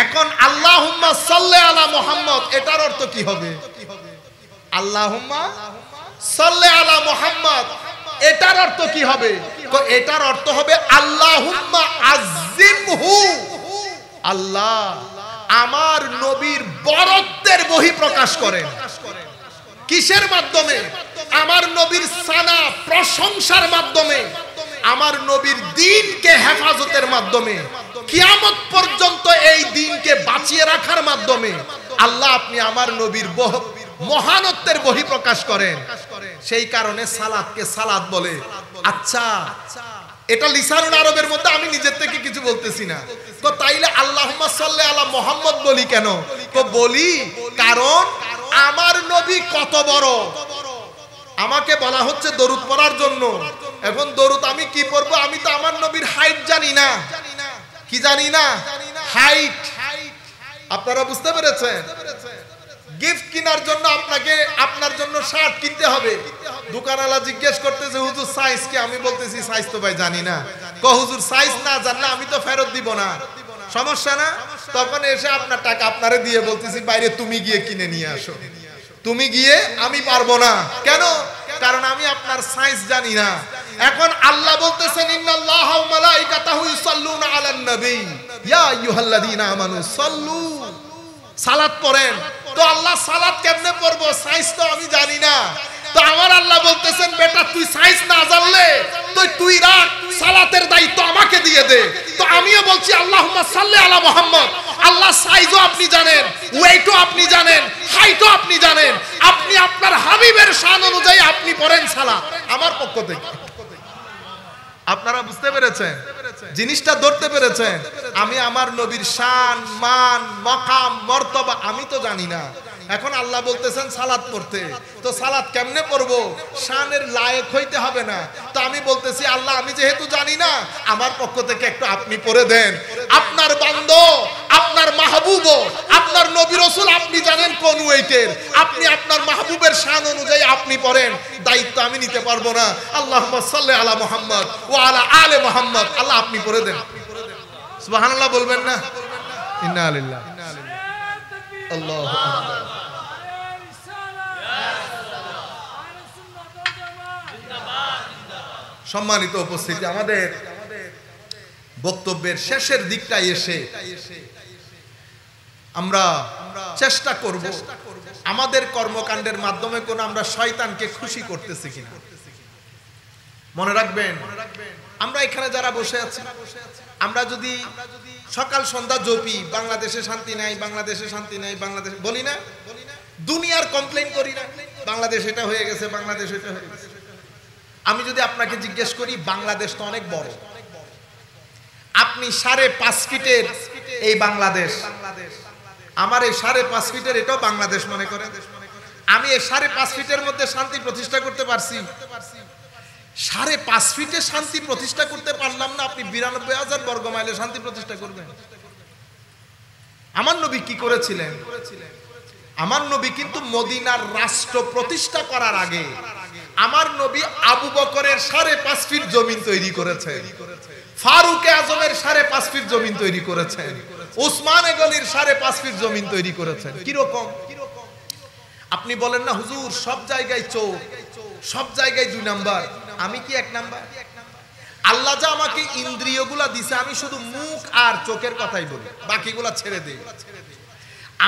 এখন আল্লাহুম্মা সাল্লি আলা মুহাম্মদ, এটার অর্থ কি হবে? আল্লাহুম্মা সাল্লি আলা মুহাম্মদ, এটার অর্থ কি হবে? এটার অর্থ হবে আল্লাহুম্মা আযিমহু, আল্লাহ আমার নবীর বরত্বের বহিঃপ্রকাশ করেন। কিসের মাধ্যমে? আমার নবীর সানা প্রশংসার মাধ্যমে, আমার নবীর দ্বীনকে হেফাজতের মাধ্যমে, কিয়ামত পর্যন্ত এই দ্বীনকে বাঁচিয়ে রাখার মাধ্যমে আল্লাহ আপনি আমার নবীর মহানত্বের বহিঃপ্রকাশ করেন। সেই কারণে সালাতকে সালাত বলে। আচ্ছা, এটা লিসানুল আরবের মধ্যে, আমি নিজের থেকে কিছু বলতেছি না। তো তাইলে আল্লাহুম্মা সাল্লি আলা মুহাম্মদ বলি কেন? তো বলি কারণ আমার নবী কত বড়। আমাকে বলা হচ্ছে দরুদ পড়ার জন্য। এখন দরুদ আমি কি পড়বো? আমি তো আমার নবীর হাইট জানি না। কি জানি না? হাইট। আপনারা বুঝতে পেরেছেন? গিফট কেনার জন্য আপনার জন্য শার্ট কিনতে হবে। দোকানওয়ালা জিজ্ঞেস করতেছে হুজুর সাইজ কি? আমি বলতেছি সাইজ তো ভাই জানি না। ক হুজুর সাইজ না জানলে আমি তো ফেরত দিব না। সমস্যা না? তখন এসে আপনার টাকা আপনারে দিয়ে বলতেছি বাইরে তুমি গিয়ে কিনে নিয়ে আসো। তুমি গিয়ে, আমি পারবো না। কেন? কারণ আমি আপনার সাইজ জানি না। এখন আল্লাহ বলতেছেন ইন্নাল্লাহা ওয়া মালাইকাতাহু ইউসাল্লুনা আলান নবী ইয়া আইয়ুহাল্লাযীনা আমানু সাল্লু, সালাত পড়েন। তো আল্লাহ সালাত কেমনে পড়বো? সাইজ তো আমি জানি না। তো আমার আল্লাহ বলতেছেন বেটা তুই সাইজ না জানলে তুই রাখ, সালাতের দায়িত্ব আমাকে দিয়ে দে। তো আমিও বলছি আল্লাহুম্মা সাল্লি আলা মুহাম্মদ। আল্লাহ সাইজও আপনি জানেন, ওয়েটও আপনি জানেন, হাইটও আপনি জানেন। আপনি আপনার হাবিবের শান অনুযায়ী আপনি পড়েন সালাত আমার পক্ষ থেকে। আপনারা বুঝতে পেরেছেন? জিনিসটা ধরতে পেরেছেন? আমি আমার নবীর শান, মান, মাকাম, মর্তবা আমি তো জানি না। এখন আল্লাহ বলতেছেন সালাত পড়তে। তো সালাত কেমনে পড়বো? শানের লায়েক হইতে হবে না? তো আমি বলতেছি আল্লাহ আমি যেহেতু জানি না, আমার পক্ষ থেকে একটু আপনি পড়ে দেন। আপনার বান্দা, আপনার মাহবুব, আপনার নবী রাসূল আপনি জানেন কোন ওয়েটের। আপনি আপনার মাহবুবের শান অনুযায়ী আপনি পড়েন, দায়িত্ব আমি নিতে পারবো না। আল্লাহুম্মা সাল্লি আলা মুহাম্মদ ওয়া আলা আলে মুহাম্মদ। আল্লাহ আপনি পড়ে দেন। সুবহানাল্লাহ বলবেন না? ইন্না লিল্লাহি আল্লাহু আকবার। সম্মানিত উপস্থিতি, আমাদের বক্তব্যের শেষের দিকটায় এসে আমরা চেষ্টা করব আমাদের কর্মকাণ্ডের মাধ্যমে কোন আমরা শয়তানকে খুশি করতেছি কিনা। মনে রাখবেন, আমরা এখানে যারা বসে আছি, আমরা যদি সকাল সন্ধ্যা জপি বাংলাদেশে শান্তি নাই, বাংলাদেশে শান্তি নাই, বাংলাদেশ বলি না, দুনিয়ার কমপ্লেইন করি না, বাংলাদেশ এটা হয়ে গেছে, বাংলাদেশ এটা হয়ে গেছে। আমি যদি আপনাকে জিজ্ঞেস করি বাংলাদেশ তো অনেক বড়, আপনি 5.5 ফিটের এই বাংলাদেশ, আমার এই 5.5 ফিটের এটাও বাংলাদেশ মনে করেন, আমি এই 5.5 ফিটের মধ্যে শান্তি প্রতিষ্ঠা করতে পারছি? 5.5 ফিটে শান্তি প্রতিষ্ঠা করতে পারলাম না, আপনি 92,000 বর্গ মাইলে শান্তি প্রতিষ্ঠা করবেন? আমার নবী কি করেছিলেন? আমার নবী কিন্তু মদিনার রাষ্ট্র প্রতিষ্ঠা করার আগে আমার নবী আবু বকরের 5.5 ফিট জমিন তৈরি করেছেন, ফারুক আজমের 5.5 ফিট জমিন তৈরি করেছেন, উসমান গনির 5.5 ফিট জমিন তৈরি করেছেন। কি রকম? আপনি বলেন না হুজুর সব জায়গায় চোখ, সব জায়গায় 2 নাম্বার, আমি কি 1 নাম্বার? আল্লাহ যা আমাকে ইন্দ্রিয়গুলা দিছে, আমি শুধু মুখ আর চোখের কথাই বলি, বাকিগুলা ছেড়ে দেই।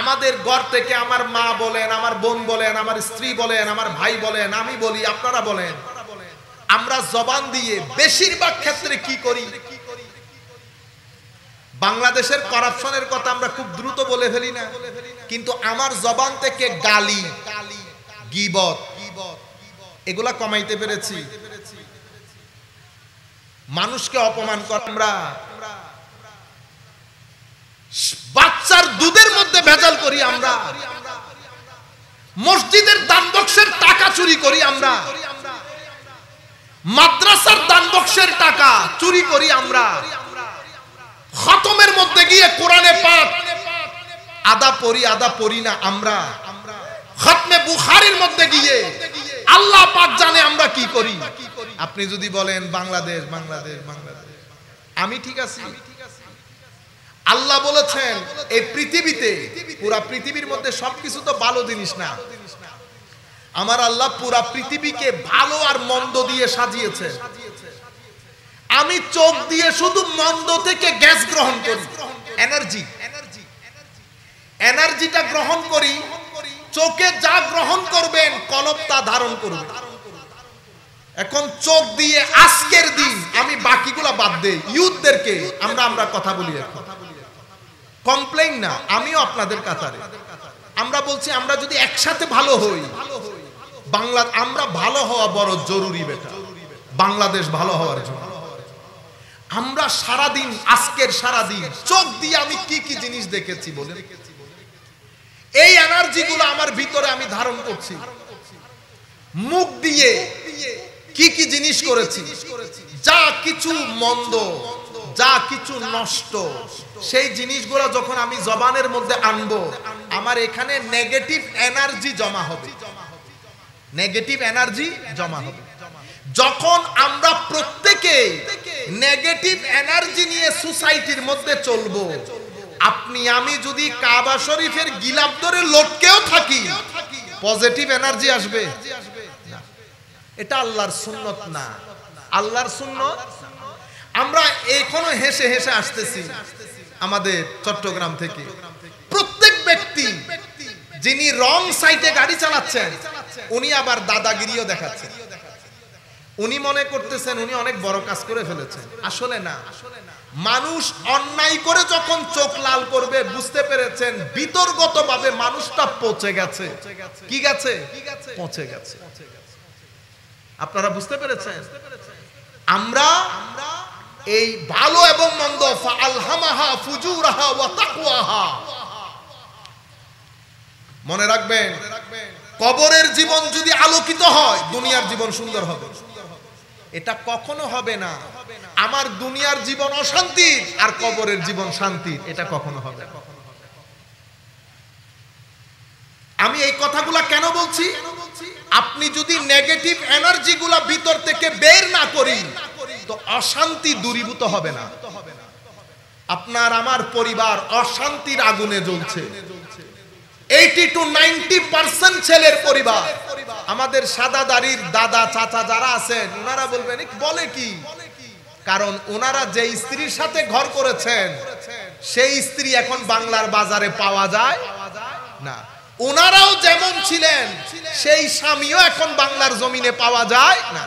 আমাদের ঘর থেকে আমার মা বলেন, আমার বোন বলেন, আমার স্ত্রী বলেন, আমার ভাই বলেন, আমি বলি, আপনারা বলেন, আমরা জবান দিয়ে বেশিরভাগ ক্ষেত্রে কি করি? বাংলাদেশের করাপশনের কথা আমরা খুব দ্রুত বলে ফেলি না, কিন্তু আমার জবান থেকে গালি, গীবত এগুলা কমাইতে পেরেছি। মানুষকে অপমান করা, আমরা বাচ্চার দুধের মধ্যে ভেজাল করি, আমরা মসজিদের দান বক্সের টাকা চুরি করি, আমরা মাদ্রাসার দান বক্সের টাকা চুরি করি, আমরা খতমের মধ্যে গিয়ে কোরআনে পাক আদা পড়ি না, আমরা খতমে বুখারীর মধ্যে গিয়ে আল্লাহ পাক জানে আমরা কি করি। আপনি যদি বলেন বাংলাদেশ বাংলাদেশ বাংলাদেশ, আমি ঠিক আছি। আল্লাহ বলেছেন এই পৃথিবীতে, পুরা পৃথিবীর মধ্যে সবকিছু তো ভালো জিনিস না, আমার আল্লাহ পুরা পৃথিবীকে ভালো আর মন্দ দিয়ে সাজিয়েছে। আমি চোখ দিয়ে শুধু মন্দ থেকে গ্যাস গ্রহণ করি, এনার্জিটা গ্রহণ করি। চোখে যা গ্রহণ করবেন কলব তা ধারণ করবে। এখন চোখ দিয়ে আজকের দিন আমি বাকিগুলা বাদ দেই, ইউথদেরকে আমরা কথা বলি, কমপ্লেইন না, আমিও আপনাদের কাতারে। আমরা বলছি আমরা যদি একসাথে ভালো হই, বাংলা আমরা ভালো হওয়া বড় জরুরি বেটা, বাংলাদেশ ভালো হওয়ার জন্য। আমরা সারাদিন, আজকের সারাদিন চোখ দিয়ে আমি কি কি জিনিস দেখেছি বলেন, এই এনার্জিগুলো আমার ভিতরে আমি ধারণ করছি। মুখ দিয়ে কি কি জিনিস করেছি, যা কিছু মন্দ, যা কিছু নষ্ট, সেই জিনিসগুলো যখন আমি জবানের মধ্যে আনবো, আমার এখানে নেগেটিভ এনার্জি জমা হবে, নেগেটিভ এনার্জি জমা হবে। যখন আমরা প্রত্যেকে নেগেটিভ এনার্জি নিয়ে সোসাইটির মধ্যে চলবো, আপনি আমি যদি কাবা শরীফের গিলাফ ধরে লটকেও থাকি, পজিটিভ এনার্জি আসবে না। এটা আল্লাহর সুন্নত না। আল্লাহর সুন্নত আমরা এখনো হেসে হেসে আসতেছি আমাদের চট্টগ্রাম থেকে। প্রত্যেক ব্যক্তি যিনি রং সাইডে গাড়ি চালাচ্ছেন উনি আবার দাদাগিরিও দেখাচ্ছেন। উনি মনে করতেছেন উনি অনেক বড় কাজ করে ফেলেছেন। আসলে না। মানুষ অন্যায় করে যখন চোখ লাল করবে বুঝতে পেরেছেন বিতর্গতভাবে মানুষটা পচে গেছে। কি গেছে? পচে গেছে। আপনারা বুঝতে পেরেছেন? আমরা এই ভালো এবং মন্দ ফাআলহামাহা ফুজুরাহা ওয়া তাকওয়াহা মনে রাখবেন। কবরের জীবন যদি আলোকিত হয় দুনিয়ার জীবন সুন্দর হবে। এটা কখনো হবে না আমার দুনিয়ার জীবন অশান্তির আর কবরের জীবন শান্তির, এটা কখনো হবে না। আমি এই কথাগুলা কেন বলছি? আপনি যদি নেগেটিভ এনার্জি গুলা ভিতর থেকে বের না করি তো অশান্তি দূরীভূত হবে না। আপনার আমার পরিবার অশান্তির আগুনে জ্বলছে। 80 to 90% ছেলের পরিবার, আমাদের সাদা দাড়ির দাদা চাচা যারা আছেন ওনারা বলবেন বলে কি, কারণ ওনারা যে স্ত্রীর সাথে ঘর করেছেন সেই স্ত্রী এখন বাংলার বাজারে পাওয়া যায় না। ওনারাও যেমন ছিলেন সেই স্বামীও এখন বাংলার জমিনে পাওয়া যায় না।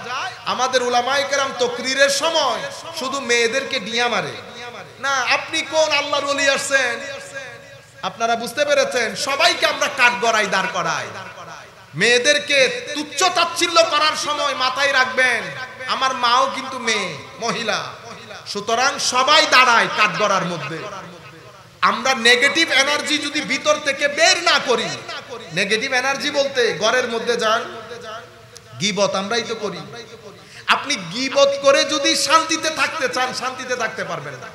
আমাদের উলামায়ে কেরাম তাকরীরের সময় শুধু মেয়েদেরকে ডিয়া মারে না। আপনি কোন আল্লাহর ওলি আসছেন? আপনারা বুঝতে পেরেছেন? সবাইকে আমরা কাঠগড়াই দাঁড় করাই। মেয়েদেরকে তুচ্ছ তাচ্ছিল্য করার সময় মাথায় রাখবেন আমার মাও কিন্তু মেয়ে, মহিলা, সুতরাং সবাই দাঁড়ায় কাঠগড়ার মধ্যে। আমরা নেগেটিভ এনার্জি যদি ভিতর থেকে বের না করি, নেগেটিভ এনার্জি বলতে ঘরের মধ্যে যান, গীবত আমরাই তো করি। আপনি গীবত করে যদি শান্তিতে থাকতে চান শান্তিতে থাকতে পারবেন না।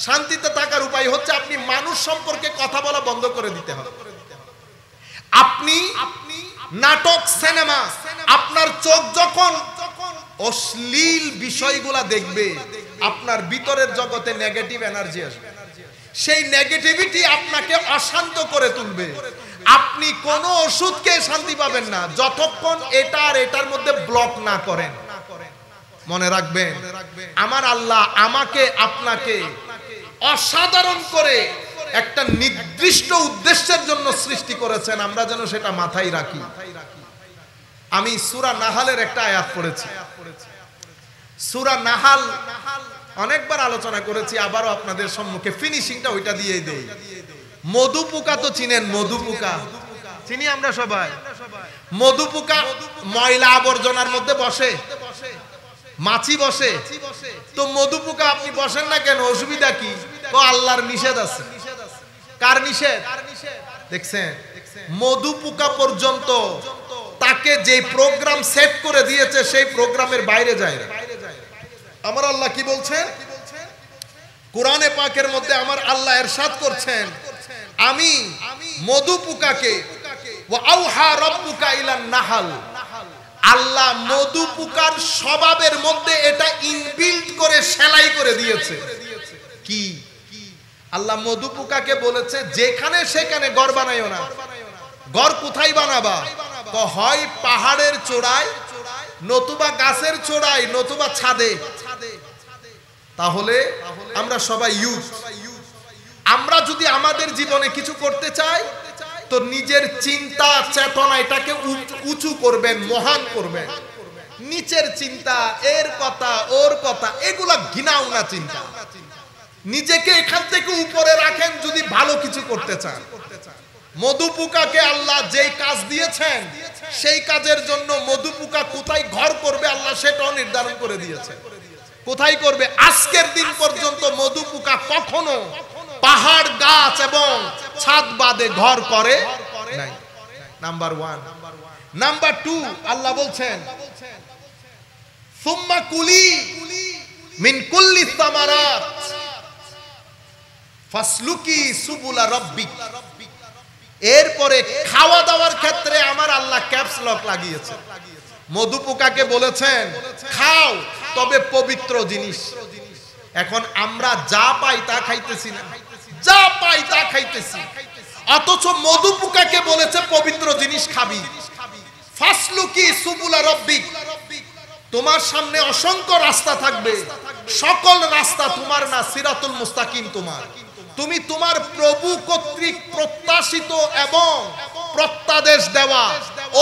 শান্তিতে থাকার উপায় হচ্ছে আপনি মানুষ সম্পর্কে কথা বলা বন্ধ করে দিতে হবে। আপনি নাটক সিনেমা আপনার চোখ যখন অশ্লীল বিষয়গুলা দেখবে আপনার ভিতরের জগতে নেগেটিভ এনার্জি আসবে। সেই নেগেটিভিটি আপনাকে অশান্ত করে তুলবে। আপনি কোনো ওষুধকে শান্তি পাবেন না যতক্ষণ এটা আর এটার মধ্যে ব্লক না করেন। মনে রাখবেন আমার আল্লাহ আমাকে আপনাকে অসাধারণ করে একটা নির্দিষ্ট উদ্দেশ্যের জন্য সৃষ্টি করেছেন, আমরা যেন সেটা মাথায় রাখি। আমি সূরা নাহালের একটা আয়াত পড়েছি। সূরা নাহাল অনেকবার আলোচনা করেছি, আবারও আপনাদের সম্মুখে ফিনিশিংটা ওইটা দিয়ে দেই। মধু পোকা তো চিনেন? মধু পোকা চিনি আমরা সবাই। মধু পোকা ময়লা আবর্জনার মধ্যে বসে, মাছি বসে। তো মধু পোকা আপনি বসেন না কেন? অসুবিধা কি? ও আল্লাহর নিষেধ আছে। কার নিষেধ? দেখছেন মধু পোকা পর্যন্ত তাকে যে প্রোগ্রাম সেট করে দিয়েছে সেই প্রোগ্রামের বাইরে যায় না। আমার আল্লাহ কি বলছেন কোরআনে পাকের মধ্যে? আমার আল্লাহ ইরশাদ করছেন আমি মধু পোকাকে ওয়া আওহা রাব্বুকা ইলান নাহাল, আল্লাহ মধু পোকার স্বভাবের মধ্যে এটা ইনবিল্ট করে সেলাই করে দিয়েছে। কি? আল্লাহ মধু পোকাকে বলেছে যেখানে সেখানে ঘর বানাইও না। ঘর কোথায় বানাবা? তো হয় পাহাড়ের চূড়ায়, নতুবা গাছের চূড়ায়, নতুবা ছাদে। তাহলে আমরা সবাই ইউথ, আমরা যদি আমাদের জীবনে কিছু করতে চাই তো নিজের চিন্তা চেতনা এটাকে উঁচু করবেন, মহান করবেন। নিচের চিন্তা, এর কথা ওর কথা, এগুলা ঘৃণাওনা চিন্তা। নিজেকে এখান থেকে উপরে রাখেন যদি ভালো কিছু করতে চান। মধু পোকাকে আল্লাহ যেই কাজ দিয়েছেন সেই কাজের জন্য মধু পোকা কোথায় ঘর করবে আল্লাহ সেটাও নির্ধারণ করে দিয়েছেন। কোথায় করবে? আজকের দিন পর্যন্ত মধু পোকা কখনো পাহাড়, গাছ এবং ছাদ বাদে ঘর করে নাই। নাম্বার 1। নাম্বার 2 আল্লাহ বলছেন সুম্মা কুলি মিন কুল্লি সামারাত ফাসলুকি সুবুলা রাব্বিক। এরপরে খাওয়া দাওয়ার ক্ষেত্রে আমার আল্লাহ ক্যাপস লক লাগিয়েছে। মধু পোকাকে বলেছেন খাও তবে পবিত্র জিনিস। এখন আমরা যা পাই তা খাইতেছি না, যা পাই তা খাইতেছি, অথচ মধু পোকাকে বলেছে পবিত্র জিনিস খাবি। ফাসলুকি সুবুলা রব্বিক, তোমার সামনে অসংখ্য রাস্তা থাকবে, সকল রাস্তা তোমার না, সিরাতুল মুস্তাকিম তোমার। তুমি তোমার প্রভু কর্তৃক প্রত্যাশিত এবং প্রত্যাদেশ দেওয়া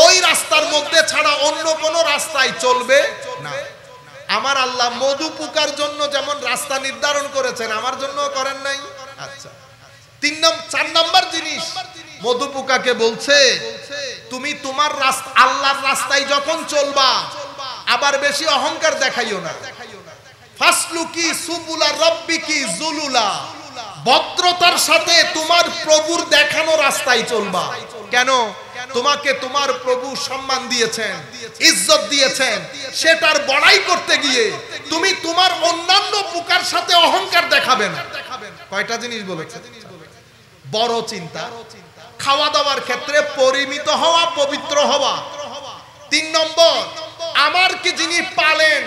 ওই রাস্তার মধ্যে ছাড়া অন্য কোন রাস্তায় চলবে না। আমার আল্লাহ মধু পোকার জন্য যেমন রাস্তা নির্ধারণ করেছেন, আমার জন্য করেন নাই? আচ্ছা, 4 নাম্বার জিনিস মধু পোকাকে বলছে, তুমি তোমার আল্লাহর রাস্তায় যখন চলবা আবার বেশি অহংকার দেখাইও না। ফাসলুকি সুবুলা রব্বিকি যুলুলা, ভদ্রতার সাথে তোমার প্রভুর দেখানো রাস্তায় চলবা। কেন? তোমাকে তোমার প্রভু সম্মান দিয়েছেন, ইজ্জত দিয়েছেন, সেটার বড়াই করতে গিয়ে তুমি তোমার অন্যান্য পোকার সাথে অহংকার দেখাবে না। কয়টা জিনিস বলেছে? বড় চিন্তা, খাওয়া দাওয়ার ক্ষেত্রে পরিমিত হওয়া, পবিত্র হওয়া। 3 নম্বর, আমার কি যিনি পালেন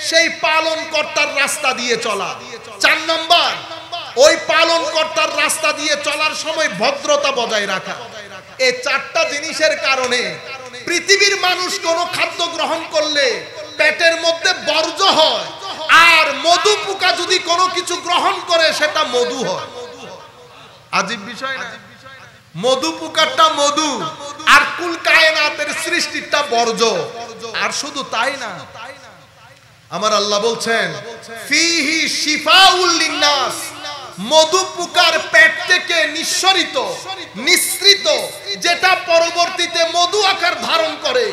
সেই পালন কর্তার রাস্তা দিয়ে চলা। 4 নম্বর, ওই পালন কর্তার রাস্তা দিয়ে চলার সময় ভদ্রতা বজায় রাখা। এই 4টা জিনিসের কারণে পৃথিবীর মানুষ কোন খাদ্য গ্রহণ করলে পেটের মধ্যে বর্জ্য হয়, আর মধু পোকা যদি কোনো কিছু গ্রহণ করে সেটা মধু হয়। আজীব বিষয় না? মধু পোকাটা মধু, আর কুল কায়নাতের সৃষ্টিটা বর্জ্য। আর শুধু তাই না, আমার আল্লাহ বলছেন ফিহি শিফাউল লিন্নাস, মধু পোকার পেট থেকে নিঃসৃত যেটা পরবর্তীতে মধু আকার ধারণ করে,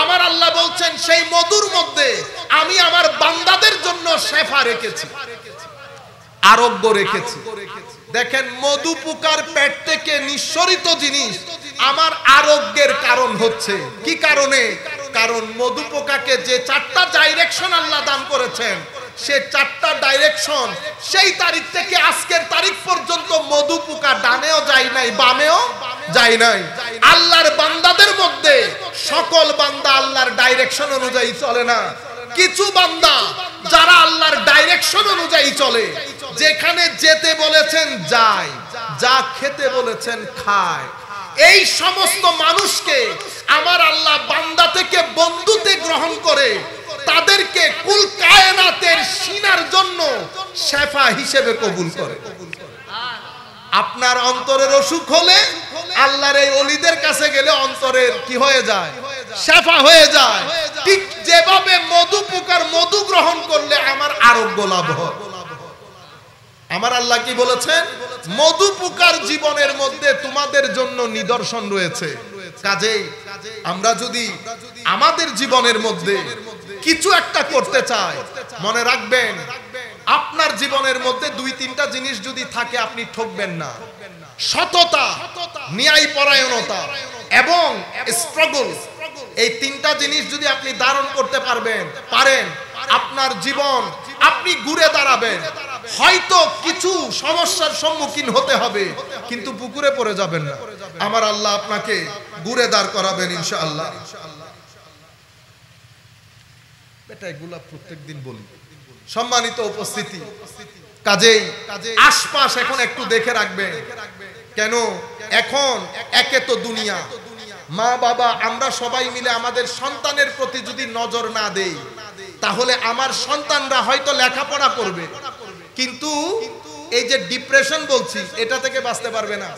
আমার আল্লাহ বলছেন সেই মধুর মধ্যে আমি আমার বান্দাদের জন্য শেফা রেখেছি, আরোগ্য রেখেছি। দেখেন, মধু পোকার পেট থেকে নিঃসরিত জিনিস আমার আরোগ্যের কারণ হচ্ছে। কি কারণে? কারণ মধু পোকাকে যে 4টা ডাইরেকশন আল্লাহ দান করেছেন, সে 4টা ডাইরেকশন সেই তারিখ থেকে আজকের তারিখ পর্যন্ত মধু পোকা ডানেও যায় নাই, বামেও যায় নাই। আল্লাহর বান্দাদের মধ্যে সকল বান্দা আল্লাহর ডাইরেকশন অনুযায়ী চলে না। কিছু বান্দা যারা আল্লাহর ডাইরেকশন অনুযায়ী চলে, যেখানে যেতে বলেছেন যায়, যা খেতে বলেছেন খায়, এই সমস্ত মানুষকে আমার আল্লাহ বান্দা থেকে বন্ধুতে গ্রহণ করে তাদেরকে কুল কায়নাতের সিনার জন্য শেফা হিসেবে কবুল করে। আপনার অন্তরের অসুখ হলে আল্লাহর এই ওলিদের কাছে গেলে অন্তরের কি হয়ে যায়? শেফা হয়ে যায়। ঠিক যেভাবে মধু পোকার মধু গ্রহণ করলে আমার আরোগ্য লাভ হয়। আমার আল্লাহ কি বলেছেন? মধু পোকার জীবনের মধ্যে তোমাদের জন্য নিদর্শন রয়েছে। কাজেই আমরা যদি আমাদের জীবনের মধ্যে কিছু একটা করতে চাই, মনে রাখবেন আপনার জীবনের মধ্যে 2-3টা জিনিস যদি থাকে আপনি ঠকবেন না। সততা, ন্যায়পরায়ণতা এবং স্ট্রাগল, এই 3টা জিনিস যদি আপনি ধারণ করতে পারেন, আপনার জীবন আপনি ঘুরে দাঁড়াবেন। হয়তো কিছু সমস্যার সম্মুখীন হতে হবে, কিন্তু পুকুরে পড়ে যাবেন না। আমার আল্লাহ আপনাকে ঘুরে দাঁড় করাবেন ইনশাআল্লাহ। এটা এগুলা প্রত্যেকদিন বলি। সম্মানিত উপস্থিতি, কাজেই আশপাশ এখন একটু দেখে রাখবেন। কেন? এখন একে তো দুনিয়া, মা বাবা আমরা সবাই মিলে আমাদের সন্তানের প্রতি যদি নজর না দেই, তাহলে আমার সন্তানরা হয়তো লেখাপড়া করবে, কিন্তু এই যে ডিপ্রেশন বলছি এটা থেকে বাঁচতে পারবে না,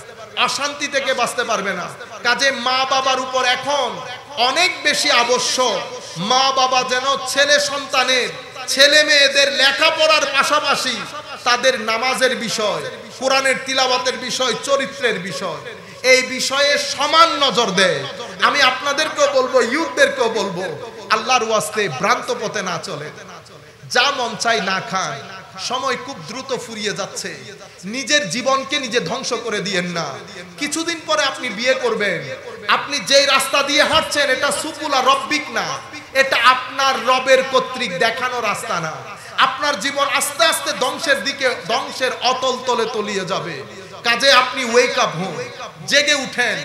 অশান্তি থেকে বাঁচতে পারবে না। কাজে মা বাবার উপর এখন অনেক বেশি আবশ্যক, মা বাবা যেন ছেলে মেয়েদের লেখাপড়ার পাশাপাশি তাদের নামাজের বিষয়, কোরআনের তিলাওয়াতের বিষয়, চরিত্রের বিষয়, এই বিষয়ে সমান নজর দেয়। আমি আপনাদেরকেও বলবো, ইউথদেরকেও বলবো, আল্লাহর ওয়াস্তে ভ্রান্ত পথে না চলে, যা মন চাই না খান। সময় খুব দ্রুত ফুরিয়ে যাচ্ছে, নিজের জীবনকে নিজে ধ্বংস করে দিয়েন না। কিছুদিন পরে আপনি বিয়ে করবেন, আপনি যেই রাস্তা দিয়ে হাঁটছেন এটা সুবুলা রব্বিক না, এটা আপনার রবের কর্তৃক দেখানো রাস্তা না। আপনার জীবন আস্তে আস্তে ধ্বংসের অতল তলে তলিয়ে যাবে। কাজে আপনি ওয়েক আপ হন, জেগে উঠেন,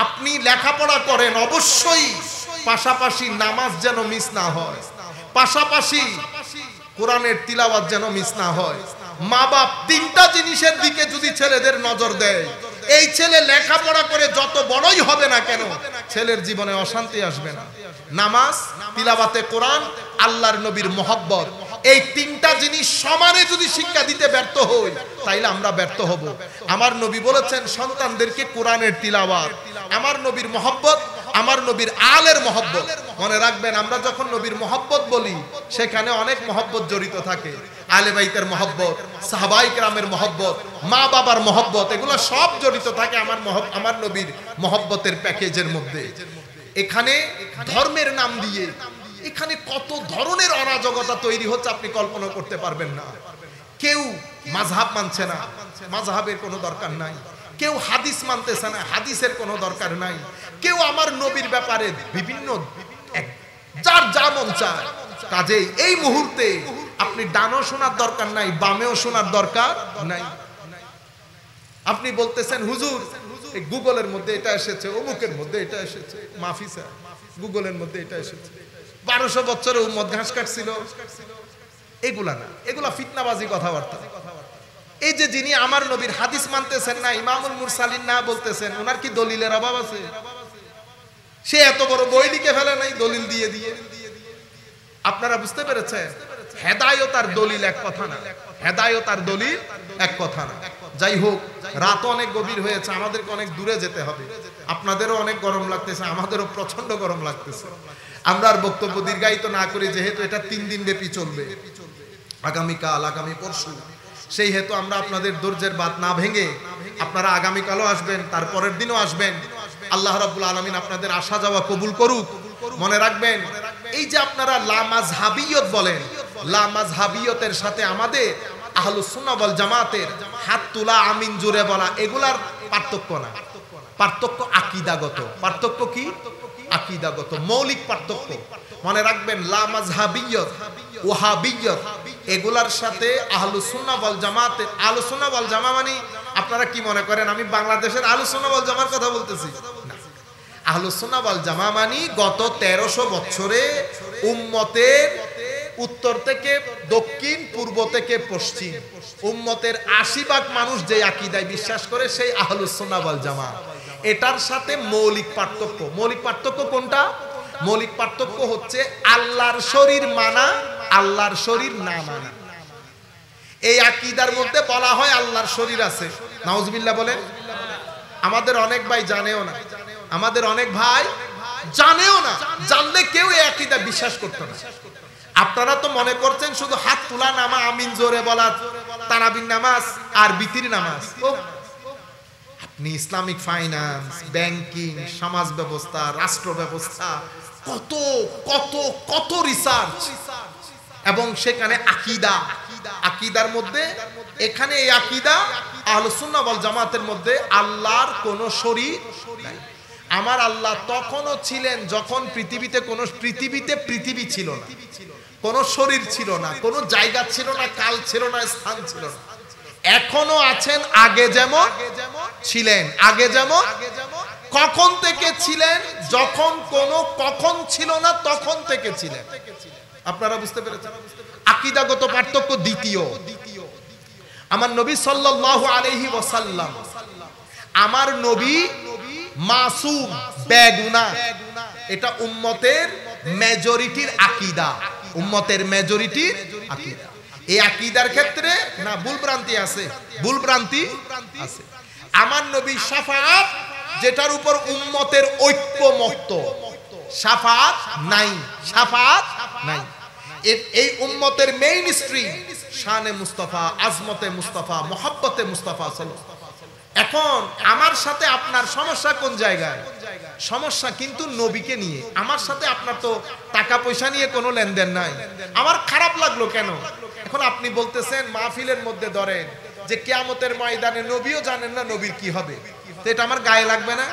আপনি লেখাপড়া করেন, অবশ্যই পাশাপাশি নামাজ যেন মিস না হয়, পাশাপাশি কোরআনের তিলাওয়াত যেন মিস না হয়। মা বাপ তিনটা জিনিসের দিকে যদি ছেলেদের নজর দেয়, এই ছেলে লেখাপড়া করে যত বড়ই হবে না কেন ছেলের জীবনে অশান্তি আসবে না। নামাজ, তিলাওয়াতে কোরআন, আল্লাহর নবীর মহব্বত, এই তিনটা জিনিস সমানে যদি শিক্ষা দিতে ব্যর্থ হই তাইলে আমরা ব্যর্থ হব। আমার নবী বলেছেন সন্তানদেরকে কোরআনের তিলাওয়াত, আমার নবীর মহব্বত, আমার নবীর আলের মহব্বত। মনে রাখবেন, আমরা যখন নবীর মহব্বত বলি সেখানে অনেক মহব্বত জড়িত থাকে। আলে বাইতের মহব্বত, সাহাবায়ে কেরামের মহব্বত, মা বাবার মহব্বত, এগুলো সব জড়িত থাকে আমার নবীর মহব্বতের প্যাকেজের মধ্যে। এখানে ধর্মের নাম দিয়ে এখানে কত ধরনের অরাজকতা তৈরি হচ্ছে আপনি কল্পনা করতে পারবেন না। কেউ মাযহাব মানছে না, মাযহাবের কোনো দরকার নাই। কেউ হাদিস মানতেছে না, হাদিসের কোনো দরকার নাই। কেউ আমার নবীর ব্যাপারে বিভিন্ন যার যা মন চায়। কাজেই এই মুহূর্তে আপনি ডানও শোনার দরকার নাই, বামেও শোনার দরকার নাই। আপনি বলতেছেন হুজুর এই গুগলের মধ্যে এটা এসেছে, অমুকের মধ্যে এটা এসেছে। মাফি স্যার, গুগলের মধ্যে এটা এসেছে। 1200 বছরে উম্মত ঘাস কাটছিল, এগুলা না, এগুলা ফিতনাবাজি কথাবার্তা। এই যে যিনি আমার নবীর হাদিস মানতেছেন না, ইমামুল মুরসালিন না বলতেছেন, ওনার কি দলিলের অভাব আছে? সে এত বড় বই লিখে ফেলে নাই দলিল দিয়ে দিয়ে। আপনারা বুঝতে পেরেছেন? হেদায়েত আর দলিল এক কথা না, হেদায়েত আর দলিল এক কথা না। যাই হোক, রাত অনেক গভীর হয়েছে, আমাদেরকে অনেক দূরে যেতে হবে। আপনাদেরও অনেক গরম লাগতেছে, আমাদেরও প্রচন্ড গরম লাগতেছে। আমরা আর বক্তব্য দীর্ঘায়িত না করি, যেহেতু এটা 3 দিন ব্যাপী চলবে, আগামীকাল, আগামী পরশু, সেই হেতু আমরা আপনাদের ধৈর্যের বাত না ভেঙে, আপনারা আগামীকালও আসবেন, তারপরের দিনও আসবেন। আল্লাহ রাব্বুল আলামিন আপনাদের আসা যাওয়া কবুল করুক। মনে রাখবেন, এই যে আপনারা লা মাযহাবিয়ত বলেন, লা মাযহাবিয়তের সাথে আমাদের আহলুস সুন্নাহ ওয়াল জামাতের হাত তোলা, আমিন জোরে বলা, এগুলার পার্থক্য না, পার্থক্য আকীদাগত। পার্থক্য কি? আকীদাগত, মৌলিক পার্থক্য। মনে রাখবেন, লা মাযহাবিয়ত, ওয়াহাবিয়ত, এগুলার সাথে আহলুস সুন্নাহ ওয়াল জামাতের, আহলুস সুন্নাহ ওয়াল জামা মানে আপনারা কি মনে করেন আমি বাংলাদেশের আহলুস সুন্নাহ ওয়াল জামার কথা বলতেছি? না, আহলুস সুন্নাহ ওয়াল জামা মানে গত 1300 বছরে উম্মতের উত্তর থেকে দক্ষিণ, পূর্ব থেকে পশ্চিম, উম্মতের 80% মানুষ যে আকীদায় বিশ্বাস করে সেই আহলুস সুন্নাহ ওয়াল জামা। এটার সাথে মৌলিক পার্থক্য। মৌলিক পার্থক্য কোনটা? মৌলিক পার্থক্য হচ্ছে আল্লাহর শরীর মানা, আল্লাহর শরীর না মানা। এই আকীদার মধ্যে বলা হয় আল্লাহর শরীর আছে, নাউজুবিল্লাহ বলেন। আমাদের অনেক ভাই জানেও না, আমাদের অনেক ভাই জানেও না, জানলে কেউ এই আকীদা বিশ্বাস করতো না। আপনারা তো মনে করছেন শুধু হাত তোলা, নামা, আমিন জোরে বলা, তারাবির নামাজ আর বিতির নামাজ। আপনি ইসলামিক ফাইন্যান্স, ব্যাংকিং, সমাজ ব্যবস্থা, রাষ্ট্র ব্যবস্থা, কত কত কত রিসার্চ, এবং সেখানে আকীদা, আকীদার মধ্যে এখানে এই আকীদা আহলুস সুন্নাহ ওয়াল জামাতের মধ্যে আল্লাহর কোনো শরীক নাই। আমার আল্লাহ তখনও ছিলেন যখন পৃথিবীতে পৃথিবী ছিল না, কোনো শরীর ছিল না, কোনো জায়গা ছিল না, কাল ছিল না, স্থান ছিল না। এখনো আছেন, আগে যেমন ছিলেন। আগে যেমন কখন থেকে ছিলেন? যখন কোনো কখন ছিল না, তখন থেকে ছিলেন। আপনারা বুঝতে পেরেছেন? আকীদাগত পার্থক্য দ্বিতীয়। আমার নবী সাল্লাল্লাহু আলাইহি ওয়াসাল্লাম, আমার নবী মাসুম, বেগুনাহ। এটা উম্মতের মেজরিটির আকীদা, উম্মতের মেজরিটির আকীদা। এই আকীদার ক্ষেত্রে না ভুলভ্রান্তি আছে, ভুলভ্রান্তি আছে। আমার নবী শাফাআত, যেটার উপর উম্মতের ঐক্যমত্য, শাফাআত নাই, শাফাআত নাই। এই উম্মতের মেইন স্ট্রিম শানে মুস্তাফা, আজমতে মুস্তাফা, মুহাব্বতে মুস্তাফা সাল্লাল্লাহু আলাইহি ওয়াসাল্লাম। এখন আমার সাথে আপনার সমস্যা কোন জায়গায়? সমস্যা কিন্তু নবীকে নিয়ে। আমার সাথে আপনার তো টাকা পয়সা নিয়ে কোনো লেনদেন নাই। আমার খারাপ লাগলো কেন? এখন আপনি বলতেছেন মাহফিলের মধ্যে ধরেন যে কিয়ামতের ময়দানে নবীও জানেন না নবীর কি হবে, তো এটা আমার গায়ে লাগবে না?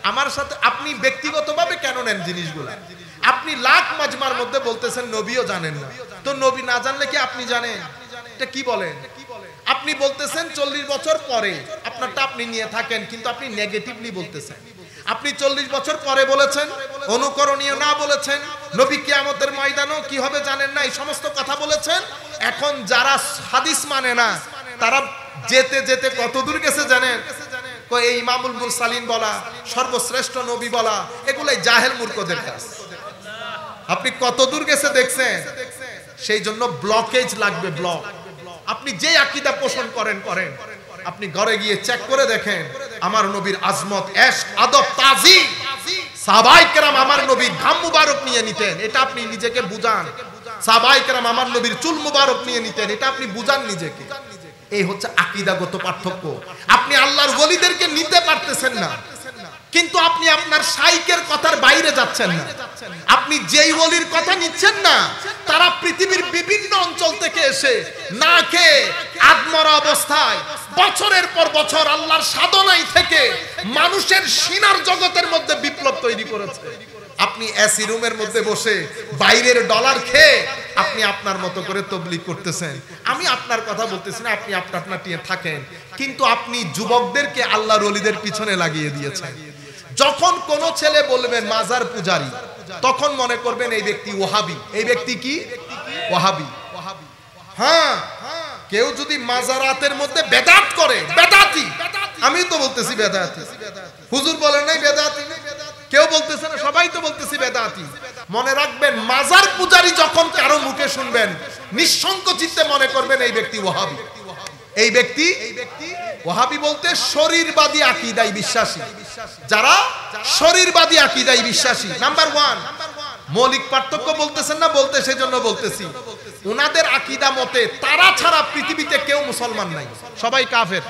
আমার সাথে আপনি ব্যক্তিগতভাবে কেন নেন জিনিসগুলো? আপনি লাখ মাজমার মধ্যে বলতেছেন নবীও জানেন না, তো নবী না জানলে কি আপনি জানেন? এটা কি বলেন? আপনি বলতেছেন 40 বছর পরে, আপনারটা আপনি নিয়ে থাকেন, কিন্তু আপনি নেগেটিভলি বলতেছেন। আপনি 40 বছর পরে বলেছেন অনুকরণীয় না বলেছেন, নবী কিয়ামতের ময়দানেও কি হবে জানেন না, এই সমস্ত কথা বলেছেন। এখন যারা হাদিস মানে না তারা যেতে যেতে কত দূর গেছে জানেন? এই ইমামুল মুরসালিন বলা, সর্বশ্রেষ্ঠ নবী বলা, এগুলাই জাহেল মূর্খদের কাজ। আপনি কত দূর গেছে দেখছেন? সেই জন্য ব্লকেজ লাগবে, ব্লক। আপনি যে আকীদা পোষণ করেন, আপনি ঘরে গিয়ে চেক করে দেখেন আমার নবীর আজমত, এশক, আদব, তাজিম। সাহাবায়ে কেরাম আমার নবীর ঘাম মুবারক নিয়ে নিতেন, এটা আপনি নিজেকে বুঝান। সাহাবায়ে কেরাম আমার নবীর চুল মুবারক নিয়ে নিতেন, এটা আপনি বুঝান নিজেকে। এই হচ্ছে আকীদাগত পার্থক্য। আপনি আল্লাহর ওলিদেরকে নিতে পারতেছেন না, কিন্তু আপনি আপনার শাইখের কথার বাইরে যাচ্ছেন না। আপনি যেই ওলির কথা নিচ্ছেন না, তারা পৃথিবীর বিভিন্ন অঞ্চল থেকে এসে না খেয়ে আদমরা অবস্থায় বছরের পর বছর আল্লাহর সাধনায় থেকে মানুষের সিনার জগতের মধ্যে বিপ্লব তৈরি করেছে। আপনি এসি রুমের মধ্যে বসে বাইরের ডলার খেয়ে আপনি আপনার মতো করে তাবলীগ করতেছেন। আমি আপনার কথা বলতেছি না, আপনি আপনার টিয়ে থাকেন, কিন্তু আপনি যুবকদেরকে আল্লাহর ওলিদের পিছনে লাগিয়ে দিয়েছেন। যখন কোন ছেলে বলবেন মাজার পূজারী, তখন মনে করবেন এই ব্যক্তি ওহাবি। এই ব্যক্তি কি? ওহাবি। হ্যাঁ, কেউ যদি মাজারাতের মধ্যে বেদাত করে, বেদাতি। আমি তো বলতেছি বেদাতি, হুজুর বলেন নাই বেদাতি, কেউ বলতেছে না, সবাই তো বলতেছি বেদাতি। মনে রাখবেন, মাজার পূজারী যখন কারো মুখে শুনবেন, নিঃসংকোচিতে মনে করবেন এই ব্যক্তি ওহাবি। এই ব্যক্তি ওহাবি বলতে শরীরবাদী আকীদায় বিশ্বাসী। যারা শরীরবাদী আকীদায় বিশ্বাসী, নাম্বার 1। মৌলিক পার্থক্য বলতেছেন না, বলতে সেজন্য বলতেছি। উনাদের আকীদা মতে তারা ছাড়া পৃথিবীতে কেউ মুসলমান নাই, সবাই কাফের।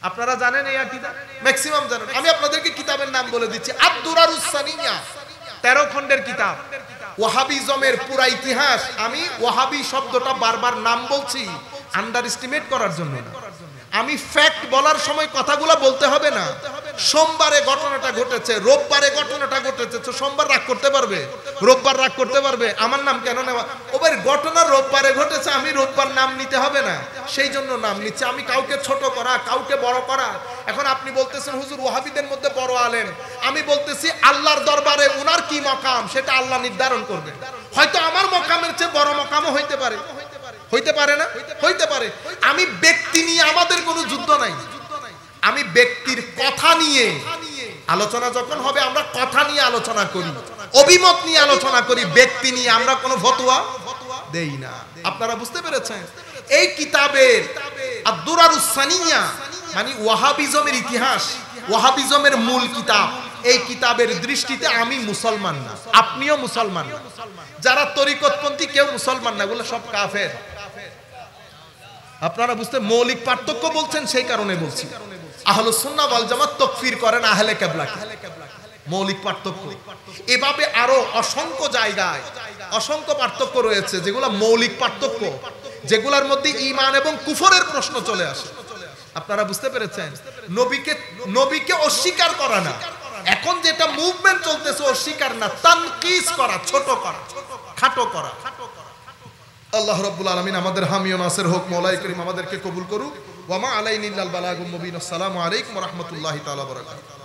আপনারা জানেন এই আকীদা? ম্যাক্সিমাম জানেন। আমি আপনাদেরকে কিতাবের নাম বলে দিচ্ছি। আদ-দুরারুস সানিয়া, 13 খণ্ডের কিতাব। ওয়াহাবিজমের পুরা ইতিহাস। আমি ওয়াহাবি শব্দটা বারবার নাম বলছি আন্ডার এস্টিমেট করার জন্য না। আমি ফ্যাক্ট বলার সময় কথাগুলো বলতে হবে না। সোমবারে ঘটনাটা ঘটেছে, রোববারে ঘটনাটা ঘটেছে, তো সোমবার রাগ করতে পারবে, রোববার রাগ করতে পারবে? আমার নাম কেন নেওয়া? ওবার ঘটনা রোববারে ঘটেছে, আমি রোববার নাম নিতে হবে না, সেই জন্য নাম নিচ্ছে। আমি কাউকে ছোট করা, কাউকে বড় করা। এখন আপনি বলতেছেন হুজুর ওয়াহাবিদের মধ্যে বড় আলেম, আমি বলতেছি আল্লাহর দরবারে উনার কি মকাম সেটা আল্লাহ নির্ধারণ করবে। হয়তো আমার মকামের চেয়ে বড় মকামও হইতে পারে, হইতে পারে না? হইতে পারে। আমি ব্যক্তি নিয়ে আমাদের কোনো যুদ্ধ নাই। আমি ব্যক্তির কথা নিয়ে আলোচনা যখন হবে, আমরা কথা নিয়ে আলোচনা করি, অভিমত নিয়ে আলোচনা করি, ব্যক্তি নিয়ে আমরা কোনো ফতোয়া দেই না। আপনারা বুঝতে পেরেছেন? এই কিতাবের আদ-দুরারুস সানিয়া মানে ওয়াহাবিজমের ইতিহাস, ওয়াহাবিজমের মূল কিতাব। এই কিতাবের দৃষ্টিতে আমি মুসলমান না, আপনিও মুসলমান না। যারা তরিকতপন্থী কেউ মুসলমান না, এগুলো সব কাফের। আপনারা বুঝতে, মৌলিক পার্থক্য বলছেন সেই কারণে বলছি। আহলুস সুন্নাহ ওয়াল জামাত তাকফির করেন আহলে কিবলাকে, মৌলিক পার্থক্য। এভাবে আরো অসংখ্য জায়গায় অসংখ্য পার্থক্য রয়েছে, যেগুলো মৌলিক পার্থক্য, যেগুলোর মধ্যে ঈমান এবং কুফরের প্রশ্ন চলে আসে। আপনারা বুঝতে পেরেছেন? নবীকে অস্বীকার করা না, এখন যেটা মুভমেন্ট চলতেছে অস্বীকার না, তানকিস করা, ছোট করা, খাটো করা। আল্লাহ রাব্বুল আলামিন আমাদের হামি ও নাসির হোক। মওলাই করিম আমাদেরকে কবুল করুক। ওয়া মা আলাইনা ইল্লাল বালাগুল মুবিন। আসসালামু আলাইকুম ওয়া রাহমাতুল্লাহি তাআলা ওয়া বারাকাতুহু।